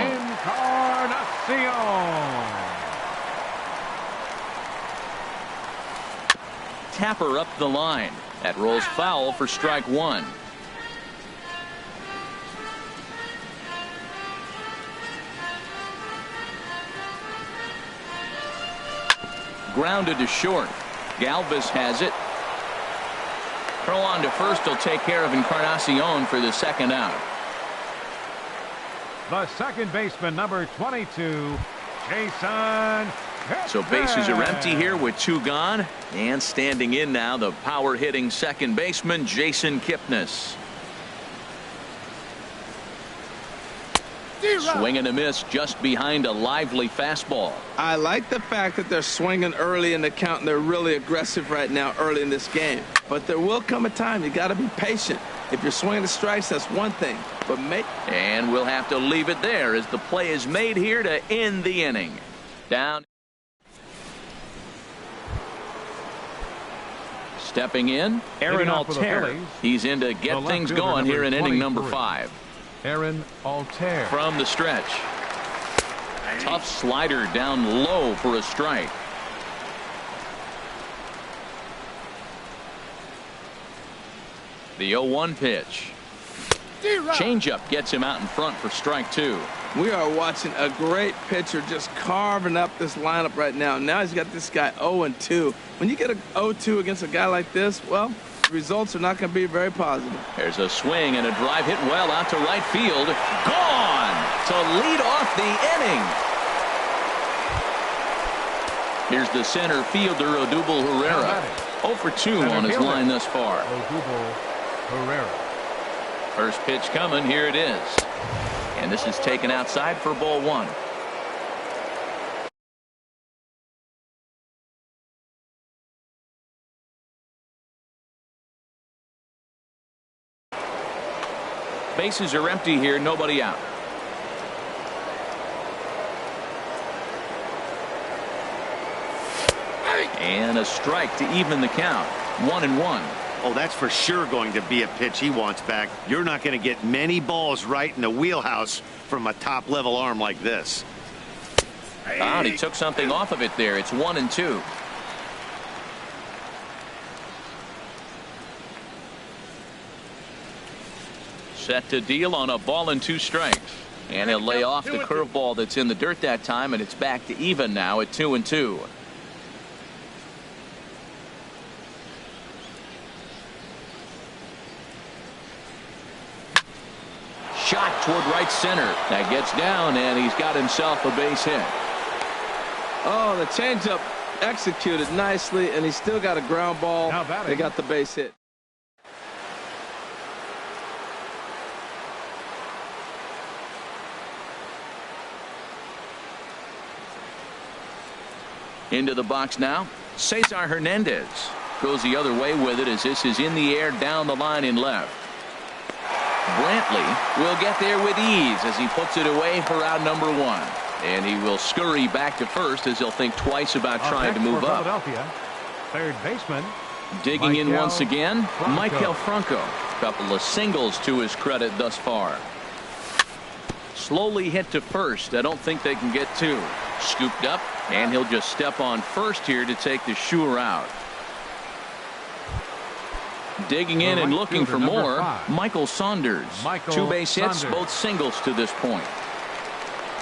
Tapper up the line. That rolls foul for strike 1. Grounded to short. Galvis has it. Throw on to first will take care of Encarnacion for the 2nd out. The second baseman, number 22, Jason. So bases are empty here with 2 gone. And standing in now, the power-hitting second baseman, Jason Kipnis. Swing and a miss just behind a lively fastball. I like the fact that they're swinging early in the count, and they're really aggressive right now early in this game. But there will come a time you got to be patient. If you're swinging the strikes, that's one thing. But and we'll have to leave it there as the play is made here to end the inning. Down. Stepping in, Aaron Altair. He's in to get things going here in inning number 5. Aaron Altair. From the stretch. Tough slider down low for a strike. The 0-1 pitch. Changeup gets him out in front for strike 2. We are watching a great pitcher just carving up this lineup right now. Now he's got this guy 0-2. When you get a 0-2 against a guy like this, well, the results are not going to be very positive. There's a swing and a drive hit well out to right field. Gone to lead off the inning. Here's the center fielder, Odubel Herrera. 0 for 2 on his line thus far. Odubel Herrera. First pitch coming. Here it is. And this is taken outside for ball 1. Bases are empty here. Nobody out. And a strike to even the count. 1-1. Oh, that's for sure going to be a pitch he wants back. You're not going to get many balls right in the wheelhouse from a top-level arm like this. Ah, he took something off of it there. It's 1-2. Set to deal on a ball and 2 strikes. And he'll lay off the curveball that's in the dirt that time, and it's back to even now at 2-2. Shot toward right center. That gets down, and he's got himself a base hit. Oh, the changeup executed nicely, and he's still got a ground ball. They got the base hit. Into the box now, Cesar Hernandez goes the other way with it as this is in the air down the line in left. Brantley will get there with ease as he puts it away for out number 1. And he will scurry back to first as he'll think twice about trying to move up. Philadelphia, third baseman. Digging in once again, Maikel Franco. Couple of singles to his credit thus far. Slowly hit to first. I don't think they can get 2. Scooped up, and he'll just step on first here to take the Shure out. Digging in and looking for more, Michael Saunders. 2 base hits, both singles to this point.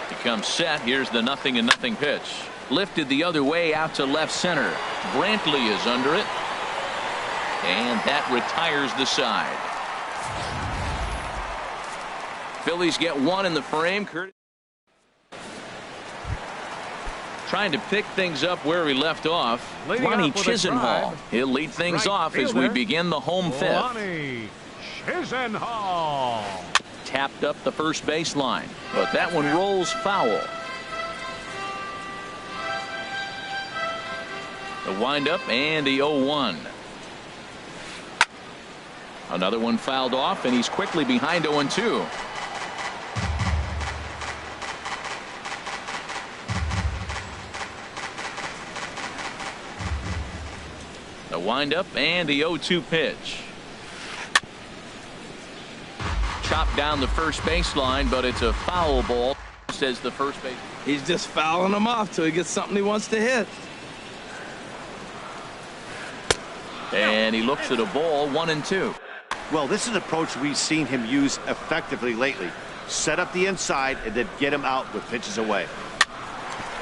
He comes set. Here's the 0-0 pitch. Lifted the other way out to left center. Brantley is under it. And that retires the side. Phillies get one in the frame. Trying to pick things up where we left off. Lonnie Chisenhall. He'll lead things off as we begin the home fifth. Lonnie Chisenhall. Tapped up the first baseline, but that one rolls foul. The windup and the 0-1. Another one fouled off, and he's quickly behind 0-2. The windup and the 0-2 pitch. Chopped down the first baseline, but it's a foul ball, says the first base. He's just fouling him off till he gets something he wants to hit. And he looks at a ball, 1-2. Well, this is an approach we've seen him use effectively lately. Set up the inside and then get him out with pitches away.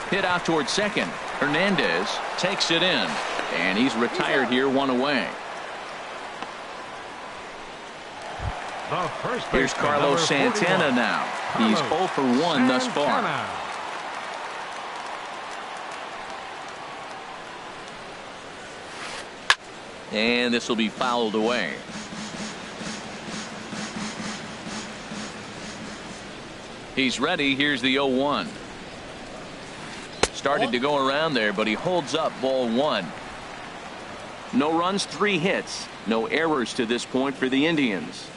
Hit out toward second. Hernandez takes it in, and he's retired here, one away. Here's Carlos Santana now. He's 0 for 1 thus far. And this will be fouled away. He's ready. Here's the 0-1. Started to go around there, but he holds up, ball 1. No runs, 3 hits. No errors to this point for the Indians.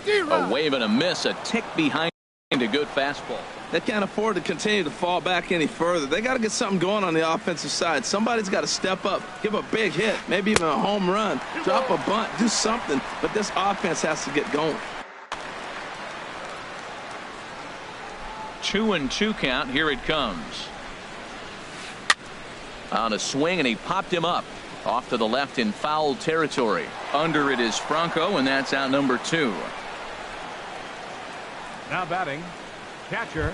A wave and a miss, a tick behind a good fastball. They can't afford to continue to fall back any further. They got to get something going on the offensive side. Somebody's got to step up, give a big hit, maybe even a home run, drop a bunt, do something. But this offense has to get going. 2-2 count. Here it comes. On a swing, and he popped him up off to the left in foul territory. Under it is Franco, and that's out number 2. Now batting, catcher.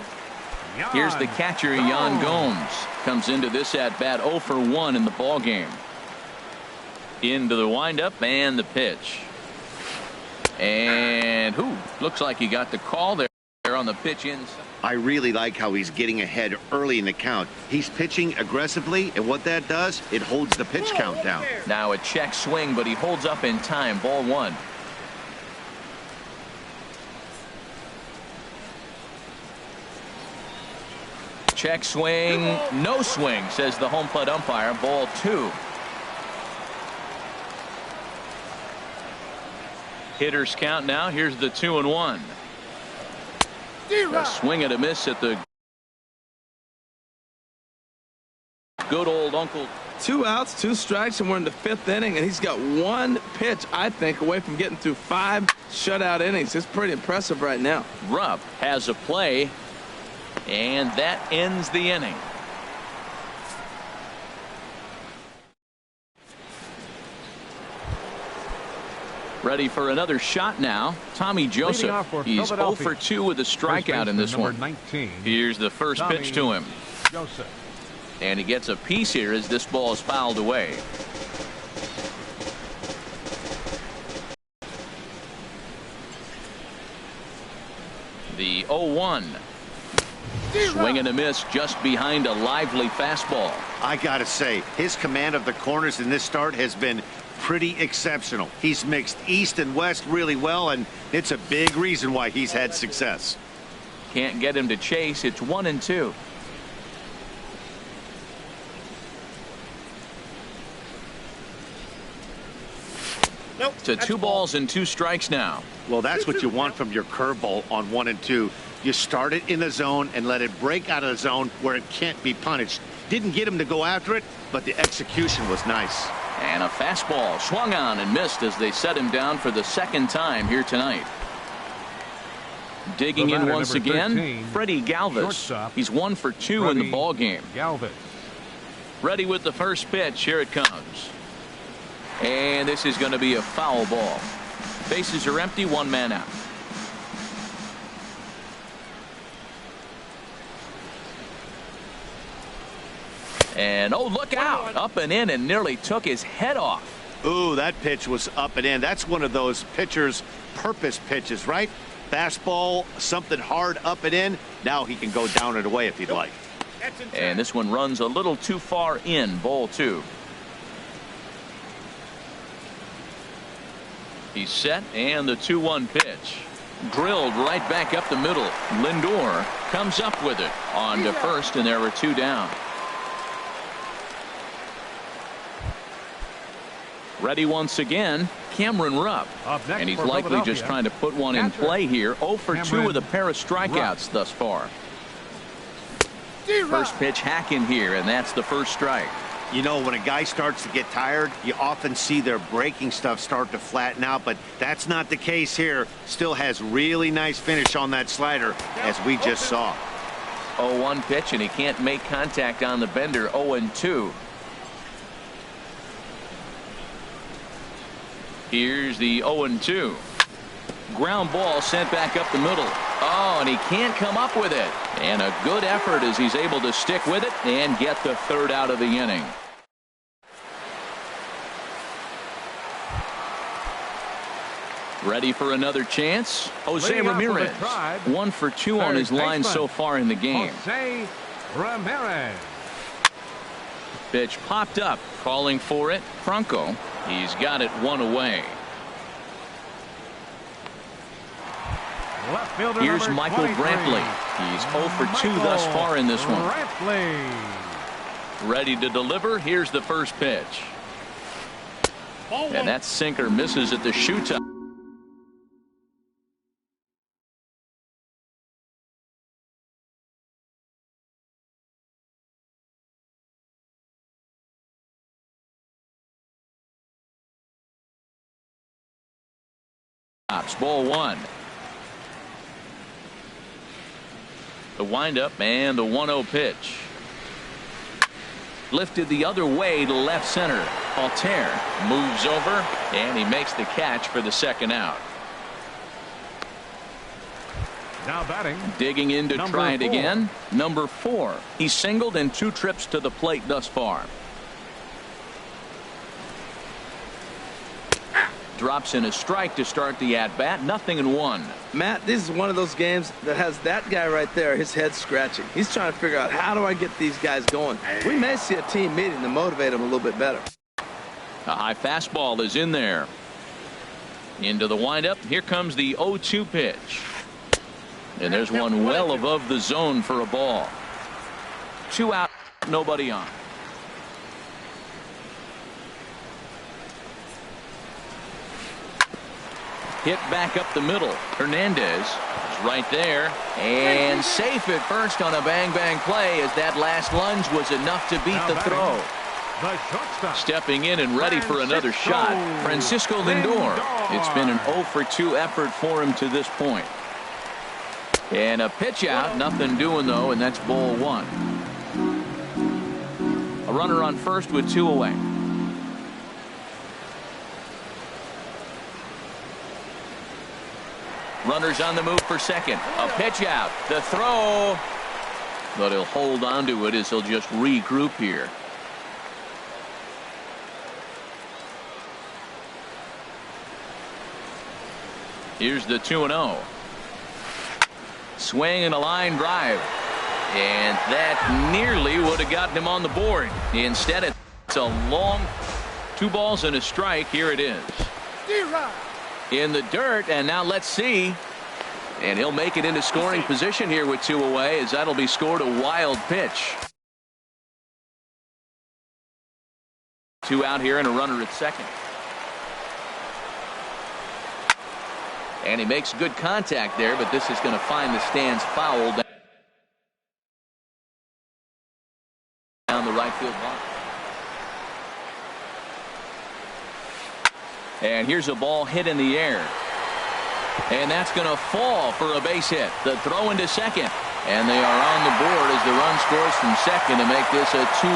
Here's the catcher, Yan Gomes. Comes into this at bat 0 for 1 in the ball game. Into the windup and the pitch. And looks like he got the call there on the pitch inside. I really like how he's getting ahead early in the count. He's pitching aggressively, and what that does, it holds the pitch count down. Now a check swing, but he holds up in time. Ball 1. Check swing, no swing, says the home plate umpire. Ball 2. Hitters count now. Here's the 2-1. A swing and a miss at the good old Uncle. 2 outs, 2 strikes, and we're in the 5th inning, and he's got 1 pitch, I think, away from getting through 5 shutout innings. It's pretty impressive right now. Rupp has a play, and that ends the inning. Ready for another shot now. Tommy Joseph. He's 0 for 2 with a strikeout in this one. 19. Here's the first pitch to him. Joseph. And he gets a piece here as this ball is fouled away. The 0-1. Swing and a miss just behind a lively fastball. I gotta say, his command of the corners in this start has been pretty exceptional. He's mixed east and west really well, and it's a big reason why he's had success. Can't get him to chase. It's 1-2. Nope, to 2 balls and 2 strikes now. Well, that's what you want from your curveball on 1 and 2. You start it in the zone and let it break out of the zone where it can't be punished. Didn't get him to go after it, but the execution was nice. And a fastball swung on and missed as they set him down for the 2nd time here tonight. Digging in once again, 13, Freddie Galvis. Shortstop. He's 1 for 2 in the ball game. Galvis. Ready with the first pitch. Here it comes. And this is going to be a foul ball. Bases are empty, 1 man out. And oh, look out. Up and in and nearly took his head off. Ooh, that pitch was up and in. That's one of those pitcher's purpose pitches, right? Fastball, something hard up and in. Now he can go down and away if he'd like. And this one runs a little too far in. Ball 2. He's set, and the 2-1 pitch. Drilled right back up the middle. Lindor comes up with it on to first, and there are 2 down. Ready once again, Cameron Rupp. And he's likely just trying to put one in play here. 0 for 2 with a pair of strikeouts thus far. First pitch hacking here, and that's the first strike. You know, when a guy starts to get tired, you often see their breaking stuff start to flatten out, but that's not the case here. Still has really nice finish on that slider, as we just saw. 0-1 pitch, and he can't make contact on the bender. 0-2. Here's the 0-2. Ground ball sent back up the middle. Oh, and he can't come up with it. And a good effort as he's able to stick with it and get the 3rd out of the inning. Ready for another chance? Jose Ramirez. 1 for 2 on his line so far in the game. Jose Ramirez. Pitch popped up, calling for it. Franco. He's got it 1 away. Left fielder Here's Michael 23. Brantley. He's 0 for 2 thus far in this one. Brantley. Ready to deliver. Here's the first pitch. And that sinker misses at the shoe top. Ball 1. The windup and the 1-0 pitch. Lifted the other way to left center. Altair moves over, and he makes the catch for the 2nd out. Now batting. Digging in to Number try it 4. again. Number 4. He's singled in 2 trips to the plate thus far. Drops in a strike to start the at-bat. 0-1. Matt, this is one of those games that has that guy right there, his head scratching. He's trying to figure out, how do I get these guys going? We may see a team meeting to motivate them a little bit better. A high fastball is in there. Into the windup. Here comes the 0-2 pitch. And there's one well above the zone for a ball. 2 out, nobody on. Hit back up the middle. Hernandez is right there. And safe at first on a bang-bang play, as that last lunge was enough to beat the throw. The shortstop. Stepping in and ready for another shot, Francisco Lindor. It's been an 0 for 2 effort for him to this point. And a pitch out, nothing doing though, and that's ball 1. A runner on first with 2 away. Runners on the move for second. A pitch out. The throw. But he'll hold on to it as he'll just regroup here. Here's the 2-0. Swing and a line drive. And that nearly would have gotten him on the board. Instead, it's a long 2 balls and a strike. Here it is. In the dirt, and now let's see. And he'll make it into scoring position here with 2 away, as that'll be scored. A wild pitch. 2 out here and a runner at second. And he makes good contact there, but this is going to find the stands foul down the right field line. And here's a ball hit in the air. And that's going to fall for a base hit. The throw into second. And they are on the board as the run scores from second to make this a 2-1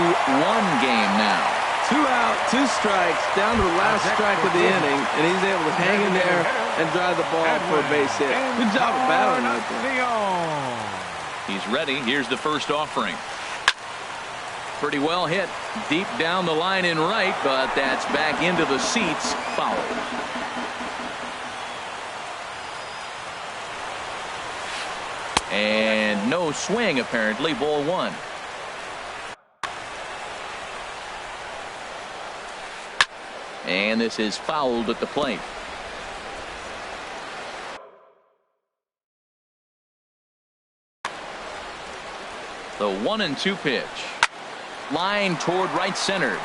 game now. 2 out, 2 strikes, down to the last strike of the inning, and he's able to hang in there and drive the ball for a base hit. Good job of battling right there. He's ready. Here's the first offering. Pretty well hit. Deep down the line in right, but that's back into the seats. Foul. And no swing, apparently. Ball one. And this is fouled at the plate. The 1-2 pitch. Line toward right center.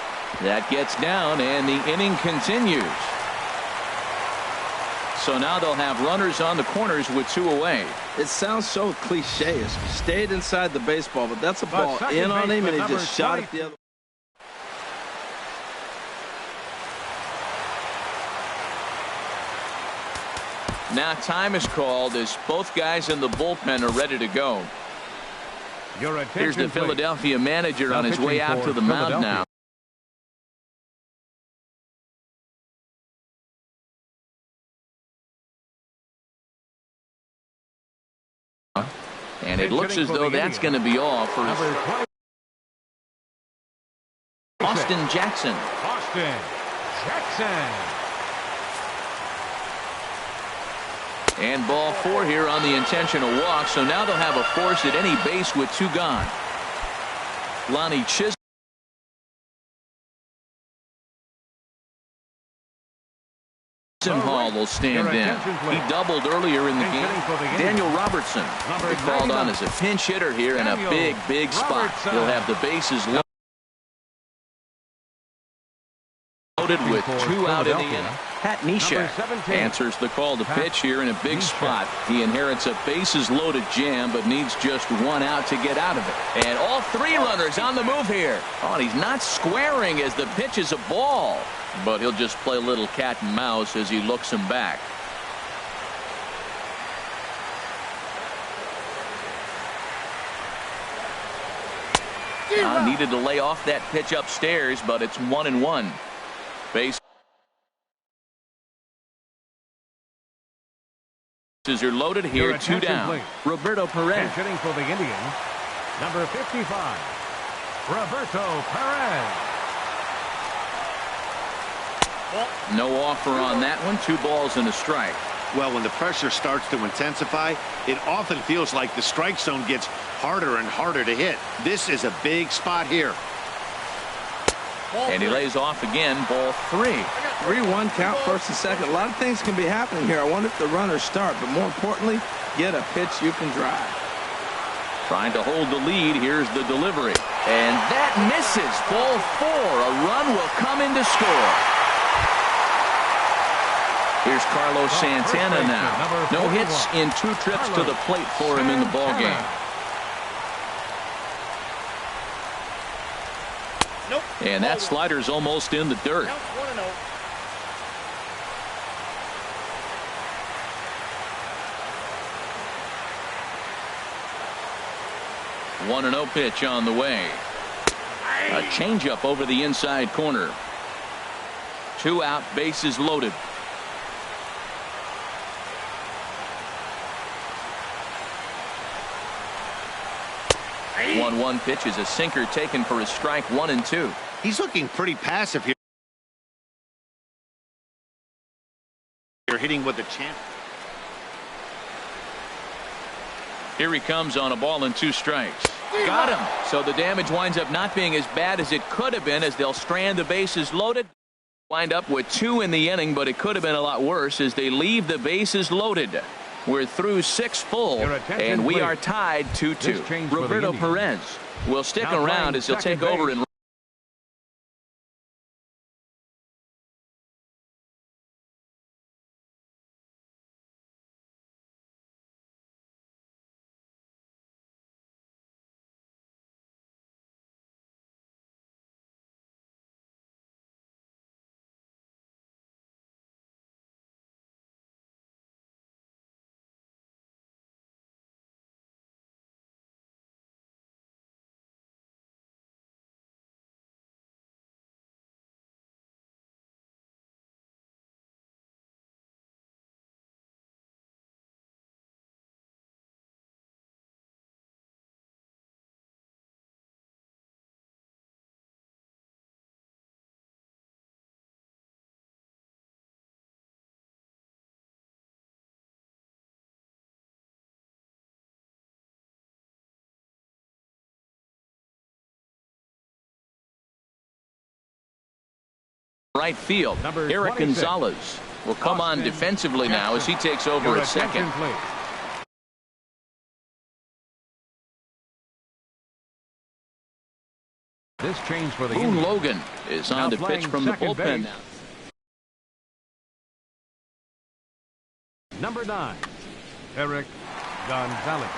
That gets down, and the inning continues. So now they'll have runners on the corners with 2 away. It sounds so cliche. It stayed inside the baseball, but that's a ball in on him, and he just shot it the other. Now time is called as both guys in the bullpen are ready to go. Here's the Philadelphia manager on his way out to the mound now. And it looks as though that's going to be all for Austin Jackson. Austin Jackson. And ball 4 here on the intentional walk. So now they'll have a force at any base with 2 gone. Lonnie Chisholm Hall will stand in. He doubled earlier in the game. Daniel Robertson called on as a pinch hitter here in a big spot. He'll have the bases loaded with 2 out in the inning. Pat Neshek answers the call to pitch here in a big spot. He inherits a bases loaded jam, but needs just 1 out to get out of it. And all 3 runners on the move here. Oh, and he's not squaring as the pitch is a ball, but he'll just play a little cat and mouse as he looks him back. Needed to lay off that pitch upstairs, but it's 1-1. Bases are loaded here, 2 down. Please. Roberto Perez. Hitting for the Indians, number 55, Roberto Perez. No offer on that one. 2 balls and a strike. Well, when the pressure starts to intensify, it often feels like the strike zone gets harder and harder to hit. This is a big spot here. And he lays off again. Ball 3. 3-1 count, first and second. A lot of things can be happening here. I wonder if the runners start, but more importantly, get a pitch you can drive. Trying to hold the lead. Here's the delivery. And that misses. Ball 4. A run will come in to score. Here's Carlos Santana now. No hits in 2 trips to the plate for him in the ballgame. And that slider's almost in the dirt. 1-0 pitch on the way. A changeup over the inside corner. 2 out, bases loaded. 1-1 pitch is a sinker taken for a strike. 1-2. He's looking pretty passive here. You're hitting with a champ. Here he comes on a ball and 2 strikes. Got him. So the damage winds up not being as bad as it could have been, as they'll strand the bases loaded. Wind up with 2 in the inning, but it could have been a lot worse as they leave the bases loaded. We're through 6 full, and we are tied 2-2. Roberto Perez will stick around as he'll take over and right field. Number Eric 26. Gonzalez will come on Austin defensively now as he takes over Your at second. attention, please. This change for the Boone Indians. Logan is Now on to pitch playing from the second bullpen base. now. Number 9, Eric Gonzalez.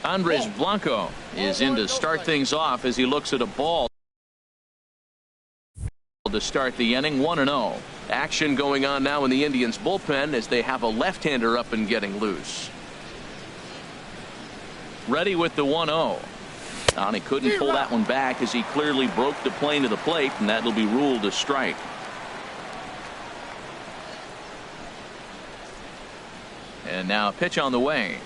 Andres Blanco is in to start things off as he looks at a ball to start the inning. 1-0. Action going on now in the Indians bullpen as they have a left-hander up and getting loose. Ready with the 1-0. And he couldn't pull that one back as he clearly broke the plane to the plate, and that'll be ruled a strike. And now a pitch on the way.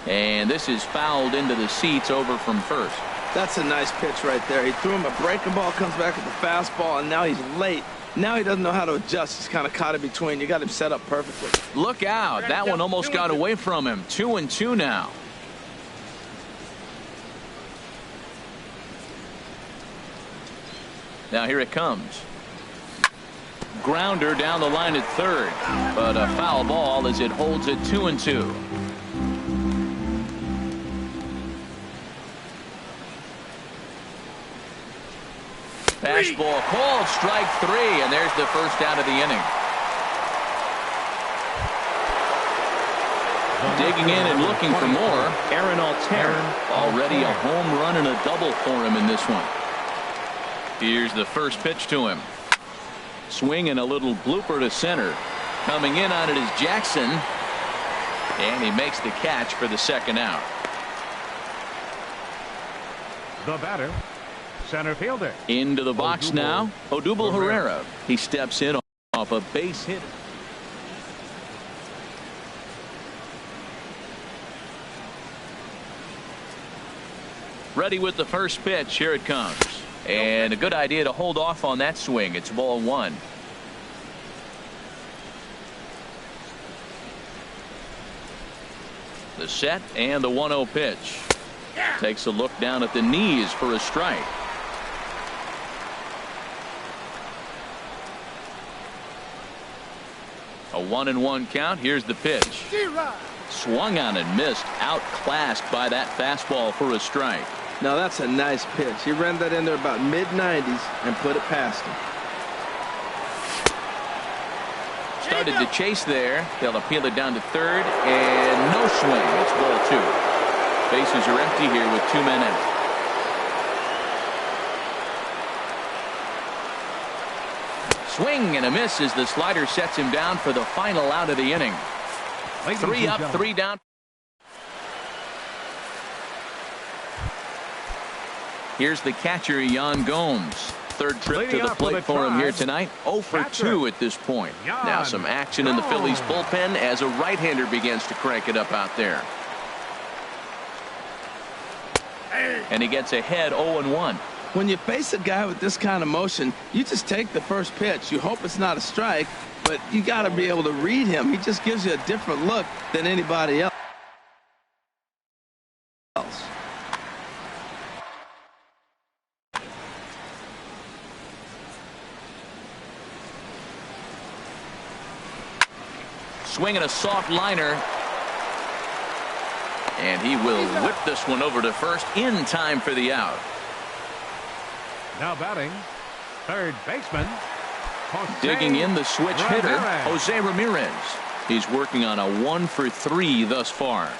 And this is fouled into the seats over from first. That's a nice pitch right there. He threw him a breaking ball, comes back with the fastball, and now he's late. Now he doesn't know how to adjust. He's kind of caught in between. You got him set up perfectly. Look out. That one almost got away from him. 2-2 now. Now here it comes. Grounder down the line at third, but a foul ball as it holds it 2-2. Fastball called, strike 3, and there's the first out of the inning. Digging in and looking for more, Aaron Altherr. Already a home run and a double for him in this one. Here's the first pitch to him. Swing and a little blooper to center. Coming in on it is Jackson, and he makes the catch for the second out. The batter, center fielder. Into the box now, Odubel Herrera. He steps in off a base hit. Ready with the first pitch. Here it comes. And a good idea to hold off on that swing. It's ball 1. The set and the 1-0 pitch. Takes a look down at the knees for a strike. A 1-1 count. Here's the pitch. Swung on and missed. Outclassed by that fastball for a strike. Now that's a nice pitch. He ran that in there about mid-90s and put it past him. Started to chase there. They'll appeal it down to third, and no swing. It's ball 2. Bases are empty here with 2 men out. Swing and a miss as the slider sets him down for the final out of the inning. 3 up, 3 down. Here's the catcher, Yan Gomes. Third trip to the plate for him here tonight. 0 for 2 at this point. Now some action in the Phillies bullpen as a right-hander begins to crank it up out there. And he gets ahead 0-1. When you face a guy with this kind of motion, you just take the first pitch. You hope it's not a strike, but you got to be able to read him. He just gives you a different look than anybody else. Swinging a soft liner. And he will whip this one over to first in time for the out. Now batting, third baseman. Digging in the switch hitter, Jose Ramirez. He's working on a 1 for 3 thus far.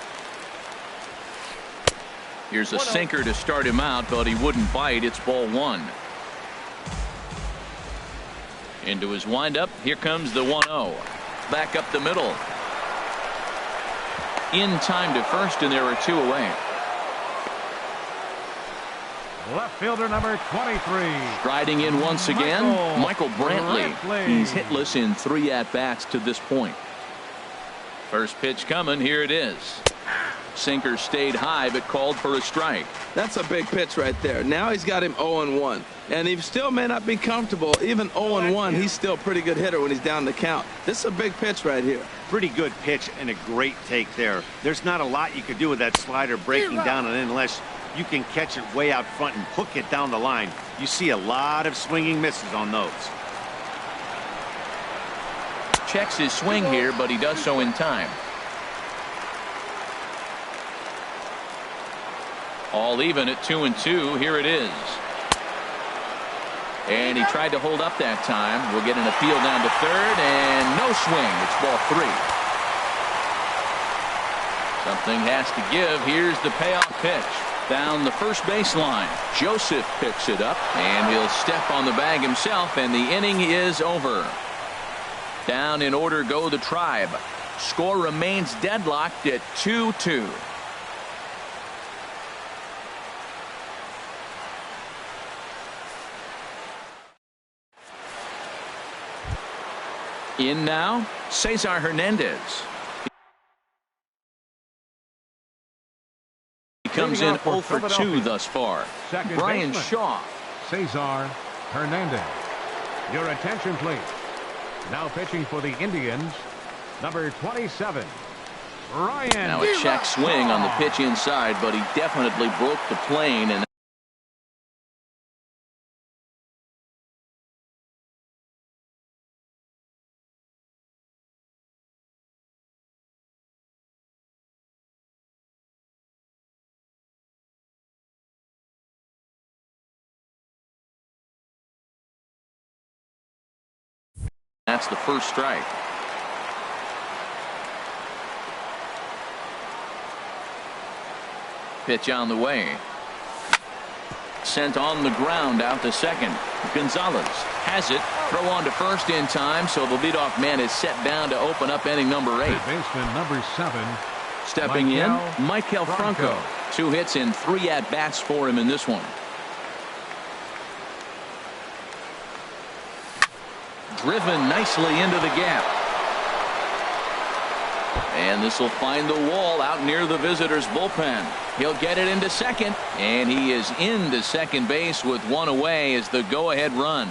Here's a sinker to start him out, but he wouldn't bite. It's ball 1. Into his windup. Here comes the 1-0. Back up the middle. In time to first, and there are 2 away. Left fielder number 23. Striding in once again, Michael Brantley. He's hitless in 3 at-bats to this point. First pitch coming. Here it is. Sinker stayed high but called for a strike. That's a big pitch right there. Now he's got him 0-1. And he still may not be comfortable. Even 0-1, he's still a pretty good hitter when he's down the count. This is a big pitch right here. Pretty good pitch and a great take there. There's not a lot you could do with that slider breaking down and in unless you can catch it way out front and hook it down the line. You see a lot of swinging misses on those. Checks his swing here, but he does so in time. All even at 2-2. Here it is. And he tried to hold up that time. We'll get an appeal down to third, and no swing. It's ball 3. Something has to give. Here's the payoff pitch. Down the first baseline. Joseph picks it up, and he'll step on the bag himself, and the inning is over. Down in order go the Tribe. Score remains deadlocked at 2-2. In now, Cesar Hernandez. He comes in 0 for 2 thus far. Second Brian baseman, Shaw. Cesar Hernandez. Your attention, please. Now pitching for the Indians, number 27, Ryan. Now a check swing on the pitch inside, but he definitely broke the plane. And that's the first strike. Pitch on the way. Sent on the ground out to second. Gonzalez has it. Throw on to first in time, so the leadoff man is set down to open up inning number 8. Baseman number 7. Stepping in, Maikel Franco. 2 hits and 3 at-bats for him in this one. Driven nicely into the gap. And this will find the wall out near the visitors' bullpen. He'll get it into second, and he is into second base with 1 away as the go-ahead run.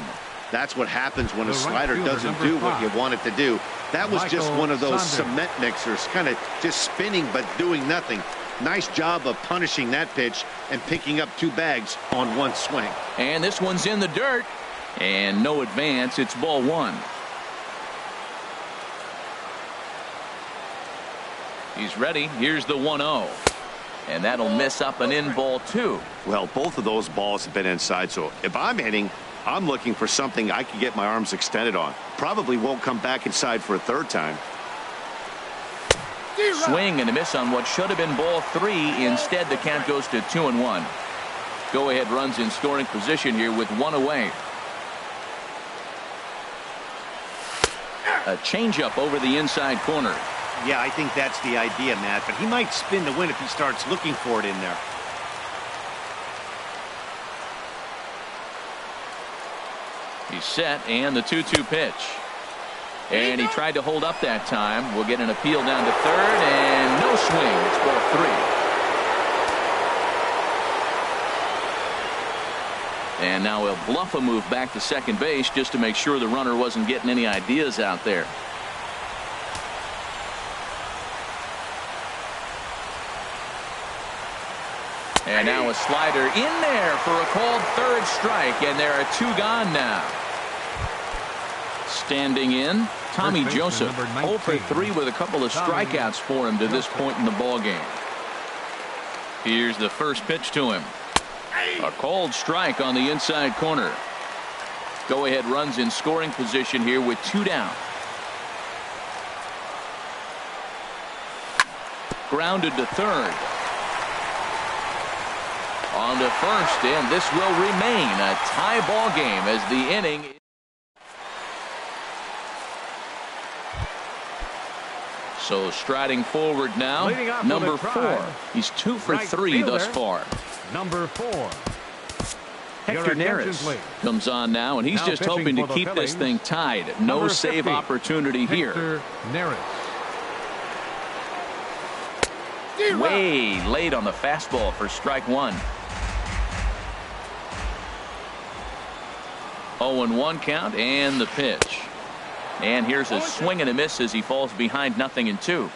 That's what happens when a slider doesn't do what you want it to do. That was just one of those cement mixers, kind of just spinning but doing nothing. Nice job of punishing that pitch and picking up 2 bags on 1 swing. And this one's in the dirt. And no advance. It's ball 1. He's ready. Here's the 1-0. And that'll miss up and in ball 2. Well, both of those balls have been inside, so if I'm hitting, I'm looking for something I can get my arms extended on. Probably won't come back inside for a 3rd time. Swing and a miss on what should have been ball 3. Instead, the count goes to 2-1. Go ahead runs in scoring position here with 1 away. A changeup over the inside corner. Yeah, I think that's the idea, Matt, but he might spin to win if he starts looking for it in there. He's set, and the 2-2 pitch. And he tried to hold up that time. We'll get an appeal down to third, and no swing. It's ball 3. And now he'll bluff a move back to second base just to make sure the runner wasn't getting any ideas out there. And now a slider in there for a called 3rd strike, and there are 2 gone now. Standing in, Tommy Joseph, 0 for 3 with a couple of strikeouts for him to this point in the ballgame. Here's the first pitch to him. A called strike on the inside corner. Go ahead runs in scoring position here with 2 down. Grounded to third. On to first, and this will remain a tie ball game as the inning. So striding forward now, number 4. He's 2 for 3 thus far. Number 4. Hector Neris comes on now, and he's just hoping to keep this thing tied. No save opportunity here. Hector Neris. Way late on the fastball for strike one. 0-1 count and the pitch. And here's a swing and a miss as he falls behind 0-2.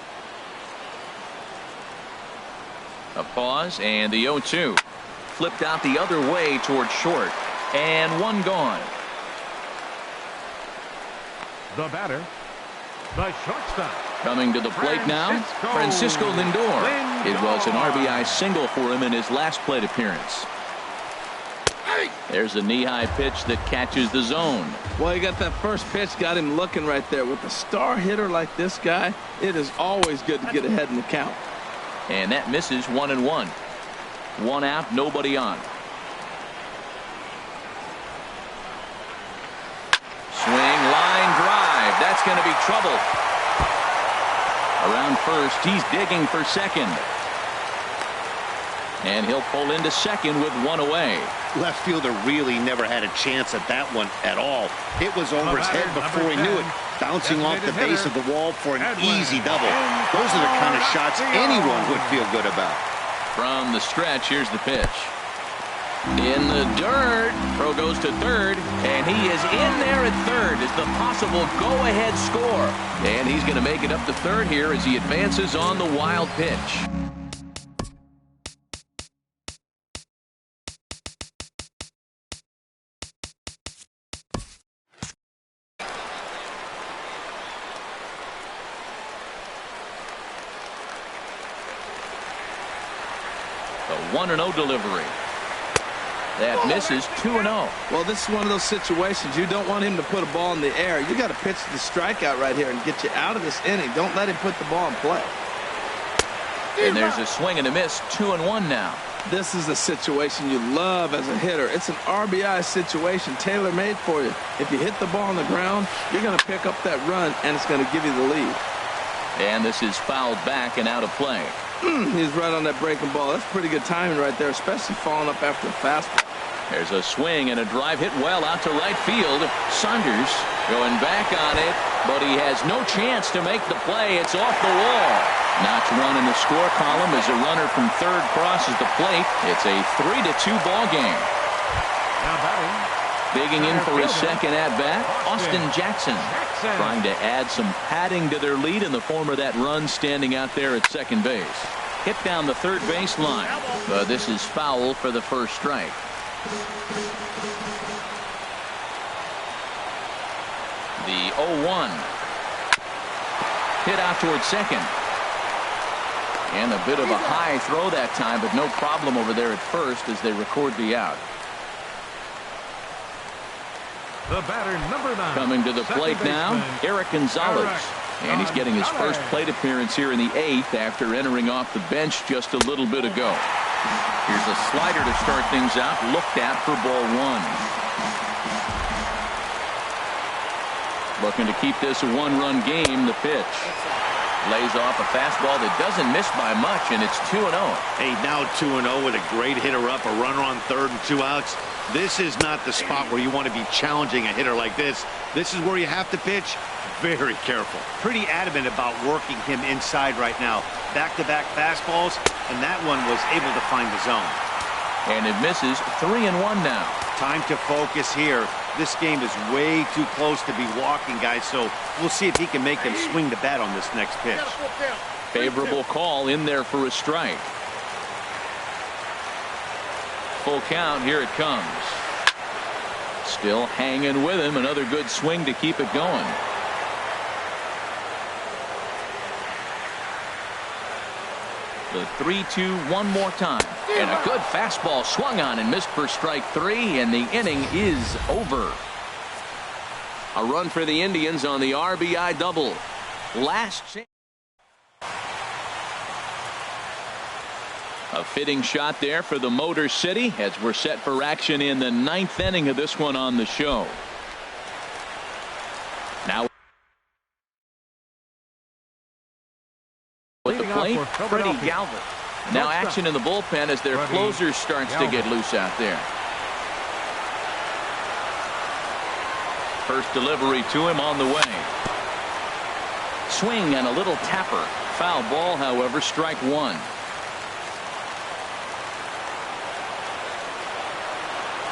A pause and the 0-2. Flipped out the other way toward short. And one gone. The batter, the shortstop. Coming to the plate now, Francisco Lindor. It was an RBI single for him in his last plate appearance. There's a knee-high pitch that catches the zone. Well, you got that first pitch, got him looking right there. With a star hitter like this guy, it is always good to get ahead in the count. And that misses 1-1. One out, nobody on. Swing, line drive. That's going to be trouble. Around first, he's digging for second. And he'll pull into second with one away. Left fielder really never had a chance at that one at all. It was over his head before he knew it, bouncing off the base of the wall for an easy double. Those are the kind of shots anyone would feel good about. From the stretch, here's the pitch. In the dirt. Throw goes to third, and he is in there at third as the possible go-ahead score. And he's going to make it up to third here as he advances on the wild pitch. The 1-0 delivery. That misses 2-0. Well, this is one of those situations you don't want him to put a ball in the air. You got to pitch the strikeout right here and get you out of this inning. Don't let him put the ball in play. And there's a swing and a miss. 2-1 now. This is a situation you love as a hitter. It's an RBI situation tailor-made for you. If you hit the ball on the ground, you're going to pick up that run, and it's going to give you the lead. And this is fouled back and out of play. He's right on that breaking ball. That's pretty good timing right there, especially falling up after a fastball. There's a swing and a drive hit well out to right field. Saunders going back on it, but he has no chance to make the play. It's off the wall. Notch one in the score column as a runner from third crosses the plate. It's a 3-2 ball game. Now batting. Digging in for his second at-bat, Austin Jackson. Trying to add some padding to their lead in the form of that run standing out there at second base. Hit down the third base line, but this is foul for the first strike. The 0-1. Hit out toward second. And a bit of a high throw that time, but no problem over there at first as they record the out. The batter, number 9. Coming to the plate now, Eric Gonzalez. And he's getting his first plate appearance here in the 8th after entering off the bench just a little bit ago. Here's a slider to start things out, looked at for ball one. Looking to keep this a one-run game, the pitch. Lays off a fastball that doesn't miss by much, and it's 2-0. Hey, now 2-0 with a great hitter up, a runner on third and 2 outs. This is not the spot where you want to be challenging a hitter like this. This is where you have to pitch very careful. Pretty adamant about working him inside right now. Back-to-back fastballs, and that one was able to find the zone. And it misses. 3-1 now. Time to focus here. This game is way too close to be walking, guys, so we'll see if he can make them swing the bat on this next pitch. Favorable call in there for a strike. Full count, here it comes. Still hanging with him. Another good swing to keep it going. The 3-2 one more time. And a good fastball swung on and missed for strike 3, and the inning is over. A run for the Indians on the RBI double. Last chance. A fitting shot there for the Motor City as we're set for action in the 9th inning of this one on the show. Now with the plate, Freddie Galvin. Now action in the bullpen as their closer starts to get loose out there. First delivery to him on the way. Swing and a little tapper. Foul ball, however, strike one.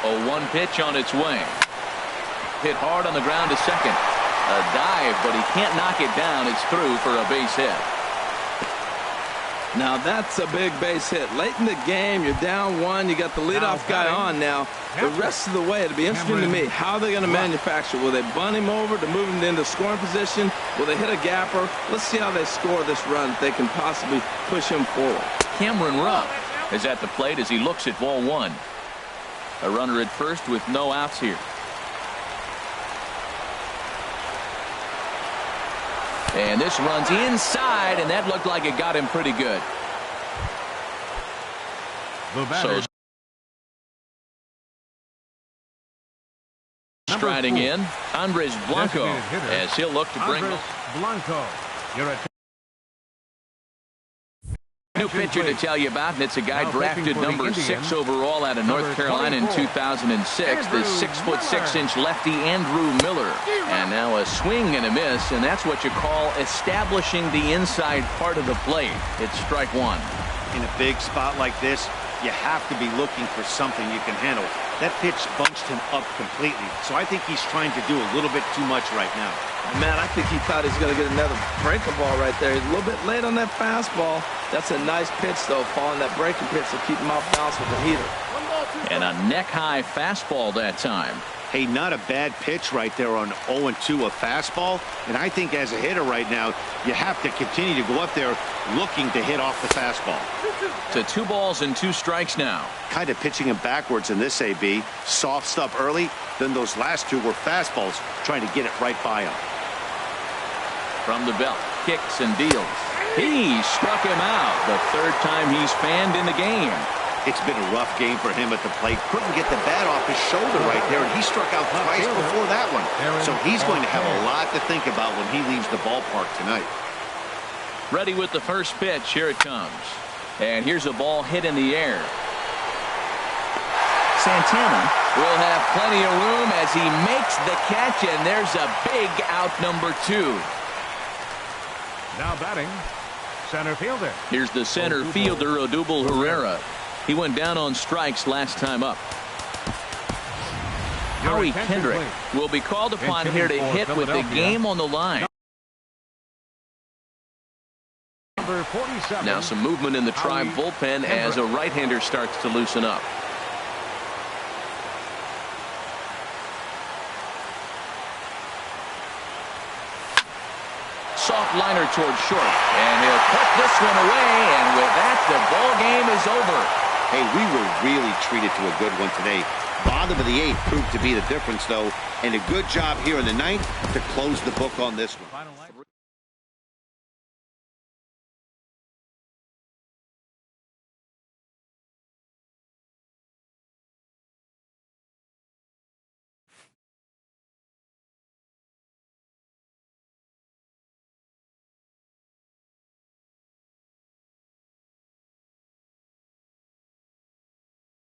0-1 pitch on its way. Hit hard on the ground to second. A dive, but he can't knock it down. It's through for a base hit. Now that's a big base hit. Late in the game, you're down one. You got the leadoff guy on now. The rest of the way, it'll be interesting to me how they're going to manufacture. Will they bunt him over to move him into scoring position? Will they hit a gapper? Let's see how they score this run if they can possibly push him forward. Cameron Rupp is at the plate as he looks at ball one. A runner at first with no outs here. And this runs inside, and that looked like it got him pretty good. So striding in, Andres Blanco, as he'll look to bring Blanco. You're a new pitcher to tell you about, and it's a guy drafted number 6 overall out of North Carolina in 2006. The 6'6" lefty Andrew Miller. And now a swing and a miss, and that's what you call establishing the inside part of the plate. It's strike one. In a big spot like this, you have to be looking for something you can handle. That pitch bunched him up completely, so I think he's trying to do a little bit too much right now. Man, I think he thought he was going to get another breaker ball right there. He's a little bit late on that fastball. That's a nice pitch, though, following that breaking pitch to keep him off balance with the heater. And a neck-high fastball that time. Hey, not a bad pitch right there on 0-2, a fastball. And I think as a hitter right now, you have to continue to go up there looking to hit off the fastball. To 2 balls and 2 strikes now. Kind of pitching him backwards in this AB. Soft stuff early, then those last 2 were fastballs, trying to get it right by him. From the belt, kicks and deals. He struck him out. The 3rd time he's fanned in the game. It's been a rough game for him at the plate. Couldn't get the bat off his shoulder right there, and he struck out twice before that one. So he's going to have a lot to think about when he leaves the ballpark tonight. Ready with the first pitch. Here it comes. And here's a ball hit in the air. Santana will have plenty of room as he makes the catch, and there's a big out number 2. now batting, center fielder. Here's the center fielder, Odubel Herrera. He went down on strikes last time up. Howie Kendrick will be called upon here to hit with the game on the line. Number 47. Now some movement in the Tribe bullpen as a right-hander starts to loosen up. Soft liner toward short, and he'll put this one away, and with that, the ball game is over. Hey, we were really treated to a good one today. Bottom of the 8th proved to be the difference, though, and a good job here in the 9th to close the book on this one.